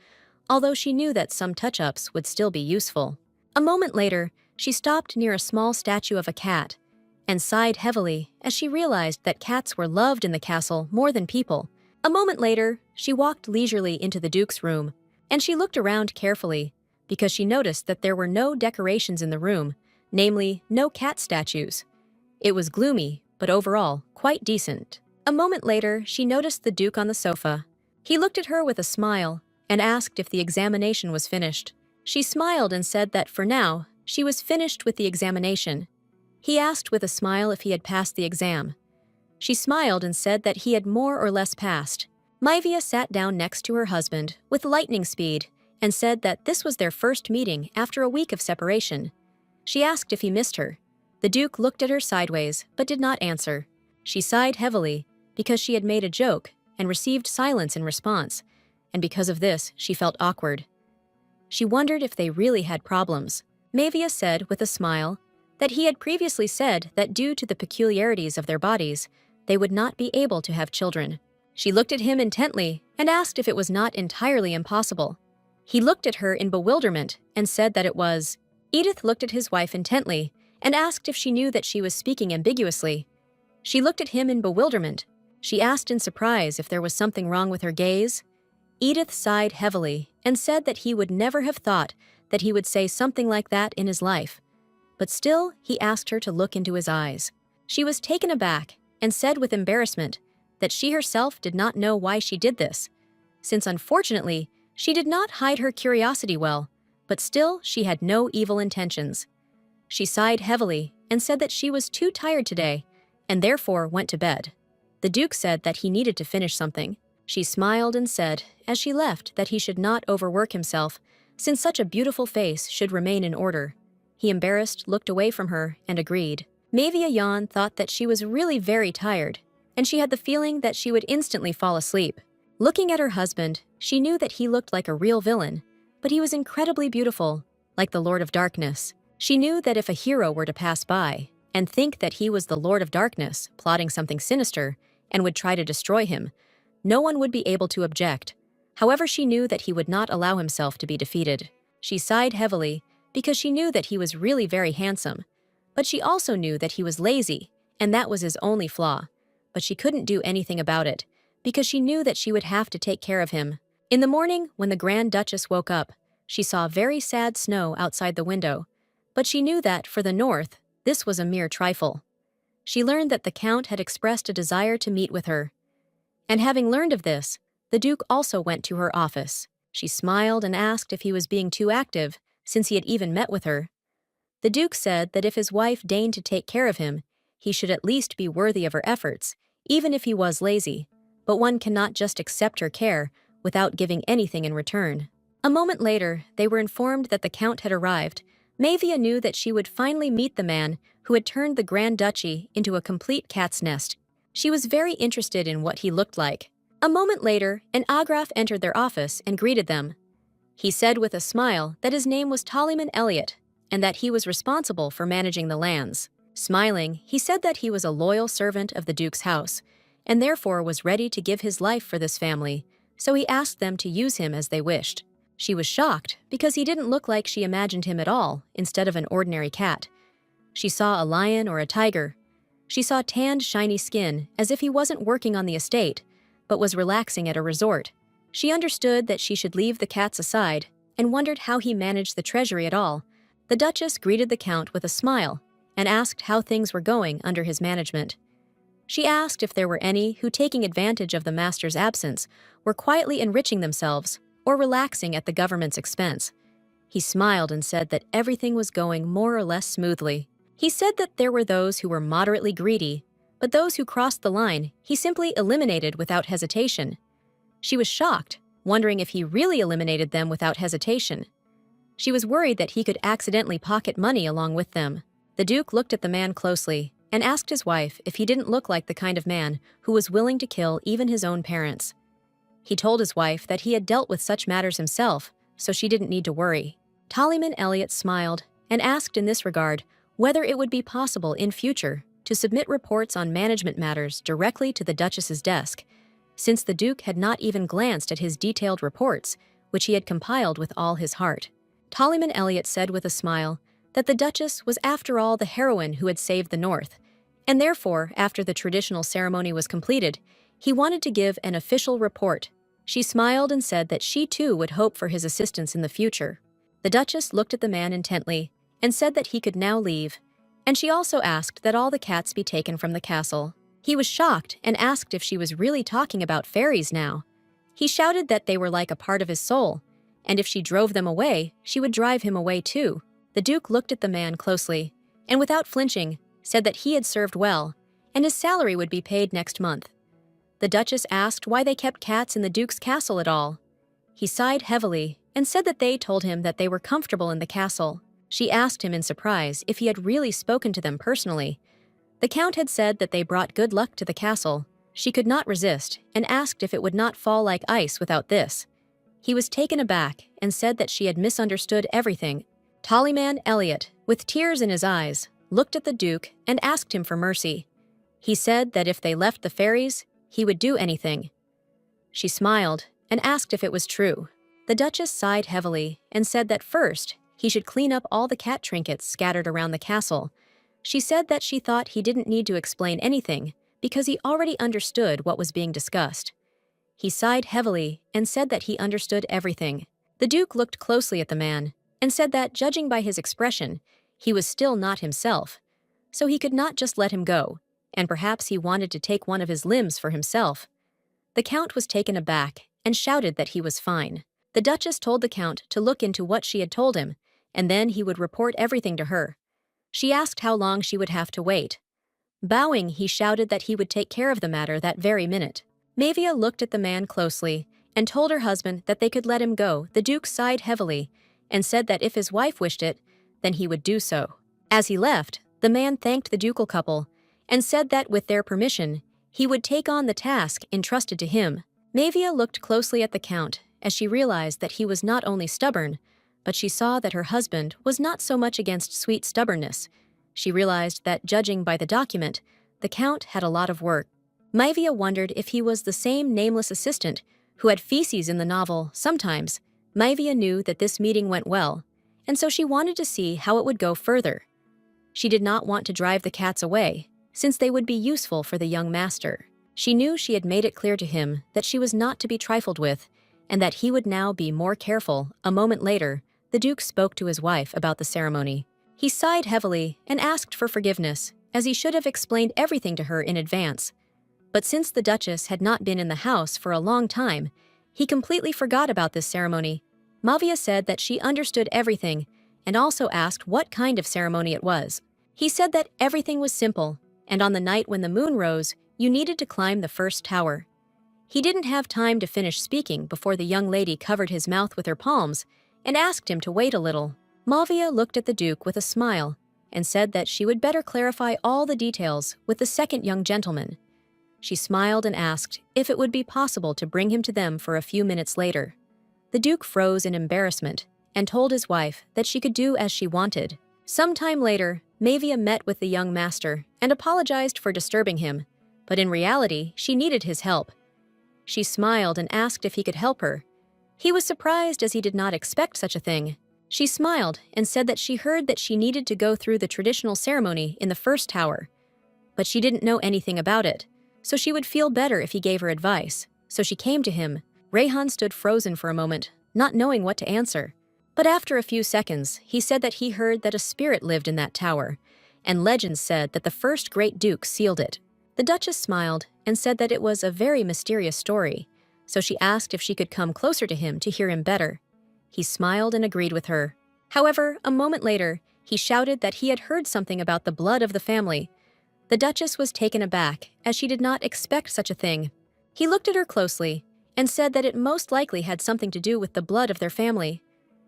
Speaker 1: although she knew that some touch-ups would still be useful. A moment later, she stopped near a small statue of a cat and sighed heavily as she realized that cats were loved in the castle more than people. A moment later, she walked leisurely into the Duke's room, and she looked around carefully because she noticed that there were no decorations in the room, namely, no cat statues. It was gloomy, but overall, quite decent. A moment later, she noticed the Duke on the sofa. He looked at her with a smile and asked if the examination was finished. She smiled and said that for now, she was finished with the examination. He asked with a smile if he had passed the exam. She smiled and said that he had more or less passed. Manhwa sat down next to her husband with lightning speed and said that this was their first meeting after a week of separation. She asked if he missed her. The Duke looked at her sideways but did not answer. She sighed heavily because she had made a joke and received silence in response, and because of this, she felt awkward. She wondered if they really had problems. Manhwa said with a smile that he had previously said that due to the peculiarities of their bodies, they would not be able to have children. She looked at him intently and asked if it was not entirely impossible. He looked at her in bewilderment and said that it was. Edith looked at his wife intently and asked if she knew that she was speaking ambiguously. She looked at him in bewilderment. She asked in surprise if there was something wrong with her gaze. Edith sighed heavily and said that he would never have thought that he would say something like that in his life. But still, he asked her to look into his eyes. She was taken aback and said with embarrassment that she herself did not know why she did this, since unfortunately, she did not hide her curiosity well, but still she had no evil intentions. She sighed heavily and said that she was too tired today and therefore went to bed. The Duke said that he needed to finish something. She smiled and said, as she left, that he should not overwork himself, since such a beautiful face should remain in order. He, embarrassed, looked away from her and agreed. Manhwa thought that she was really very tired, and she had the feeling that she would instantly fall asleep. Looking at her husband, she knew that he looked like a real villain, but he was incredibly beautiful, like the Lord of Darkness. She knew that if a hero were to pass by and think that he was the Lord of Darkness, plotting something sinister, and would try to destroy him, no one would be able to object. However, she knew that he would not allow himself to be defeated. She sighed heavily because she knew that he was really very handsome, but she also knew that he was lazy, and that was his only flaw. But she couldn't do anything about it, because she knew that she would have to take care of him. In the morning, when the Grand Duchess woke up, she saw very sad snow outside the window, but she knew that, for the north, this was a mere trifle. She learned that the Count had expressed a desire to meet with her. And having learned of this, the Duke also went to her office. She smiled and asked if he was being too active, since he had even met with her. The Duke said that if his wife deigned to take care of him, he should at least be worthy of her efforts, even if he was lazy. But one cannot just accept her care without giving anything in return. A moment later, they were informed that the Count had arrived. Manhwa knew that she would finally meet the man who had turned the Grand Duchy into a complete cat's nest. She was very interested in what he looked like. A moment later, an Agraf entered their office and greeted them. He said with a smile that his name was Taliman Elliot, and that he was responsible for managing the lands. Smiling, he said that he was a loyal servant of the Duke's house, and therefore was ready to give his life for this family, so he asked them to use him as they wished. She was shocked because he didn't look like she imagined him at all, instead of an ordinary cat. She saw a lion or a tiger. She saw tanned, shiny skin, as if he wasn't working on the estate, but was relaxing at a resort. She understood that she should leave the cats aside and wondered how he managed the treasury at all. The Duchess greeted the Count with a smile and asked how things were going under his management. She asked if there were any who, taking advantage of the master's absence, were quietly enriching themselves or relaxing at the government's expense. He smiled and said that everything was going more or less smoothly. He said that there were those who were moderately greedy, but those who crossed the line he simply eliminated without hesitation. She was shocked, wondering if he really eliminated them without hesitation. She was worried that he could accidentally pocket money along with them. The Duke looked at the man closely and asked his wife if he didn't look like the kind of man who was willing to kill even his own parents. He told his wife that he had dealt with such matters himself, so she didn't need to worry. Taliman Elliot smiled and asked in this regard whether it would be possible in future to submit reports on management matters directly to the Duchess's desk, since the Duke had not even glanced at his detailed reports, which he had compiled with all his heart. Tollyman Elliot said with a smile that the Duchess was after all the heroine who had saved the North, and therefore, after the traditional ceremony was completed, he wanted to give an official report. She smiled and said that she too would hope for his assistance in the future. The Duchess looked at the man intently and said that he could now leave, and she also asked that all the cats be taken from the castle. He was shocked and asked if she was really talking about fairies now. He shouted that they were like a part of his soul, and if she drove them away, she would drive him away too. The Duke looked at the man closely, and without flinching, said that he had served well, and his salary would be paid next month. The Duchess asked why they kept cats in the Duke's castle at all. He sighed heavily and said that they told him that they were comfortable in the castle. She asked him in surprise if he had really spoken to them personally. The Count had said that they brought good luck to the castle. She could not resist and asked if it would not fall like ice without this. He was taken aback and said that she had misunderstood everything. Tollyman Elliot, with tears in his eyes, looked at the Duke and asked him for mercy. He said that if they left the fairies, he would do anything. She smiled and asked if it was true. The Duchess sighed heavily and said that first he should clean up all the cat trinkets scattered around the castle. She said that she thought he didn't need to explain anything because he already understood what was being discussed. He sighed heavily and said that he understood everything. The Duke looked closely at the man and said that, judging by his expression, he was still not himself, so he could not just let him go, and perhaps he wanted to take one of his limbs for himself. The Count was taken aback and shouted that he was fine. The Duchess told the Count to look into what she had told him, and then he would report everything to her. She asked how long she would have to wait. Bowing, he shouted that he would take care of the matter that very minute. Mavia looked at the man closely and told her husband that they could let him go. The Duke sighed heavily and said that if his wife wished it, then he would do so. As he left, the man thanked the ducal couple and said that with their permission, he would take on the task entrusted to him. Mavia looked closely at the Count as she realized that he was not only stubborn, but she saw that her husband was not so much against sweet stubbornness. She realized that, judging by the document, the Count had a lot of work. Mavia wondered if he was the same nameless assistant who had feces in the novel sometimes. Mavia knew that this meeting went well, and so she wanted to see how it would go further. She did not want to drive the cats away, since they would be useful for the young master. She knew she had made it clear to him that she was not to be trifled with, and that he would now be more careful. A moment later, the Duke spoke to his wife about the ceremony. He sighed heavily and asked for forgiveness, as he should have explained everything to her in advance. But since the Duchess had not been in the house for a long time, he completely forgot about this ceremony. Mavia said that she understood everything and also asked what kind of ceremony it was. He said that everything was simple, and on the night when the moon rose, you needed to climb the first tower. He didn't have time to finish speaking before the young lady covered his mouth with her palms and asked him to wait a little. Mavia looked at the Duke with a smile and said that she would better clarify all the details with the second young gentleman. She smiled and asked if it would be possible to bring him to them for a few minutes later. The Duke froze in embarrassment and told his wife that she could do as she wanted. Some time later, Mavia met with the young master and apologized for disturbing him, but in reality, she needed his help. She smiled and asked if he could help her. He was surprised as he did not expect such a thing. She smiled and said that she heard that she needed to go through the traditional ceremony in the first tower, but she didn't know anything about it, so she would feel better if he gave her advice. So she came to him. Rayhan stood frozen for a moment, not knowing what to answer. But after a few seconds, he said that he heard that a spirit lived in that tower, and legends said that the first great duke sealed it. The Duchess smiled and said that it was a very mysterious story, so she asked if she could come closer to him to hear him better. He smiled and agreed with her. However, a moment later, he shouted that he had heard something about the blood of the family. The Duchess was taken aback, as she did not expect such a thing. He looked at her closely and said that it most likely had something to do with the blood of their family.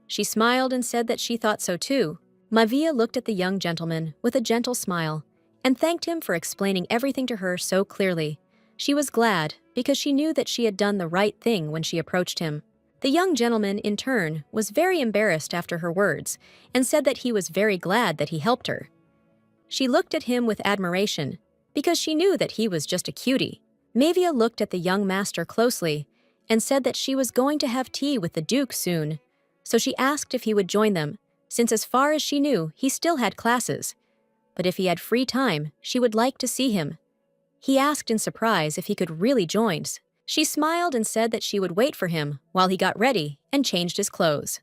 Speaker 1: She smiled and said that she thought so too. Mavia looked at the young gentleman with a gentle smile and thanked him for explaining everything to her so clearly. She was glad because she knew that she had done the right thing when she approached him. The young gentleman, in turn, was very embarrassed after her words and said that he was very glad that he helped her. She looked at him with admiration because she knew that he was just a cutie. Mavia looked at the young master closely and said that she was going to have tea with the Duke soon, so she asked if he would join them, since as far as she knew, he still had classes. But if he had free time, she would like to see him. He asked in surprise if he could really join. She smiled and said that she would wait for him while he got ready and changed his clothes.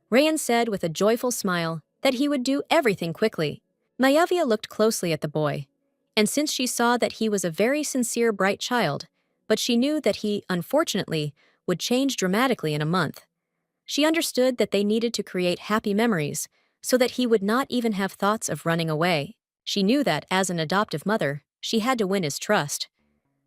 Speaker 1: Rayan said with a joyful smile that he would do everything quickly. Mayavia looked closely at the boy, and since she saw that he was a very sincere, bright child, but she knew that he, unfortunately, would change dramatically in a month. She understood that they needed to create happy memories so that he would not even have thoughts of running away. She knew that, as an adoptive mother, she had to win his trust.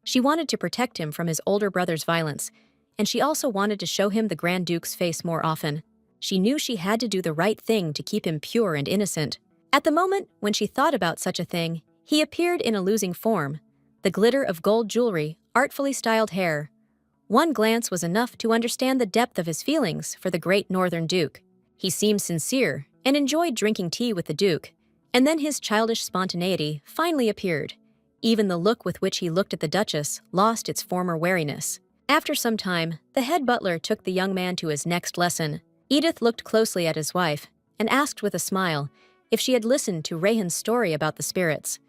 Speaker 1: She wanted to protect him from his older brother's violence, and she also wanted to show him the Grand Duke's face more often. She knew she had to do the right thing to keep him pure and innocent. At the moment when she thought about such a thing, he appeared in a losing form, the glitter of gold jewelry, artfully styled hair. One glance was enough to understand the depth of his feelings for the great Northern Duke. He seemed sincere and enjoyed drinking tea with the Duke, and then his childish spontaneity finally appeared. Even the look with which he looked at the Duchess lost its former wariness. After some time, the head butler took the young man to his next lesson. Edith looked closely at his wife and asked with a smile if she had listened to Rayhan's story about the spirits.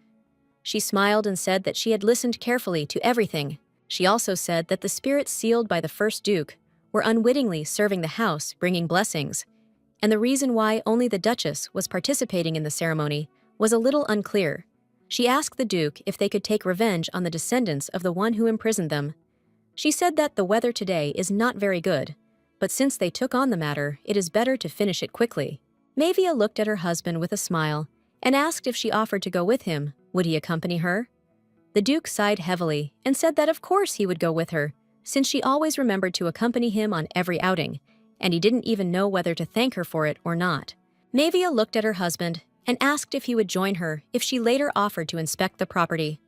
Speaker 1: She smiled and said that she had listened carefully to everything. She also said that the spirits sealed by the first Duke were unwittingly serving the house, bringing blessings, and the reason why only the Duchess was participating in the ceremony was a little unclear. She asked the Duke if they could take revenge on the descendants of the one who imprisoned them. She said that the weather today is not very good, but since they took on the matter, it is better to finish it quickly. Mavia looked at her husband with a smile and asked if she offered to go with him, would he accompany her? The Duke sighed heavily and said that of course he would go with her, since she always remembered to accompany him on every outing, and he didn't even know whether to thank her for it or not. Mavia looked at her husband and asked if he would join her if she later offered to inspect the property.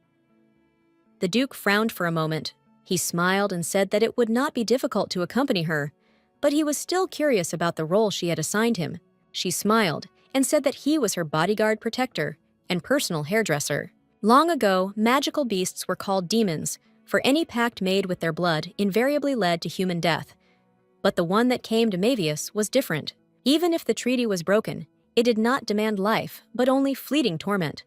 Speaker 1: The Duke frowned for a moment. He smiled and said that it would not be difficult to accompany her, but he was still curious about the role she had assigned him. She smiled and said that he was her bodyguard protector and personal hairdresser. Long ago, magical beasts were called demons, for any pact made with their blood invariably led to human death. But the one that came to Mavius was different. Even if the treaty was broken, it did not demand life, but only fleeting torment.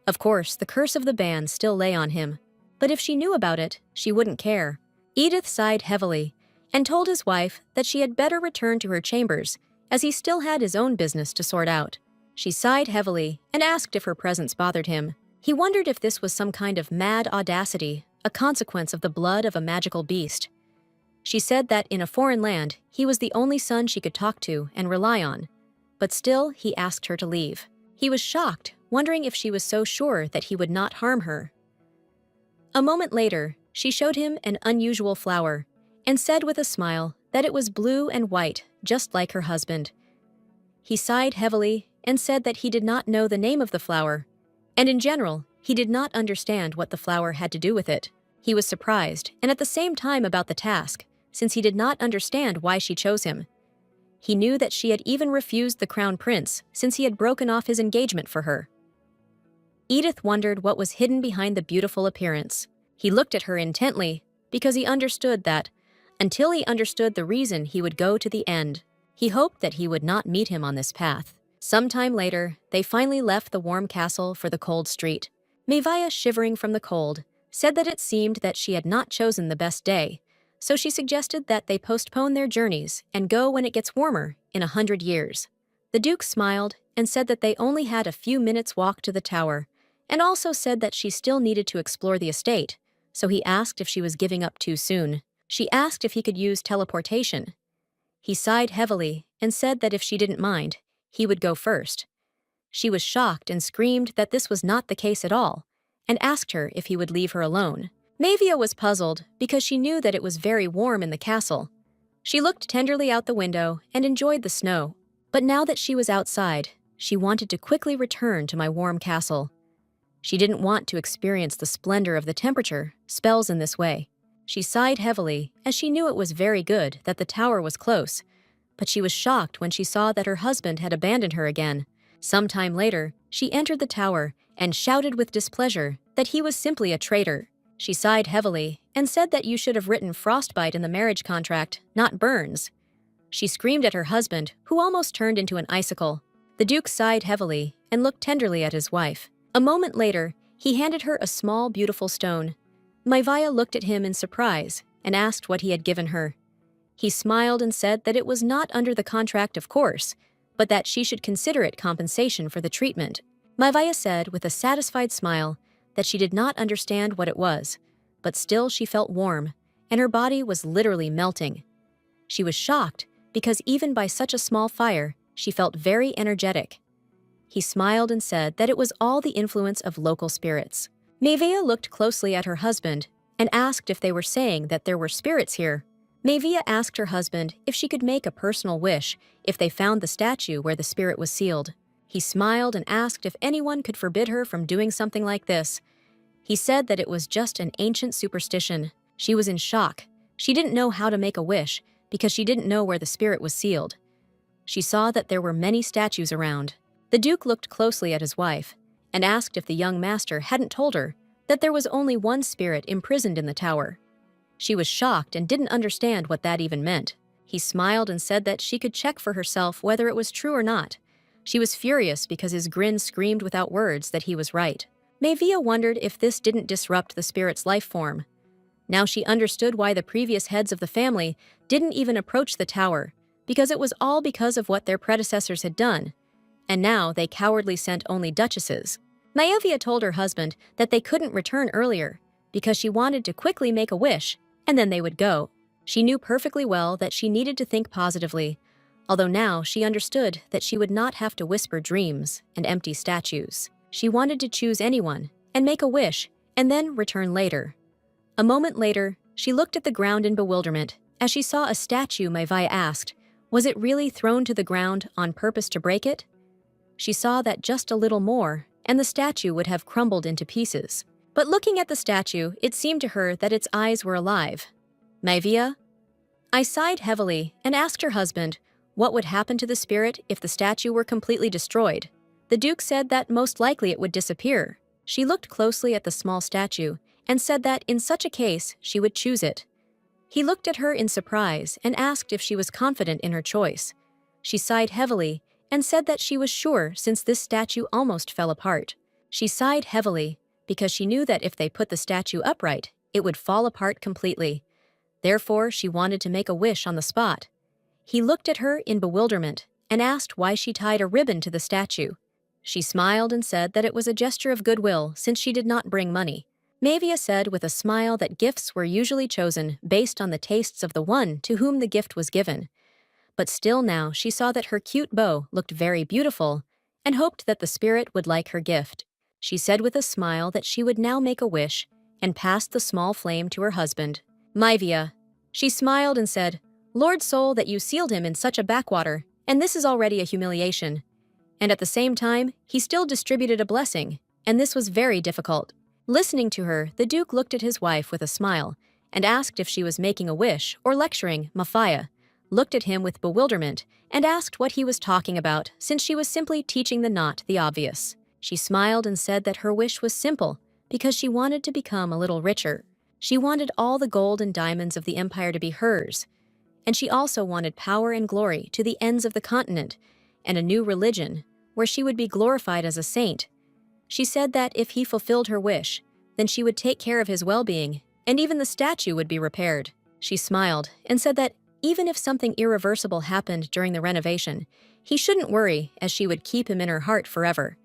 Speaker 1: Of course, the curse of the ban still lay on him, but if she knew about it, she wouldn't care. Edith sighed heavily and told his wife that she had better return to her chambers, as he still had his own business to sort out. She sighed heavily and asked if her presence bothered him. He wondered if this was some kind of mad audacity, a consequence of the blood of a magical beast. She said that in a foreign land, he was the only son she could talk to and rely on. But still, he asked her to leave. He was shocked, wondering if she was so sure that he would not harm her. A moment later, she showed him an unusual flower and said with a smile that it was blue and white, just like her husband. He sighed heavily and said that he did not know the name of the flower, and in general, he did not understand what the flower had to do with it. He was surprised and at the same time about the task, since he did not understand why she chose him. He knew that she had even refused the crown prince since he had broken off his engagement for her. Edith wondered what was hidden behind the beautiful appearance. He looked at her intently because he understood that, until he understood the reason, he would go to the end. He hoped that he would not meet him on this path. Sometime later, they finally left the warm castle for the cold street. Mavia, shivering from the cold, said that it seemed that she had not chosen the best day, so she suggested that they postpone their journeys and go when it gets warmer in 100 years. The Duke smiled and said that they only had a few minutes' walk to the tower, and also said that she still needed to explore the estate, so he asked if she was giving up too soon. She asked if he could use teleportation. He sighed heavily and said that if she didn't mind, he would go first. She was shocked and screamed that this was not the case at all, and asked her if he would leave her alone. Mavia was puzzled because she knew that it was very warm in the castle. She looked tenderly out the window and enjoyed the snow, but now that she was outside, she wanted to quickly return to my warm castle. She didn't want to experience the splendor of the temperature spells in this way. She sighed heavily, as she knew it was very good that the tower was close, but she was shocked when she saw that her husband had abandoned her again. Some time later, she entered the tower and shouted with displeasure that he was simply a traitor. She sighed heavily and said that you should have written frostbite in the marriage contract, not burns. She screamed at her husband, who almost turned into an icicle. The Duke sighed heavily and looked tenderly at his wife. A moment later, he handed her a small, beautiful stone. Manhwa looked at him in surprise and asked what he had given her. He smiled and said that it was not under the contract, of course, but that she should consider it compensation for the treatment. Manhwa said with a satisfied smile that she did not understand what it was, but still she felt warm, and her body was literally melting. She was shocked because even by such a small fire, she felt very energetic. He smiled and said that it was all the influence of local spirits. Manhwa looked closely at her husband and asked if they were saying that there were spirits here. Manhwa asked her husband if she could make a personal wish if they found the statue where the spirit was sealed. He smiled and asked if anyone could forbid her from doing something like this. He said that it was just an ancient superstition. She was in shock. She didn't know how to make a wish because she didn't know where the spirit was sealed. She saw that there were many statues around. The Duke looked closely at his wife and asked if the young master hadn't told her that there was only one spirit imprisoned in the tower. She was shocked and didn't understand what that even meant. He smiled and said that she could check for herself whether it was true or not. She was furious because his grin screamed without words that he was right. Manhwa wondered if this didn't disrupt the spirit's life form. Now she understood why the previous heads of the family didn't even approach the tower, because it was all because of what their predecessors had done, and now they cowardly sent only duchesses. Manhwa told her husband that they couldn't return earlier because she wanted to quickly make a wish, and then they would go. She knew perfectly well that she needed to think positively, although now she understood that she would not have to whisper dreams and empty statues. She wanted to choose anyone and make a wish and then return later. A moment later, she looked at the ground in bewilderment as she saw a statue. Manhwa asked, was it really thrown to the ground on purpose to break it? She saw that just a little more, and the statue would have crumbled into pieces. But looking at the statue, it seemed to her that its eyes were alive. Manhwa? I sighed heavily and asked her husband what would happen to the spirit if the statue were completely destroyed. The Duke said that most likely it would disappear. She looked closely at the small statue and said that in such a case she would choose it. He looked at her in surprise and asked if she was confident in her choice. She sighed heavily and said that she was sure since this statue almost fell apart. She sighed heavily because she knew that if they put the statue upright, it would fall apart completely. Therefore, she wanted to make a wish on the spot. He looked at her in bewilderment and asked why she tied a ribbon to the statue. She smiled and said that it was a gesture of goodwill since she did not bring money. Manhwa said with a smile that gifts were usually chosen based on the tastes of the one to whom the gift was given. But still now she saw that her cute bow looked very beautiful and hoped that the spirit would like her gift. She said with a smile that she would now make a wish and passed the small flame to her husband. Manhwa. She smiled and said, Lord Soul, that you sealed him in such a backwater, and this is already a humiliation. And at the same time, he still distributed a blessing, and this was very difficult. Listening to her, the Duke looked at his wife with a smile and asked if she was making a wish or lecturing. Manhwa looked at him with bewilderment and asked what he was talking about since she was simply teaching the obvious. She smiled and said that her wish was simple because she wanted to become a little richer. She wanted all the gold and diamonds of the empire to be hers, and she also wanted power and glory to the ends of the continent and a new religion where she would be glorified as a saint. She said that if he fulfilled her wish, then she would take care of his well-being, and even the statue would be repaired. She smiled and said that even if something irreversible happened during the renovation, he shouldn't worry as she would keep him in her heart forever.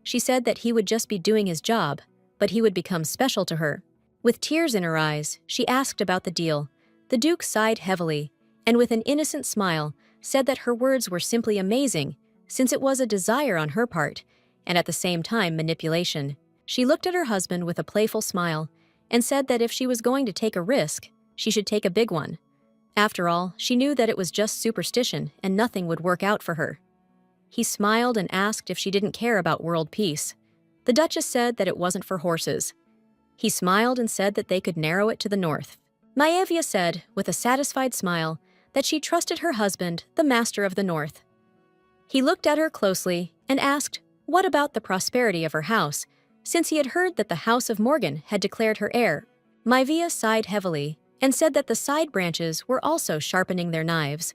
Speaker 1: She said that he would just be doing his job, but he would become special to her. With tears in her eyes, she asked about the deal. The Duke sighed heavily, and with an innocent smile, said that her words were simply amazing, since it was a desire on her part, and at the same time manipulation. She looked at her husband with a playful smile, and said that if she was going to take a risk, she should take a big one. After all, she knew that it was just superstition and nothing would work out for her. He smiled and asked if she didn't care about world peace. The Duchess said that it wasn't for horses. He smiled and said that they could narrow it to the north. Maevia said, with a satisfied smile, that she trusted her husband, the Master of the North. He looked at her closely and asked, what about the prosperity of her house, since he had heard that the House of Morgan had declared her heir. Maevia sighed heavily and said that the side branches were also sharpening their knives.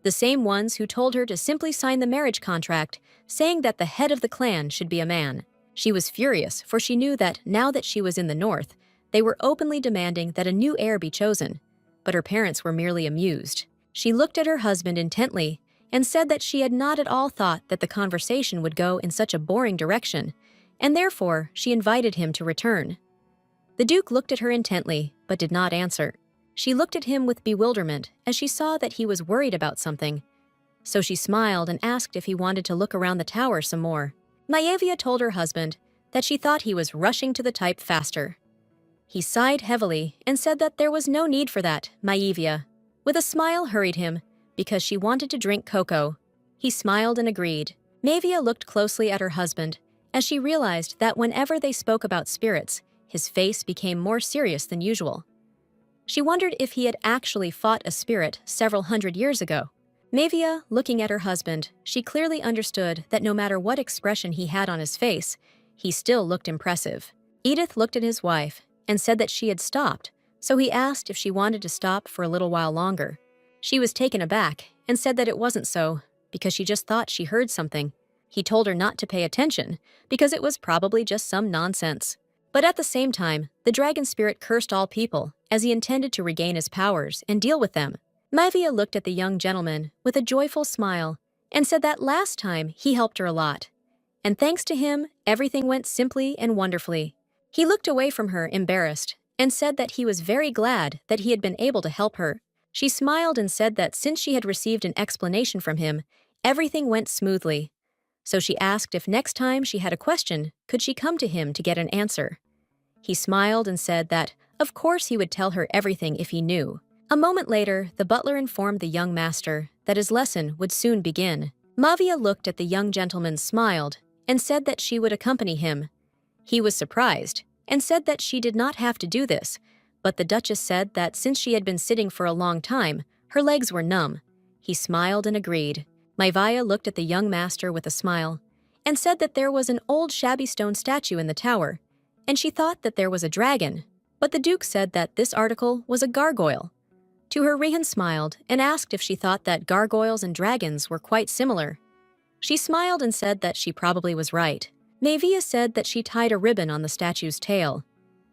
Speaker 1: The same ones who told her to simply sign the marriage contract, saying that the head of the clan should be a man. She was furious, for she knew that now that she was in the north, they were openly demanding that a new heir be chosen, but her parents were merely amused. She looked at her husband intently and said that she had not at all thought that the conversation would go in such a boring direction, and therefore she invited him to return. The Duke looked at her intently, but did not answer. She looked at him with bewilderment as she saw that he was worried about something. So she smiled and asked if he wanted to look around the tower some more. Maevia told her husband that she thought he was rushing to the type faster. He sighed heavily and said that there was no need for that. Maevia, with a smile, hurried him because she wanted to drink cocoa. He smiled and agreed. Maevia looked closely at her husband as she realized that whenever they spoke about spirits, his face became more serious than usual. She wondered if he had actually fought a spirit several hundred years ago. Maevia, looking at her husband, she clearly understood that no matter what expression he had on his face, he still looked impressive. Edith looked at his wife and said that she had stopped, so he asked if she wanted to stop for a little while longer. She was taken aback and said that it wasn't so, because she just thought she heard something. He told her not to pay attention, because it was probably just some nonsense. But at the same time, the dragon spirit cursed all people, as he intended to regain his powers and deal with them. Maevia looked at the young gentleman with a joyful smile and said that last time he helped her a lot. And thanks to him, everything went simply and wonderfully. He looked away from her, embarrassed, and said that he was very glad that he had been able to help her. She smiled and said that since she had received an explanation from him, everything went smoothly. So she asked if next time she had a question, could she come to him to get an answer. He smiled and said that, of course, he would tell her everything if he knew. A moment later, the butler informed the young master that his lesson would soon begin. Maevia looked at the young gentleman, smiled, and said that she would accompany him. He was surprised and said that she did not have to do this, but the Duchess said that since she had been sitting for a long time, her legs were numb. He smiled and agreed. Maevia looked at the young master with a smile and said that there was an old shabby stone statue in the tower, and she thought that there was a dragon, but the Duke said that this article was a gargoyle. To her, Rehan smiled and asked if she thought that gargoyles and dragons were quite similar. She smiled and said that she probably was right. Maevia said that she tied a ribbon on the statue's tail.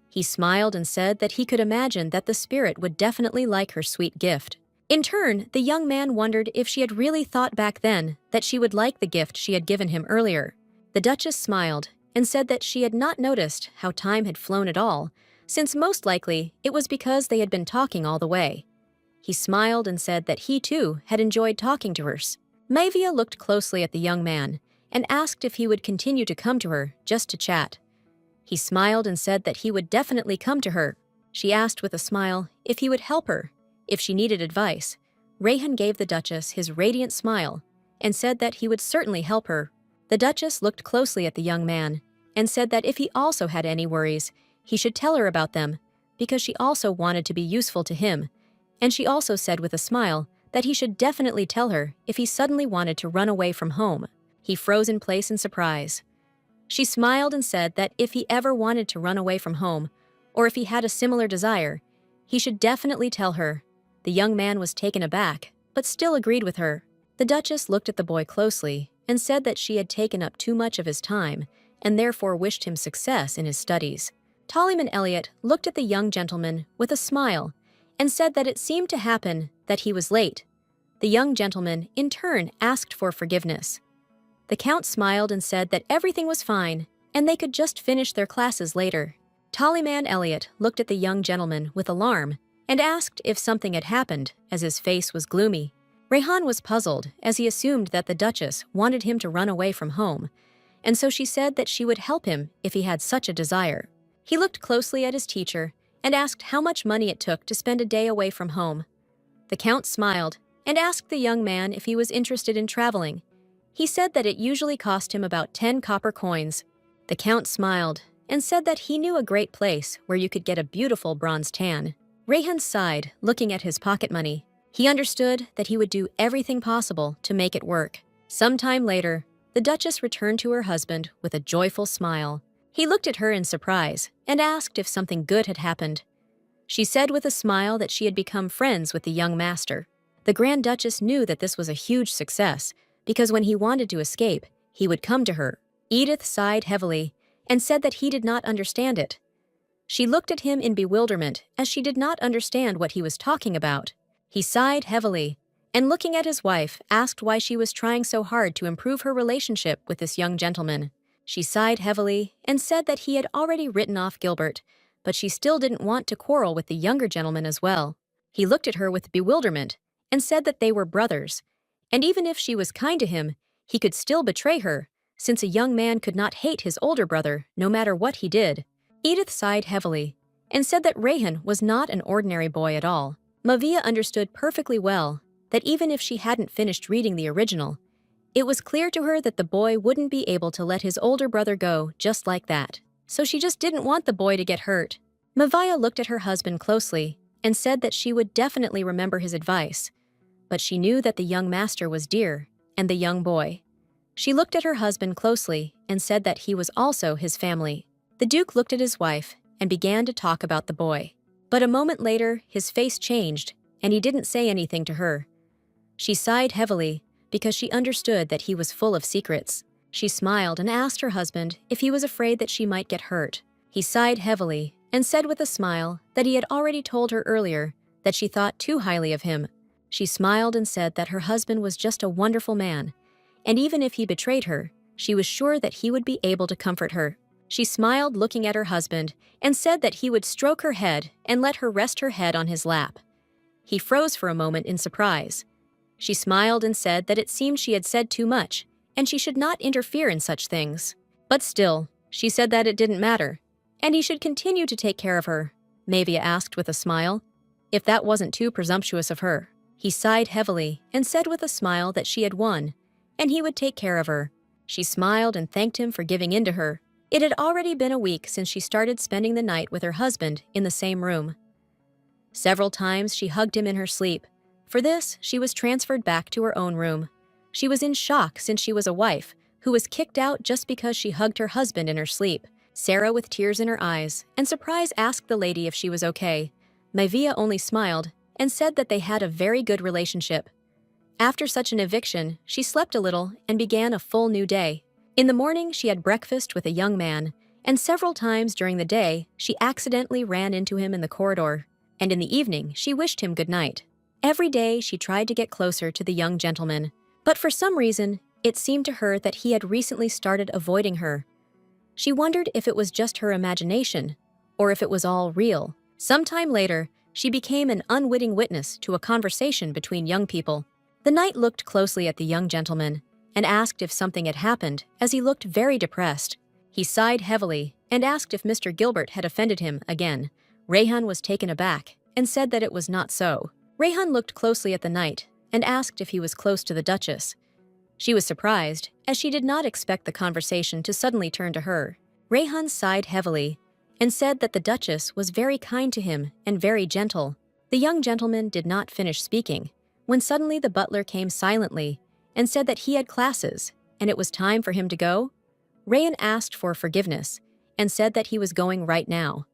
Speaker 1: He smiled and said that he could imagine that the spirit would definitely like her sweet gift. In turn, the young man wondered if she had really thought back then that she would like the gift she had given him earlier. The Duchess smiled and said that she had not noticed how time had flown at all, since most likely it was because they had been talking all the way. He smiled and said that he too had enjoyed talking to her. Maevia looked closely at the young man and asked if he would continue to come to her just to chat. He smiled and said that he would definitely come to her. She asked with a smile if he would help her, if she needed advice. Rehan gave the Duchess his radiant smile and said that he would certainly help her. The Duchess looked closely at the young man and said that if he also had any worries, he should tell her about them, because she also wanted to be useful to him, and she also said with a smile that he should definitely tell her if he suddenly wanted to run away from home. He froze in place in surprise. She smiled and said that if he ever wanted to run away from home, or if he had a similar desire, he should definitely tell her. The young man was taken aback, but still agreed with her. The Duchess looked at the boy closely and said that she had taken up too much of his time and therefore wished him success in his studies. Tollyman Elliot looked at the young gentleman with a smile and said that it seemed to happen that he was late. The young gentleman, in turn, asked for forgiveness. The Count smiled and said that everything was fine and they could just finish their classes later. Tollyman Elliot looked at the young gentleman with alarm and asked if something had happened, as his face was gloomy. Rehan was puzzled, as he assumed that the Duchess wanted him to run away from home, and so she said that she would help him if he had such a desire. He looked closely at his teacher and asked how much money it took to spend a day away from home. The Count smiled and asked the young man if he was interested in traveling. He said that it usually cost him about 10 copper coins. The Count smiled and said that he knew a great place where you could get a beautiful bronze tan. Rayhan sighed, looking at his pocket money. He understood that he would do everything possible to make it work. Sometime later, the Duchess returned to her husband with a joyful smile. He looked at her in surprise and asked if something good had happened. She said with a smile that she had become friends with the young master. The Grand Duchess knew that this was a huge success because when he wanted to escape, he would come to her. Edith sighed heavily and said that he did not understand it. She looked at him in bewilderment as she did not understand what he was talking about. He sighed heavily and, looking at his wife, asked why she was trying so hard to improve her relationship with this young gentleman. She sighed heavily and said that he had already written off Gilbert, but she still didn't want to quarrel with the younger gentleman as well. He looked at her with bewilderment and said that they were brothers, and even if she was kind to him, he could still betray her, since a young man could not hate his older brother no matter what he did. Edith sighed heavily and said that Rayhan was not an ordinary boy at all. Mavia understood perfectly well that even if she hadn't finished reading the original, it was clear to her that the boy wouldn't be able to let his older brother go just like that. So she just didn't want the boy to get hurt. Mavia looked at her husband closely and said that she would definitely remember his advice, but she knew that the young master was dear and the young boy. She looked at her husband closely and said that he was also his family. The Duke looked at his wife and began to talk about the boy. But a moment later, his face changed and he didn't say anything to her. She sighed heavily because she understood that he was full of secrets. She smiled and asked her husband if he was afraid that she might get hurt. He sighed heavily and said with a smile that he had already told her earlier that she thought too highly of him. She smiled and said that her husband was just a wonderful man, and even if he betrayed her, she was sure that he would be able to comfort her. She smiled looking at her husband and said that he would stroke her head and let her rest her head on his lap. He froze for a moment in surprise. She smiled and said that it seemed she had said too much, and she should not interfere in such things. But still, she said that it didn't matter, and he should continue to take care of her. Mavia asked with a smile, if that wasn't too presumptuous of her. He sighed heavily and said with a smile that she had won, and he would take care of her. She smiled and thanked him for giving in to her. It had already been a week since she started spending the night with her husband in the same room. Several times she hugged him in her sleep. For this, she was transferred back to her own room. She was in shock since she was a wife who was kicked out just because she hugged her husband in her sleep. Sarah, with tears in her eyes and surprise, asked the lady if she was okay. Mavia only smiled and said that they had a very good relationship. After such an eviction, she slept a little and began a full new day. In the morning, she had breakfast with a young man, and several times during the day, she accidentally ran into him in the corridor, and in the evening, she wished him good night. Every day, she tried to get closer to the young gentleman, but for some reason, it seemed to her that he had recently started avoiding her. She wondered if it was just her imagination, or if it was all real. Sometime later, she became an unwitting witness to a conversation between young people. The knight looked closely at the young gentleman and asked if something had happened, as he looked very depressed. He sighed heavily and asked if Mr. Gilbert had offended him again. Rayhan was taken aback and said that it was not so. Rayhan looked closely at the knight and asked if he was close to the Duchess. She was surprised, as she did not expect the conversation to suddenly turn to her. Rayhan sighed heavily and said that the Duchess was very kind to him and very gentle. The young gentleman did not finish speaking when suddenly the butler came silently and said that he had classes and it was time for him to go. Rayhan asked for forgiveness and said that he was going right now.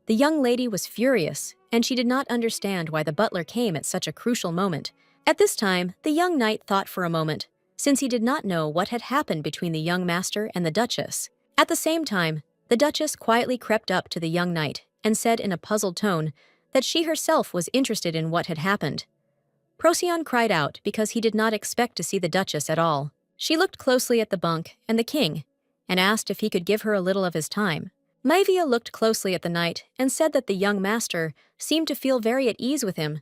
Speaker 1: The young lady was furious, and she did not understand why the butler came at such a crucial moment. At this time, the young knight thought for a moment, since he did not know what had happened between the young master and the Duchess. At the same time, the Duchess quietly crept up to the young knight and said in a puzzled tone that she herself was interested in what had happened. Procyon cried out because he did not expect to see the Duchess at all. She looked closely at the bunk and the king and asked if he could give her a little of his time. Mavia looked closely at the knight and said that the young master seemed to feel very at ease with him.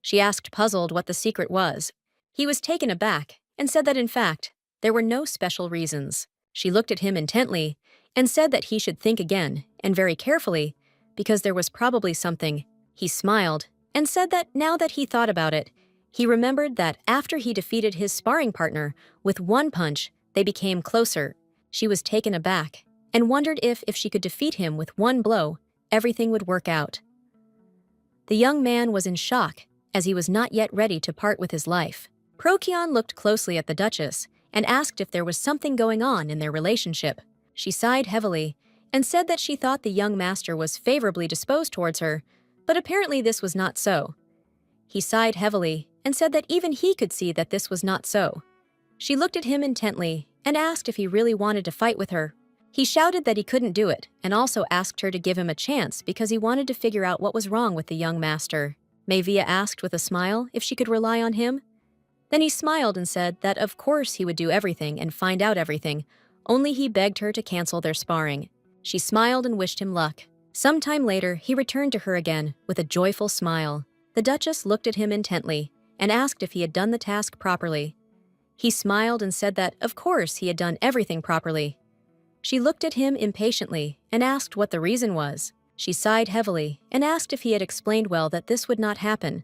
Speaker 1: She asked, puzzled, what the secret was. He was taken aback and said that, in fact, there were no special reasons. She looked at him intently and said that he should think again and very carefully, because there was probably something. He smiled and said that now that he thought about it, he remembered that after he defeated his sparring partner with one punch, they became closer. She was taken aback and wondered if she could defeat him with one blow, everything would work out. The young man was in shock, as he was not yet ready to part with his life. Prokyon looked closely at the Duchess and asked if there was something going on in their relationship. She sighed heavily and said that she thought the young master was favorably disposed towards her, but apparently this was not so. He sighed heavily and said that even he could see that this was not so. She looked at him intently and asked if he really wanted to fight with her. He shouted that he couldn't do it and also asked her to give him a chance because he wanted to figure out what was wrong with the young master. Manhwa asked with a smile if she could rely on him. Then he smiled and said that of course he would do everything and find out everything, only he begged her to cancel their sparring. She smiled and wished him luck. Some time later, he returned to her again with a joyful smile. The Duchess looked at him intently and asked if he had done the task properly. He smiled and said that, of course, he had done everything properly. She looked at him impatiently and asked what the reason was. She sighed heavily and asked if he had explained well that this would not happen.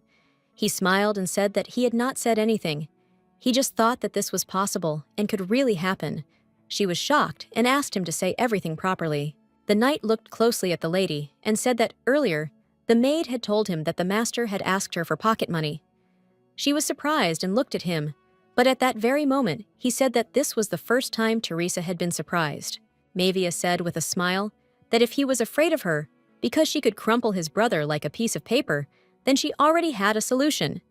Speaker 1: He smiled and said that he had not said anything. He just thought that this was possible and could really happen. She was shocked and asked him to say everything properly. The knight looked closely at the lady and said that earlier, the maid had told him that the master had asked her for pocket money. She was surprised and looked at him, but at that very moment, he said that this was the first time Teresa had been surprised. Manhwa said with a smile that if he was afraid of her, because she could crumple his brother like a piece of paper, then she already had a solution.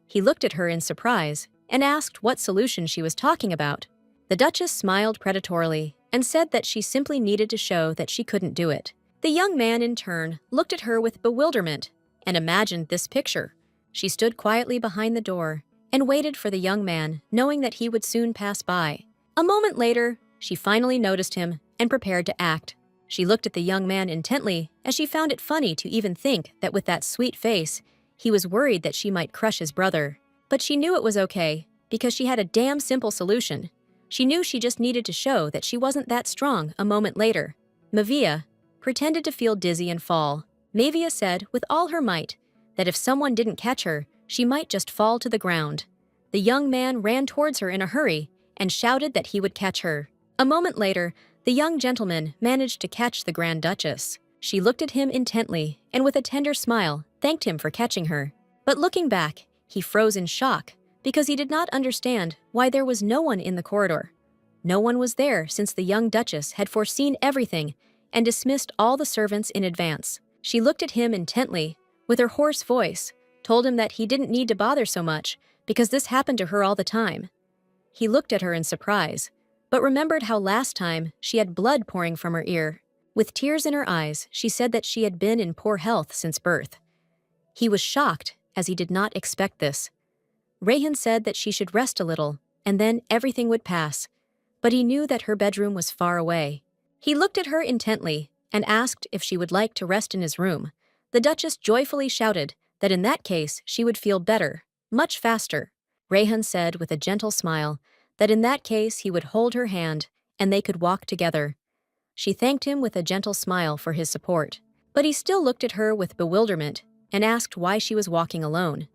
Speaker 1: He looked at her in surprise and asked what solution she was talking about. The Duchess smiled predatorily and said that she simply needed to show that she couldn't do it. The young man, in turn, looked at her with bewilderment and imagined this picture. She stood quietly behind the door and waited for the young man, knowing that he would soon pass by. A moment later, she finally noticed him and prepared to act. She looked at the young man intently, as she found it funny to even think that with that sweet face, he was worried that she might crush his brother. But she knew it was okay, because she had a damn simple solution. She knew she just needed to show that she wasn't that strong a moment later. Manhwa pretended to feel dizzy and fall. Manhwa said with all her might that if someone didn't catch her, she might just fall to the ground. The young man ran towards her in a hurry and shouted that he would catch her. A moment later, the young gentleman managed to catch the Grand Duchess. She looked at him intently and with a tender smile thanked him for catching her. But looking back, he froze in shock because he did not understand why there was no one in the corridor. No one was there since the young Duchess had foreseen everything and dismissed all the servants in advance. She looked at him intently with her hoarse voice, told him that he didn't need to bother so much because this happened to her all the time. He looked at her in surprise, but remembered how last time she had blood pouring from her ear. With tears in her eyes, she said that she had been in poor health since birth. He was shocked, as he did not expect this. Rayhan said that she should rest a little, and then everything would pass, but he knew that her bedroom was far away. He looked at her intently and asked if she would like to rest in his room. The Duchess joyfully shouted that in that case she would feel better, much faster. Rayhan said with a gentle smile that in that case he would hold her hand and they could walk together. She thanked him with a gentle smile for his support, but he still looked at her with bewilderment and asked why she was walking alone.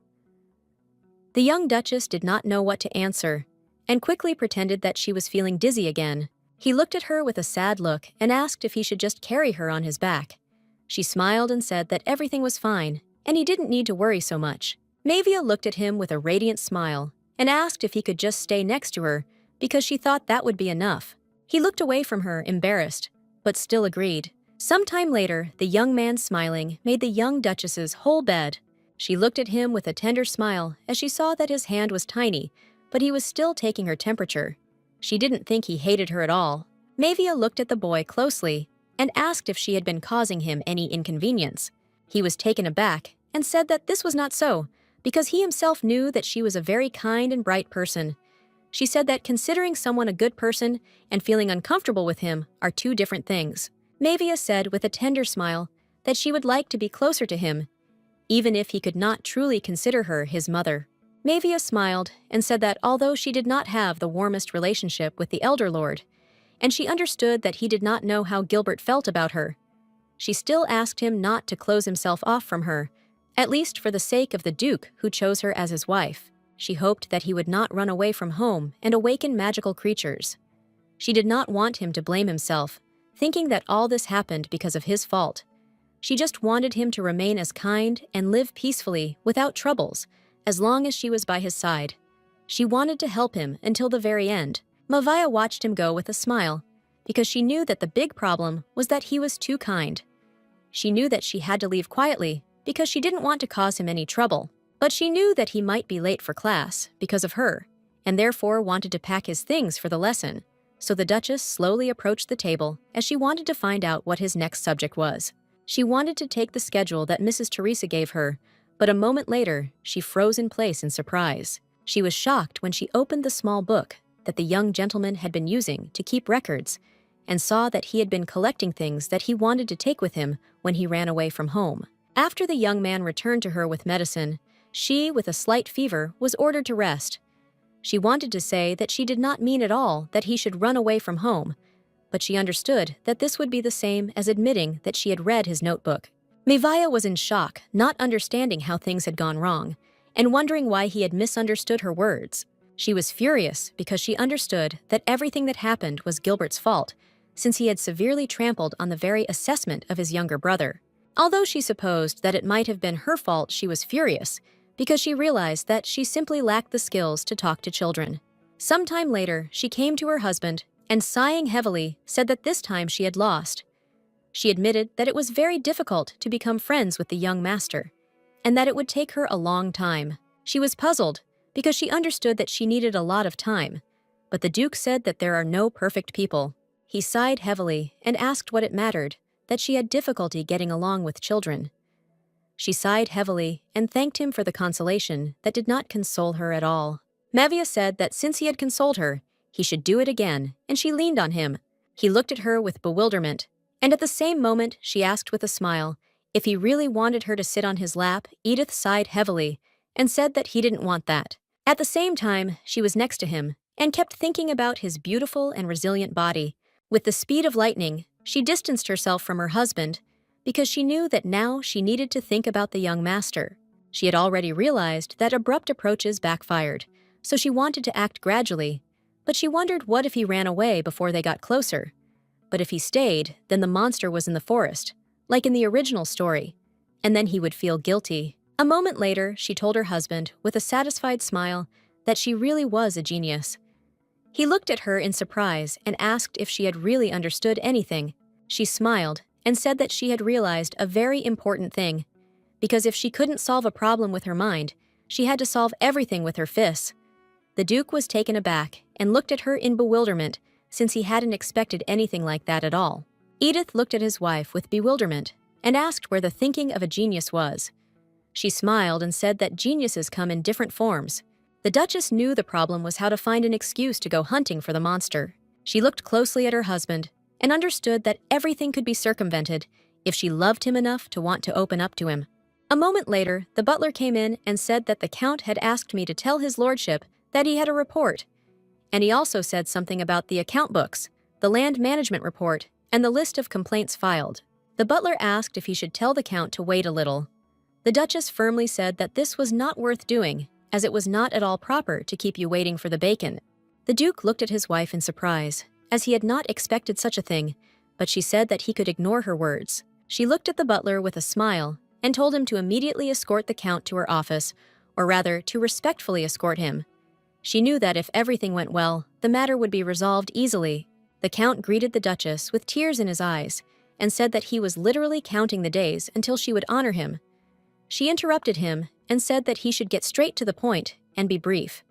Speaker 1: The young Duchess did not know what to answer and quickly pretended that she was feeling dizzy again. He looked at her with a sad look and asked if he should just carry her on his back. She smiled and said that everything was fine and he didn't need to worry so much. Manhwa looked at him with a radiant smile and asked if he could just stay next to her because she thought that would be enough. He looked away from her, embarrassed, but still agreed. Some time later, the young man, smiling, made the young Duchess's whole bed. She looked at him with a tender smile as she saw that his hand was tiny, but he was still taking her temperature. She didn't think he hated her at all. Manhwa looked at the boy closely and asked if she had been causing him any inconvenience. He was taken aback and said that this was not so, because he himself knew that she was a very kind and bright person. She said that considering someone a good person and feeling uncomfortable with him are two different things. Manhwa said with a tender smile that she would like to be closer to him, even if he could not truly consider her his mother. Manhwa smiled and said that although she did not have the warmest relationship with the elder lord, and she understood that he did not know how Gilbert felt about her, she still asked him not to close himself off from her, at least for the sake of the Duke who chose her as his wife. She hoped that he would not run away from home and awaken magical creatures. She did not want him to blame himself, thinking that all this happened because of his fault. She just wanted him to remain as kind and live peacefully without troubles, as long as she was by his side. She wanted to help him until the very end. Manhwa watched him go with a smile, because she knew that the big problem was that he was too kind. She knew that she had to leave quietly because she didn't want to cause him any trouble, but she knew that he might be late for class because of her, and therefore wanted to pack his things for the lesson. So the Duchess slowly approached the table as she wanted to find out what his next subject was. She wanted to take the schedule that Mrs. Teresa gave her, but a moment later, she froze in place in surprise. She was shocked when she opened the small book that the young gentleman had been using to keep records, and saw that he had been collecting things that he wanted to take with him when he ran away from home. After the young man returned to her with medicine, she, with a slight fever, was ordered to rest. She wanted to say that she did not mean at all that he should run away from home, but she understood that this would be the same as admitting that she had read his notebook. Manhwa was in shock, not understanding how things had gone wrong, and wondering why he had misunderstood her words. She was furious because she understood that everything that happened was Gilbert's fault, since he had severely trampled on the very assessment of his younger brother. Although she supposed that it might have been her fault, she was furious, because she realized that she simply lacked the skills to talk to children. Sometime later, she came to her husband and, sighing heavily, said that this time she had lost. She admitted that it was very difficult to become friends with the young master, and that it would take her a long time. She was puzzled, because she understood that she needed a lot of time, but the Duke said that there are no perfect people. He sighed heavily and asked what it mattered, that she had difficulty getting along with children. She sighed heavily and thanked him for the consolation that did not console her at all. Manhwa said that since he had consoled her, he should do it again, and she leaned on him. He looked at her with bewilderment, and at the same moment she asked with a smile if he really wanted her to sit on his lap. Edith sighed heavily and said that he didn't want that. At the same time, she was next to him and kept thinking about his beautiful and resilient body. With the speed of lightning, she distanced herself from her husband because she knew that now she needed to think about the young master. She had already realized that abrupt approaches backfired, so she wanted to act gradually, but she wondered what if he ran away before they got closer. But if he stayed, then the monster was in the forest, like in the original story, and then he would feel guilty. A moment later, she told her husband, with a satisfied smile, that she really was a genius. He looked at her in surprise and asked if she had really understood anything. She smiled and said that she had realized a very important thing, because if she couldn't solve a problem with her mind, she had to solve everything with her fists. The Duke was taken aback and looked at her in bewilderment, since he hadn't expected anything like that at all. Edith looked at his wife with bewilderment and asked where the thinking of a genius was. She smiled and said that geniuses come in different forms. The Duchess knew the problem was how to find an excuse to go hunting for the monster. She looked closely at her husband and understood that everything could be circumvented if she loved him enough to want to open up to him. A moment later, the butler came in and said that the Count had asked me to tell his lordship that he had a report, and he also said something about the account books, the land management report, and the list of complaints filed. The butler asked if he should tell the Count to wait a little. The Duchess firmly said that this was not worth doing, as it was not at all proper to keep you waiting for the bacon. The Duke looked at his wife in surprise, as he had not expected such a thing, but she said that he could ignore her words. She looked at the butler with a smile and told him to immediately escort the Count to her office, or rather, to respectfully escort him. She knew that if everything went well, the matter would be resolved easily. The Count greeted the Duchess with tears in his eyes and said that he was literally counting the days until she would honor him. She interrupted him and said that he should get straight to the point and be brief.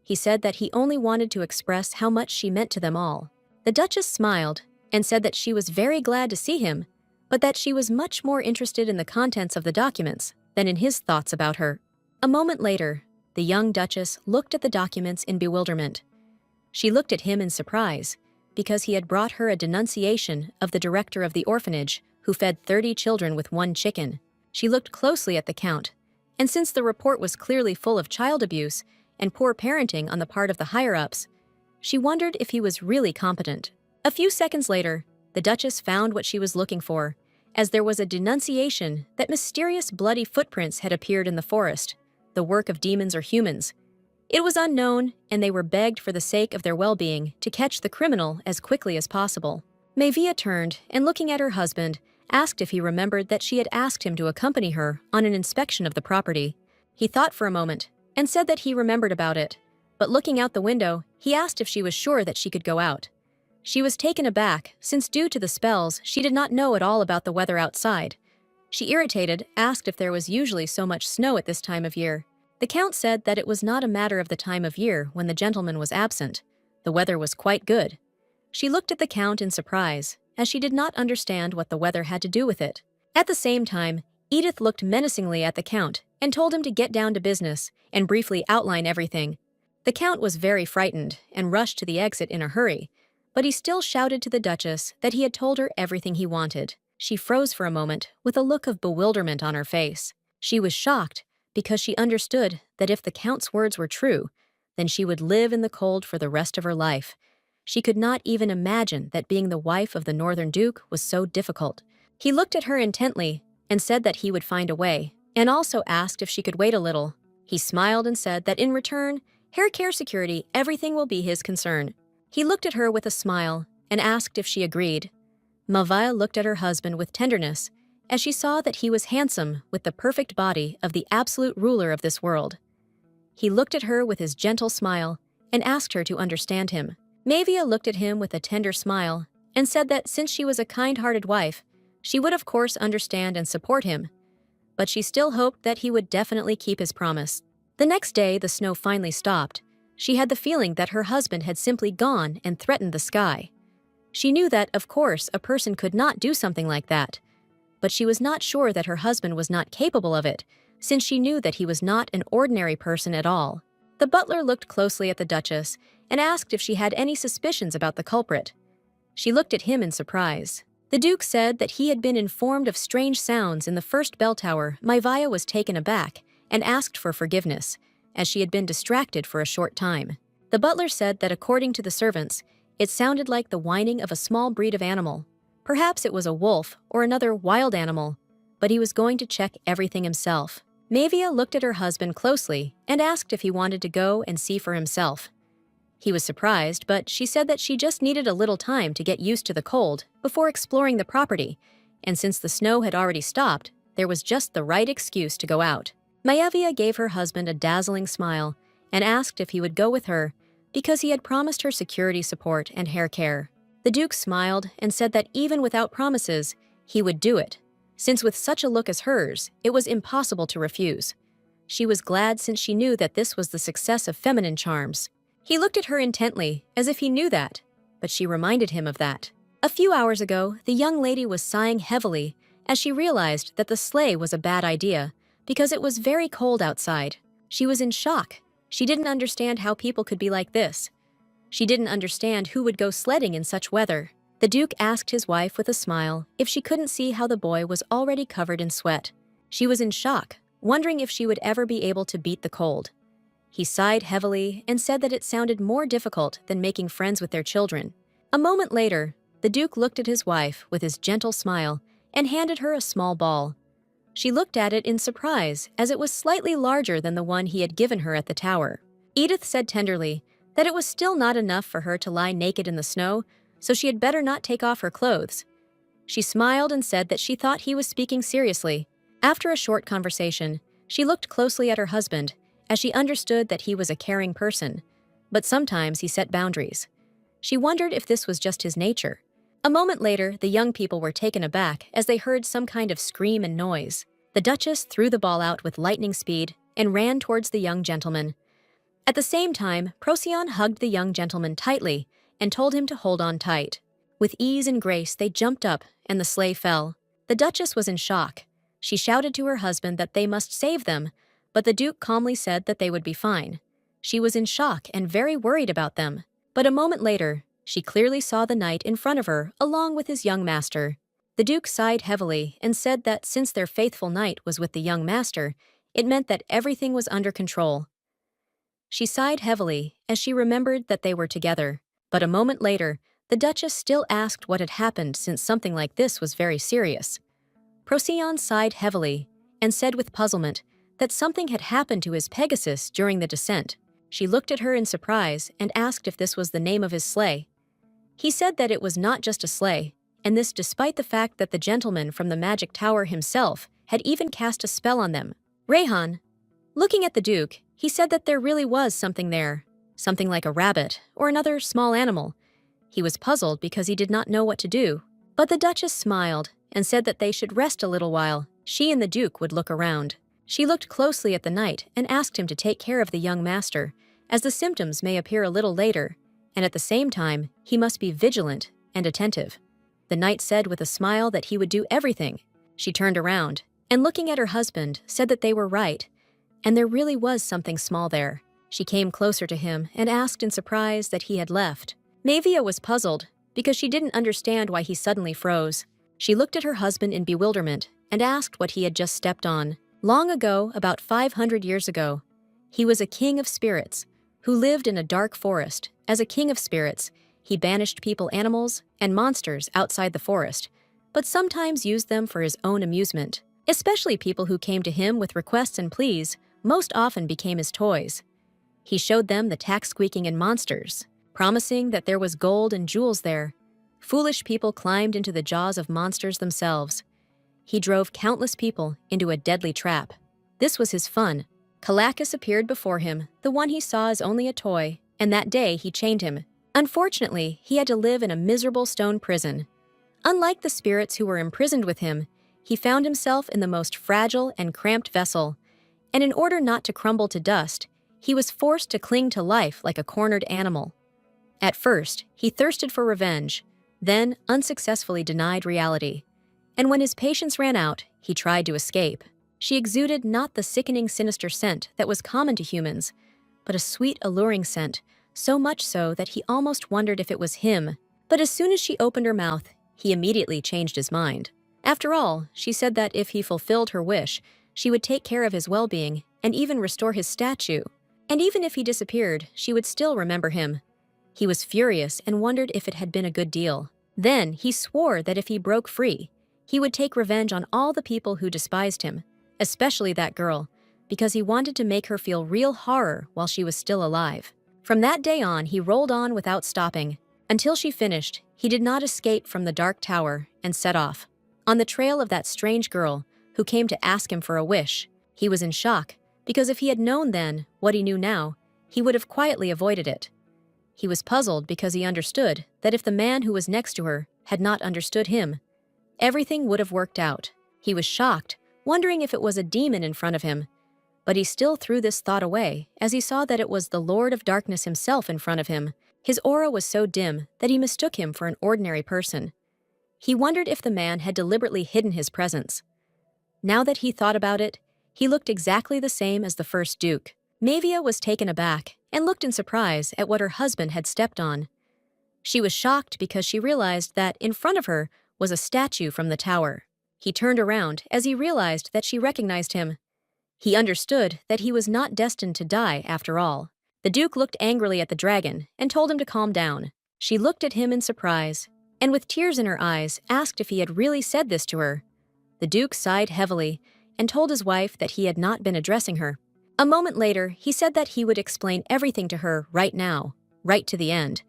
Speaker 1: He said that he only wanted to express how much she meant to them all. The Duchess smiled and said that she was very glad to see him, but that she was much more interested in the contents of the documents than in his thoughts about her. A moment later, the young Duchess looked at the documents in bewilderment. She looked at him in surprise, because he had brought her a denunciation of the director of the orphanage who fed 30 children with 1 chicken. She looked closely at the Count, and since the report was clearly full of child abuse and poor parenting on the part of the higher-ups, she wondered if he was really competent. A few seconds later, the Duchess found what she was looking for, as there was a denunciation that mysterious bloody footprints had appeared in the forest, the work of demons or humans. It was unknown, and they were begged for the sake of their well-being to catch the criminal as quickly as possible. Manhwa turned and, looking at her husband, asked if he remembered that she had asked him to accompany her on an inspection of the property. He thought for a moment and said that he remembered about it, but looking out the window, he asked if she was sure that she could go out. She was taken aback, since due to the spells, she did not know at all about the weather outside. She, irritated, asked if there was usually so much snow at this time of year. The Count said that it was not a matter of the time of year when the gentleman was absent. The weather was quite good. She looked at the Count in surprise, as she did not understand what the weather had to do with it. At the same time, Edith looked menacingly at the Count and told him to get down to business and briefly outline everything. The Count was very frightened and rushed to the exit in a hurry, but he still shouted to the Duchess that he had told her everything he wanted. She froze for a moment with a look of bewilderment on her face. She was shocked because she understood that if the Count's words were true, then she would live in the cold for the rest of her life. She could not even imagine that being the wife of the Northern Duke was so difficult. He looked at her intently and said that he would find a way, and also asked if she could wait a little. He smiled and said that in return, hair care security, everything will be his concern. He looked at her with a smile and asked if she agreed. Manhwa looked at her husband with tenderness, as she saw that he was handsome with the perfect body of the absolute ruler of this world. He looked at her with his gentle smile and asked her to understand him. Manhwa looked at him with a tender smile and said that since she was a kind-hearted wife, she would of course understand and support him, but she still hoped that he would definitely keep his promise. The next day, the snow finally stopped. She had the feeling that her husband had simply gone and threatened the sky. She knew that, of course, a person could not do something like that, but she was not sure that her husband was not capable of it, since she knew that he was not an ordinary person at all. The butler looked closely at the Duchess and asked if she had any suspicions about the culprit. She looked at him in surprise. The Duke said that he had been informed of strange sounds in the first bell tower. Manhwa was taken aback and asked for forgiveness, as she had been distracted for a short time. The butler said that according to the servants, it sounded like the whining of a small breed of animal. Perhaps it was a wolf or another wild animal, but he was going to check everything himself. Manhwa looked at her husband closely and asked if he wanted to go and see for himself. He was surprised, but she said that she just needed a little time to get used to the cold before exploring the property, and since the snow had already stopped, there was just the right excuse to go out. Manhwa gave her husband a dazzling smile and asked if he would go with her because he had promised her security support and hair care. The Duke smiled and said that even without promises, he would do it, since with such a look as hers, it was impossible to refuse. She was glad since she knew that this was the success of feminine charms. He looked at her intently, as if he knew that, but she reminded him of that. A few hours ago, the young lady was sighing heavily as she realized that the sleigh was a bad idea because it was very cold outside. She was in shock. She didn't understand how people could be like this. She didn't understand who would go sledding in such weather. The Duke asked his wife with a smile if she couldn't see how the boy was already covered in sweat. She was in shock, wondering if she would ever be able to beat the cold. He sighed heavily and said that it sounded more difficult than making friends with their children. A moment later, the Duke looked at his wife with his gentle smile and handed her a small ball. She looked at it in surprise, as it was slightly larger than the one he had given her at the tower. Edith said tenderly that it was still not enough for her to lie naked in the snow, so she had better not take off her clothes. She smiled and said that she thought he was speaking seriously. After a short conversation, she looked closely at her husband, as she understood that he was a caring person, but sometimes he set boundaries. She wondered if this was just his nature. A moment later, the young people were taken aback as they heard some kind of scream and noise. The Duchess threw the ball out with lightning speed and ran towards the young gentleman. At the same time, Procyon hugged the young gentleman tightly and told him to hold on tight. With ease and grace, they jumped up and the sleigh fell. The Duchess was in shock. She shouted to her husband that they must save them, but the Duke calmly said that they would be fine. She was in shock and very worried about them. But a moment later, she clearly saw the knight in front of her along with his young master. The Duke sighed heavily and said that since their faithful knight was with the young master, it meant that everything was under control. She sighed heavily as she remembered that they were together. But a moment later, the Duchess still asked what had happened since something like this was very serious. Procyon sighed heavily and said with puzzlement that something had happened to his Pegasus during the descent. She looked at her in surprise and asked if this was the name of his sleigh. He said that it was not just a sleigh, and this despite the fact that the gentleman from the magic tower himself had even cast a spell on them. Rayhan, looking at the Duke, he said that there really was something there, something like a rabbit or another small animal. He was puzzled because he did not know what to do, but the Duchess smiled and said that they should rest a little while. She and the Duke would look around. She looked closely at the knight and asked him to take care of the young master, as the symptoms may appear a little later, and at the same time, he must be vigilant and attentive. The knight said with a smile that he would do everything. She turned around, and looking at her husband, said that they were right, and there really was something small there. She came closer to him and asked in surprise that he had left. Mavia was puzzled, because she didn't understand why he suddenly froze. She looked at her husband in bewilderment and asked what he had just stepped on. Long ago, about 500 years ago, he was a king of spirits who lived in a dark forest. As a king of spirits, he banished people, animals, and monsters outside the forest, but sometimes used them for his own amusement. Especially people who came to him with requests and pleas most often became his toys. He showed them the tax squeaking and monsters, promising that there was gold and jewels there. Foolish people climbed into the jaws of monsters themselves. He drove countless people into a deadly trap. This was his fun. Kalakis appeared before him, the one he saw as only a toy, and that day he chained him. Unfortunately, he had to live in a miserable stone prison. Unlike the spirits who were imprisoned with him, he found himself in the most fragile and cramped vessel, and in order not to crumble to dust, he was forced to cling to life like a cornered animal. At first, he thirsted for revenge, then unsuccessfully denied reality. And when his patience ran out, he tried to escape. She exuded not the sickening, sinister scent that was common to humans, but a sweet, alluring scent, so much so that he almost wondered if it was him. But as soon as she opened her mouth, he immediately changed his mind. After all, she said that if he fulfilled her wish, she would take care of his well-being and even restore his statue. And even if he disappeared, she would still remember him. He was furious and wondered if it had been a good deal. Then he swore that if he broke free, he would take revenge on all the people who despised him, especially that girl, because he wanted to make her feel real horror while she was still alive. From that day on, he rolled on without stopping. Until she finished, he did not escape from the dark tower and set off on the trail of that strange girl who came to ask him for a wish. He was in shock, because if he had known then what he knew now, he would have quietly avoided it. He was puzzled because he understood that if the man who was next to her had not understood him, everything would have worked out. He was shocked, wondering if it was a demon in front of him, but he still threw this thought away as he saw that it was the Lord of Darkness himself in front of him. His aura was so dim that he mistook him for an ordinary person. He wondered if the man had deliberately hidden his presence. Now that he thought about it, he looked exactly the same as the first Duke. Mavia was taken aback and looked in surprise at what her husband had stepped on. She was shocked because she realized that in front of her was a statue from the tower. He turned around as he realized that she recognized him. He understood that he was not destined to die after all. The Duke looked angrily at the dragon and told him to calm down. She looked at him in surprise, and with tears in her eyes asked if he had really said this to her. The Duke sighed heavily and told his wife that he had not been addressing her. A moment later, he said that he would explain everything to her right now, right to the end.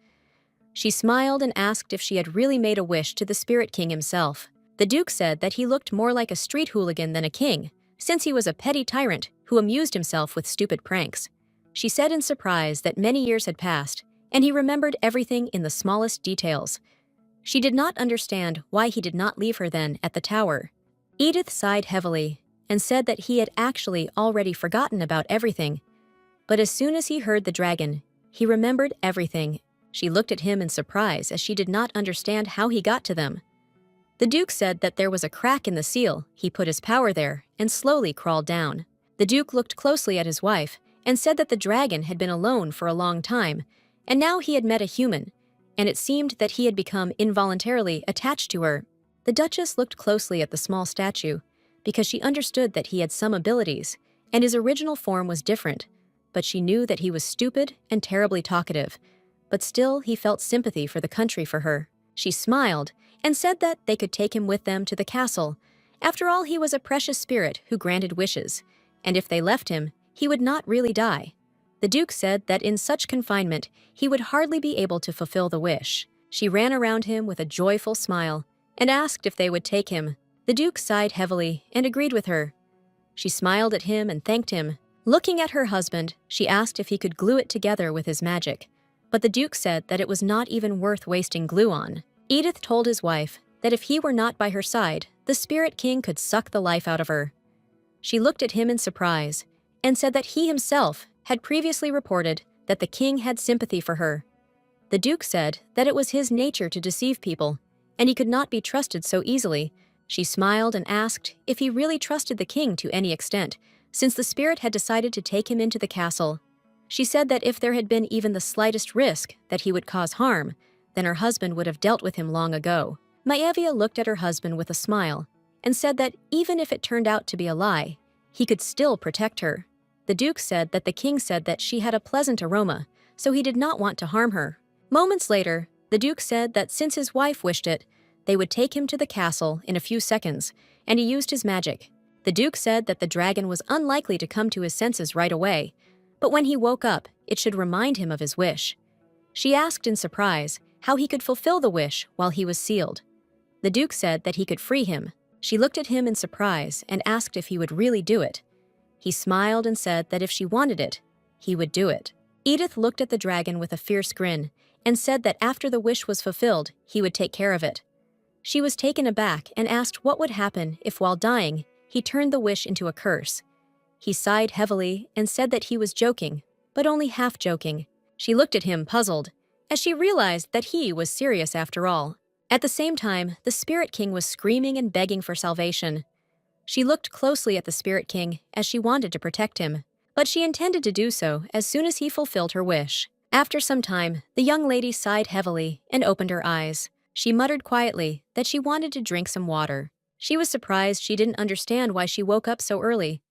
Speaker 1: She smiled and asked if she had really made a wish to the Spirit King himself. The Duke said that he looked more like a street hooligan than a king, since he was a petty tyrant who amused himself with stupid pranks. She said in surprise that many years had passed, and he remembered everything in the smallest details. She did not understand why he did not leave her then at the tower. Edith sighed heavily and said that he had actually already forgotten about everything. But as soon as he heard the dragon, he remembered everything. She looked at him in surprise as she did not understand how he got to them. The Duke said that there was a crack in the seal. He put his power there and slowly crawled down. The Duke looked closely at his wife and said that the dragon had been alone for a long time, and now he had met a human, and it seemed that he had become involuntarily attached to her. The Duchess looked closely at the small statue, because she understood that he had some abilities, and his original form was different, but she knew that he was stupid and terribly talkative, but still he felt sympathy for the country for her. She smiled and said that they could take him with them to the castle. After all, he was a precious spirit who granted wishes, and if they left him, he would not really die. The Duke said that in such confinement, he would hardly be able to fulfill the wish. She ran around him with a joyful smile and asked if they would take him. The Duke sighed heavily and agreed with her. She smiled at him and thanked him. Looking at her husband, she asked if he could glue it together with his magic. But the Duke said that it was not even worth wasting glue on. Edith told his wife that if he were not by her side, the Spirit King could suck the life out of her. She looked at him in surprise and said that he himself had previously reported that the king had sympathy for her. The Duke said that it was his nature to deceive people, and he could not be trusted so easily. She smiled and asked if he really trusted the king to any extent, since the spirit had decided to take him into the castle. She said that if there had been even the slightest risk that he would cause harm, then her husband would have dealt with him long ago. Maevia looked at her husband with a smile and said that even if it turned out to be a lie, he could still protect her. The Duke said that the king said that she had a pleasant aroma, so he did not want to harm her. Moments later, the Duke said that since his wife wished it, they would take him to the castle in a few seconds, and he used his magic. The Duke said that the dragon was unlikely to come to his senses right away, but when he woke up, it should remind him of his wish. She asked in surprise how he could fulfill the wish while he was sealed. The Duke said that he could free him. She looked at him in surprise and asked if he would really do it. He smiled and said that if she wanted it, he would do it. Edith looked at the dragon with a fierce grin and said that after the wish was fulfilled, he would take care of it. She was taken aback and asked what would happen if, while dying, he turned the wish into a curse. He sighed heavily and said that he was joking, but only half joking. She looked at him puzzled, as she realized that he was serious after all. At the same time, the Spirit King was screaming and begging for salvation. She looked closely at the Spirit King as she wanted to protect him, but she intended to do so as soon as he fulfilled her wish. After some time, the young lady sighed heavily and opened her eyes. She muttered quietly that she wanted to drink some water. She was surprised she didn't understand why she woke up so early,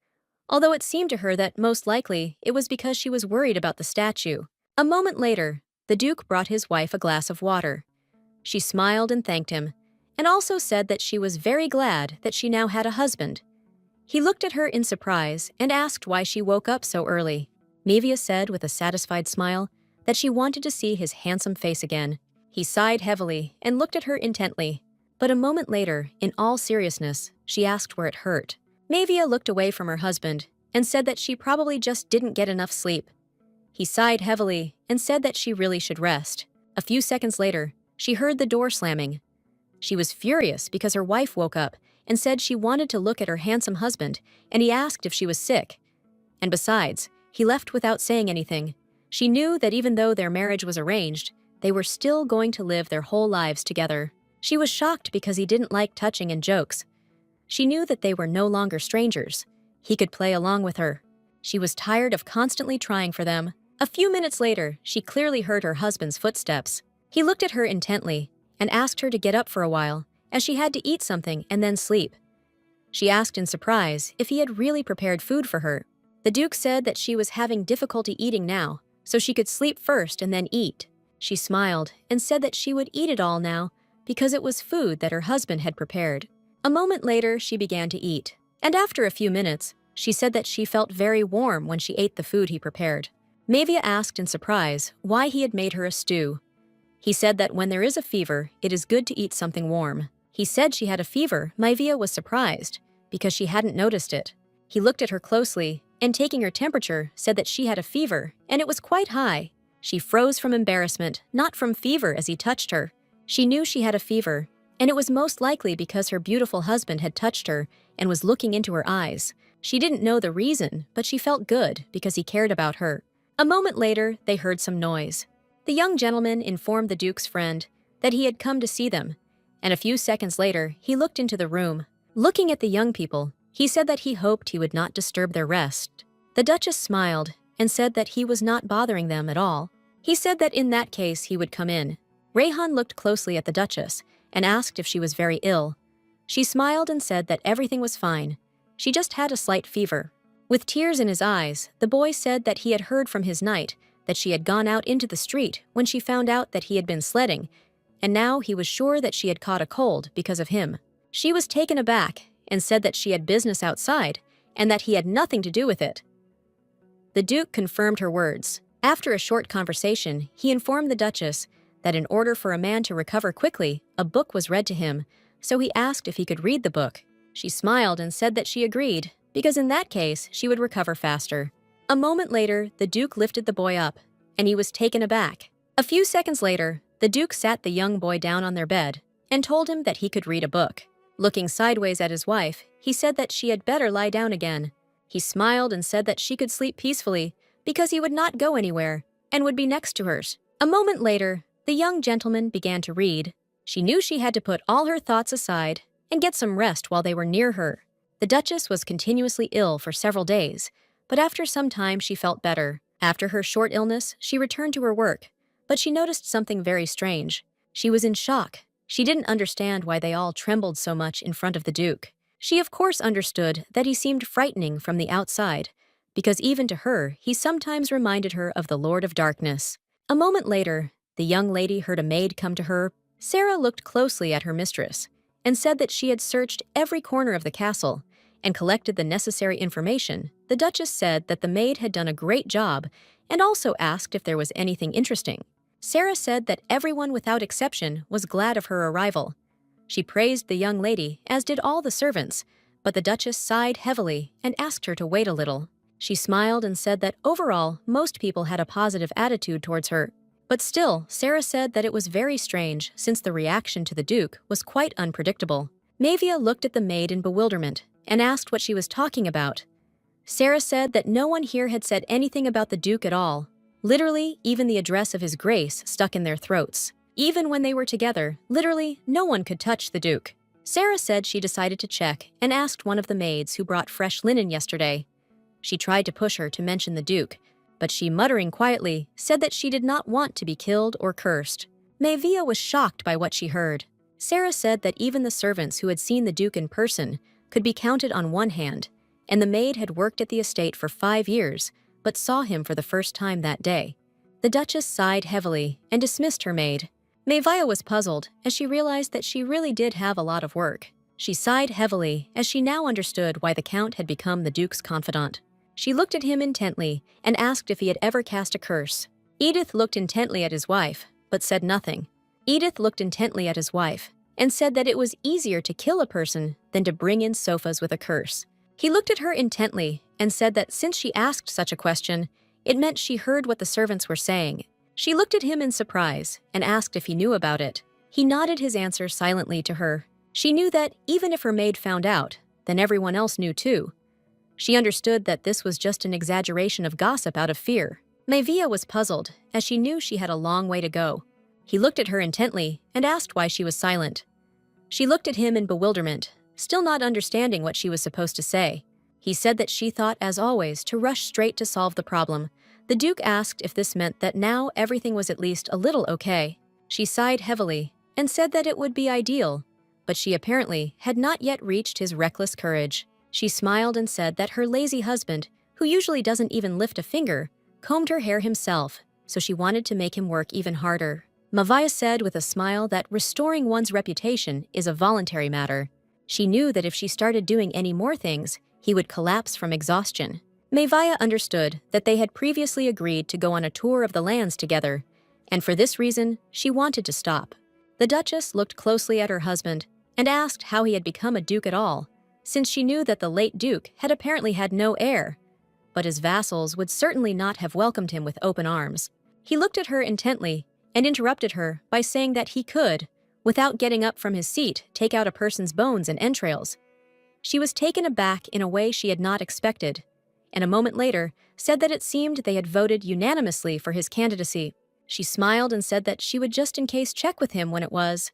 Speaker 1: although it seemed to her that most likely it was because she was worried about the statue. A moment later, the Duke brought his wife a glass of water. She smiled and thanked him, and also said that she was very glad that she now had a husband. He looked at her in surprise and asked why she woke up so early. Maevia said with a satisfied smile that she wanted to see his handsome face again. He sighed heavily and looked at her intently, but a moment later, in all seriousness, she asked where it hurt. Maevia looked away from her husband and said that she probably just didn't get enough sleep. He sighed heavily and said that she really should rest. A few seconds later, she heard the door slamming. She was furious because her wife woke up and said she wanted to look at her handsome husband, and he asked if she was sick. And besides, he left without saying anything. She knew that even though their marriage was arranged, they were still going to live their whole lives together. She was shocked because he didn't like touching and jokes. She knew that they were no longer strangers. He could play along with her. She was tired of constantly trying for them. A few minutes later, she clearly heard her husband's footsteps. He looked at her intently and asked her to get up for a while, as she had to eat something and then sleep. She asked in surprise if he had really prepared food for her. The Duke said that she was having difficulty eating now, so she could sleep first and then eat. She smiled and said that she would eat it all now because it was food that her husband had prepared. A moment later, she began to eat, and after a few minutes, she said that she felt very warm when she ate the food he prepared. Maevia asked in surprise why he had made her a stew. He said that when there is a fever, it is good to eat something warm. He said she had a fever. Maevia was surprised because she hadn't noticed it. He looked at her closely and, taking her temperature, said that she had a fever, and it was quite high. She froze from embarrassment, not from fever, as he touched her. She knew she had a fever, and it was most likely because her beautiful husband had touched her and was looking into her eyes. She didn't know the reason, but she felt good because he cared about her. A moment later, they heard some noise. The young gentleman informed the Duke's friend that he had come to see them, and a few seconds later, he looked into the room. Looking at the young people, he said that he hoped he would not disturb their rest. The Duchess smiled and said that he was not bothering them at all. He said that in that case he would come in. Rayhan looked closely at the Duchess and asked if she was very ill. She smiled and said that everything was fine. She just had a slight fever. With tears in his eyes, the boy said that he had heard from his knight that she had gone out into the street when she found out that he had been sledding, and now he was sure that she had caught a cold because of him. She was taken aback and said that she had business outside and that he had nothing to do with it. The Duke confirmed her words. After a short conversation, he informed the Duchess that in order for a man to recover quickly, a book was read to him so he asked if he could read the book. She smiled and said that she agreed, because in that case, she would recover faster. A moment later, the Duke lifted the boy up, and he was taken aback. A few seconds later, the Duke sat the young boy down on their bed and told him that he could read a book. Looking sideways at his wife, he said that she had better lie down again. He smiled and said that she could sleep peacefully because he would not go anywhere and would be next to hers. A moment later, the young gentleman began to read. She knew she had to put all her thoughts aside and get some rest while they were near her. The Duchess was continuously ill for several days, but after some time she felt better. After her short illness, she returned to her work, but she noticed something very strange. She was in shock. She didn't understand why they all trembled so much in front of the Duke. She of course understood that he seemed frightening from the outside, because even to her, he sometimes reminded her of the Lord of Darkness. A moment later, the young lady heard a maid come to her. Sarah looked closely at her mistress and said that she had searched every corner of the castle and collected the necessary information. The Duchess said that the maid had done a great job and also asked if there was anything interesting. Sarah said that everyone without exception was glad of her arrival. She praised the young lady, as did all the servants, but the Duchess sighed heavily and asked her to wait a little. She smiled and said that overall, most people had a positive attitude towards her. But still, Sarah said that it was very strange since the reaction to the Duke was quite unpredictable. Manhwa looked at the maid in bewilderment and asked what she was talking about. Sarah said that no one here had said anything about the Duke at all. Literally, even the address of His Grace stuck in their throats. Even when they were together, literally, no one could touch the Duke. Sarah said she decided to check and asked one of the maids who brought fresh linen yesterday. She tried to push her to mention the Duke, but she, muttering quietly, said that she did not want to be killed or cursed. Manhwa was shocked by what she heard. Sarah said that even the servants who had seen the Duke in person could be counted on one hand, and the maid had worked at the estate for 5 years, but saw him for the first time that day. The Duchess sighed heavily and dismissed her maid. Manhwa was puzzled as she realized that she really did have a lot of work. She sighed heavily as she now understood why the Count had become the Duke's confidant. She looked at him intently and asked if he had ever cast a curse. Edith looked intently at his wife, but said nothing. Edith looked intently at his wife and said that it was easier to kill a person than to bring in sofas with a curse. He looked at her intently and said that since she asked such a question, it meant she heard what the servants were saying. She looked at him in surprise and asked if he knew about it. He nodded his answer silently to her. She knew that even if her maid found out, then everyone else knew too. She understood that this was just an exaggeration of gossip out of fear. Manhwa was puzzled, as she knew she had a long way to go. He looked at her intently and asked why she was silent. She looked at him in bewilderment, still not understanding what she was supposed to say. He said that she thought, as always, to rush straight to solve the problem. The Duke asked if this meant that now everything was at least a little okay. She sighed heavily and said that it would be ideal, but she apparently had not yet reached his reckless courage. She smiled and said that her lazy husband, who usually doesn't even lift a finger, combed her hair himself, so she wanted to make him work even harder. Manhwa said with a smile that restoring one's reputation is a voluntary matter. She knew that if she started doing any more things, he would collapse from exhaustion. Manhwa understood that they had previously agreed to go on a tour of the lands together, and for this reason, she wanted to stop. The Duchess looked closely at her husband and asked how he had become a duke at all, since she knew that the late Duke had apparently had no heir, but his vassals would certainly not have welcomed him with open arms. He looked at her intently and interrupted her by saying that he could, without getting up from his seat, take out a person's bones and entrails. She was taken aback in a way she had not expected, and a moment later said that it seemed they had voted unanimously for his candidacy. She smiled and said that she would just in case check with him when it was.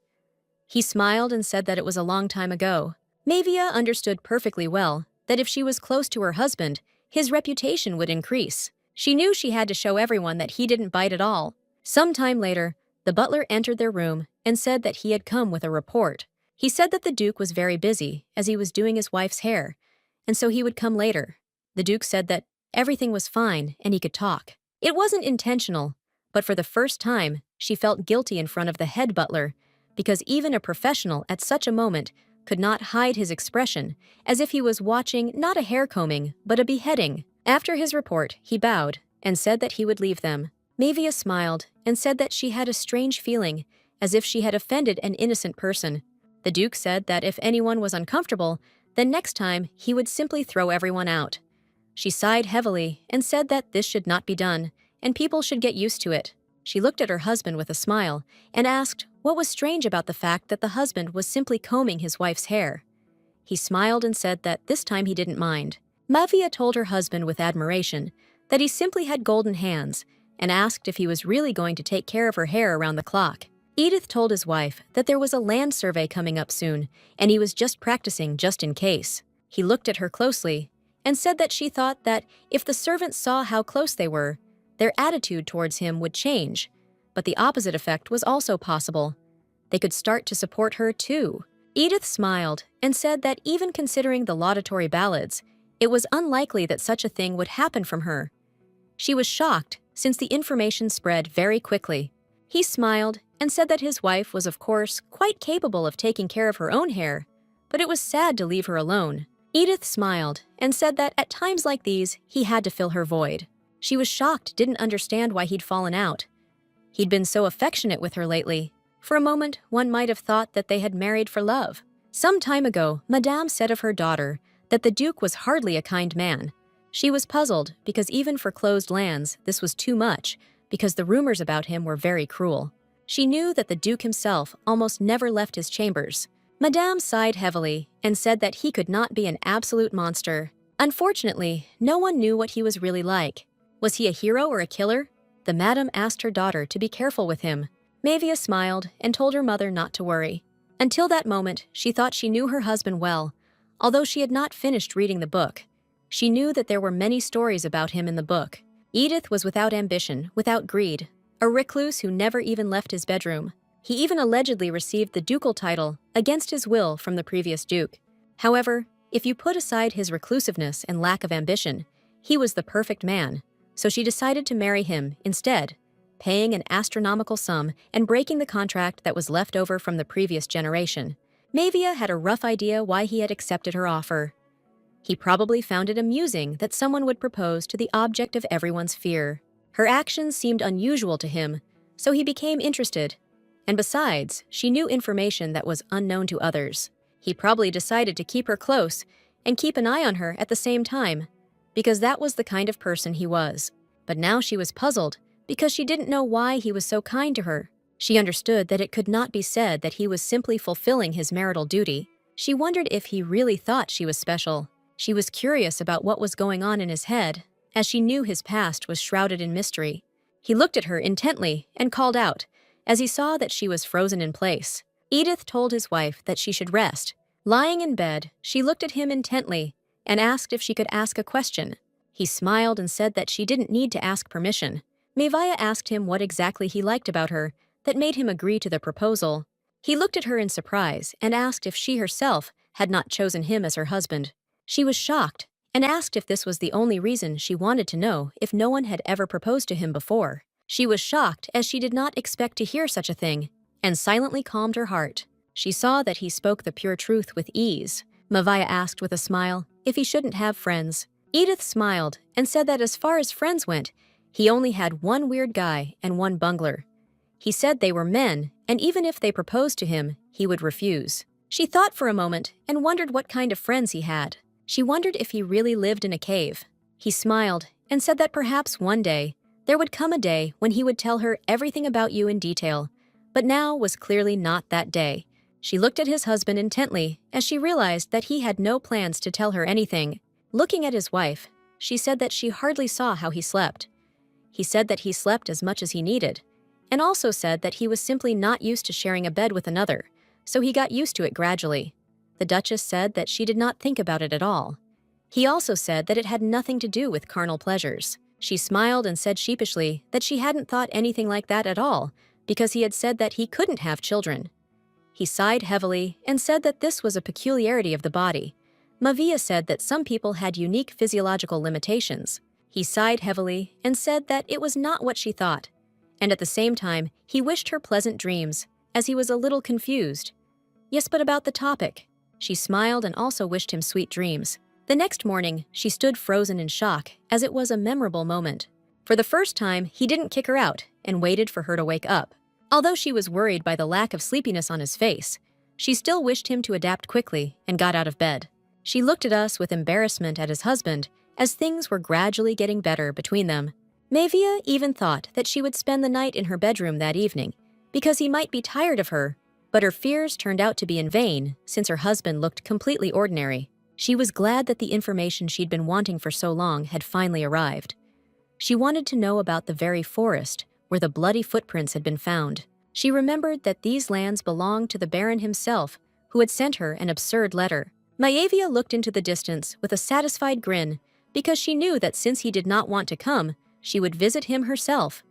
Speaker 1: He smiled and said that it was a long time ago. Manhwa understood perfectly well that if she was close to her husband, his reputation would increase. She knew she had to show everyone that he didn't bite at all. Some time later, the butler entered their room and said that he had come with a report. He said that the Duke was very busy as he was doing his wife's hair, and so he would come later. The Duke said that everything was fine and he could talk. It wasn't intentional, but for the first time, she felt guilty in front of the head butler, because even a professional at such a moment could not hide his expression, as if he was watching not a hair combing, but a beheading. After his report, he bowed and said that he would leave them. Manhwa smiled and said that she had a strange feeling, as if she had offended an innocent person. The Duke said that if anyone was uncomfortable, then next time he would simply throw everyone out. She sighed heavily and said that this should not be done, and people should get used to it. She looked at her husband with a smile and asked what was strange about the fact that the husband was simply combing his wife's hair. He smiled and said that this time he didn't mind. Manhwa told her husband with admiration that he simply had golden hands and asked if he was really going to take care of her hair around the clock. Edith told his wife that there was a land survey coming up soon and he was just practicing just in case. He looked at her closely and said that she thought that if the servants saw how close they were, their attitude towards him would change, but the opposite effect was also possible. They could start to support her too. Edith smiled and said that even considering the laudatory ballads, it was unlikely that such a thing would happen from her. She was shocked since the information spread very quickly. He smiled and said that his wife was of course quite capable of taking care of her own hair, but it was sad to leave her alone. Edith smiled and said that at times like these, he had to fill her void. She was shocked, didn't understand why he'd fallen out. He'd been so affectionate with her lately. For a moment, one might have thought that they had married for love. Some time ago, Madame said of her daughter that the Duke was hardly a kind man. She was puzzled because even for closed lands, this was too much because the rumors about him were very cruel. She knew that the Duke himself almost never left his chambers. Madame sighed heavily and said that he could not be an absolute monster. Unfortunately, no one knew what he was really like. Was he a hero or a killer? The madam asked her daughter to be careful with him. Manhwa smiled and told her mother not to worry. Until that moment, she thought she knew her husband well. Although she had not finished reading the book, she knew that there were many stories about him in the book. Edith was without ambition, without greed, a recluse who never even left his bedroom. He even allegedly received the ducal title against his will from the previous duke. However, if you put aside his reclusiveness and lack of ambition, he was the perfect man, so she decided to marry him instead, paying an astronomical sum and breaking the contract that was left over from the previous generation. Manhwa had a rough idea why he had accepted her offer. He probably found it amusing that someone would propose to the object of everyone's fear. Her actions seemed unusual to him, so he became interested. And besides, she knew information that was unknown to others. He probably decided to keep her close and keep an eye on her at the same time, because that was the kind of person he was. But now she was puzzled because she didn't know why he was so kind to her. She understood that it could not be said that he was simply fulfilling his marital duty. She wondered if he really thought she was special. She was curious about what was going on in his head, as she knew his past was shrouded in mystery. He looked at her intently and called out, as he saw that she was frozen in place. Edith told his wife that she should rest. Lying in bed, she looked at him intently and asked if she could ask a question. He smiled and said that she didn't need to ask permission. Manhwa asked him what exactly he liked about her that made him agree to the proposal. He looked at her in surprise and asked if she herself had not chosen him as her husband. She was shocked and asked if this was the only reason she wanted to know if no one had ever proposed to him before. She was shocked as she did not expect to hear such a thing, and silently calmed her heart. She saw that he spoke the pure truth with ease. Manhwa asked with a smile if he shouldn't have friends. Edith smiled and said that as far as friends went, he only had one weird guy and one bungler. He said they were men, and even if they proposed to him, he would refuse. She thought for a moment and wondered what kind of friends he had. She wondered if he really lived in a cave. He smiled and said that perhaps one day, there would come a day when he would tell her everything about you in detail, but now was clearly not that day. She looked at his husband intently as she realized that he had no plans to tell her anything. Looking at his wife, she said that she hardly saw how he slept. He said that he slept as much as he needed, and also said that he was simply not used to sharing a bed with another, so he got used to it gradually. The Duchess said that she did not think about it at all. He also said that it had nothing to do with carnal pleasures. She smiled and said sheepishly that she hadn't thought anything like that at all, because he had said that he couldn't have children. He sighed heavily and said that this was a peculiarity of the body. Manhwa said that some people had unique physiological limitations. He sighed heavily and said that it was not what she thought, and at the same time, he wished her pleasant dreams, as he was a little confused. Yes, but about the topic. She smiled and also wished him sweet dreams. The next morning, she stood frozen in shock, as it was a memorable moment. For the first time, he didn't kick her out and waited for her to wake up. Although she was worried by the lack of sleepiness on his face, She still wished him to adapt quickly and got out of bed. She looked at us with embarrassment at his husband as things were gradually getting better between them. Mavia even thought that she would spend the night in her bedroom that evening because he might be tired of her, but her fears turned out to be in vain since her husband looked completely ordinary. She was glad that the information she'd been wanting for so long had finally arrived. She wanted to know about the very forest where the bloody footprints had been found. She remembered that these lands belonged to the Baron himself, who had sent her an absurd letter. Maevia looked into the distance with a satisfied grin because she knew that since he did not want to come, she would visit him herself.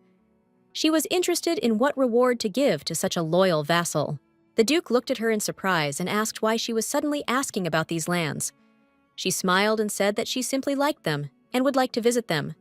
Speaker 1: She was interested in what reward to give to such a loyal vassal. The Duke looked at her in surprise and asked why she was suddenly asking about these lands. She smiled and said that she simply liked them and would like to visit them.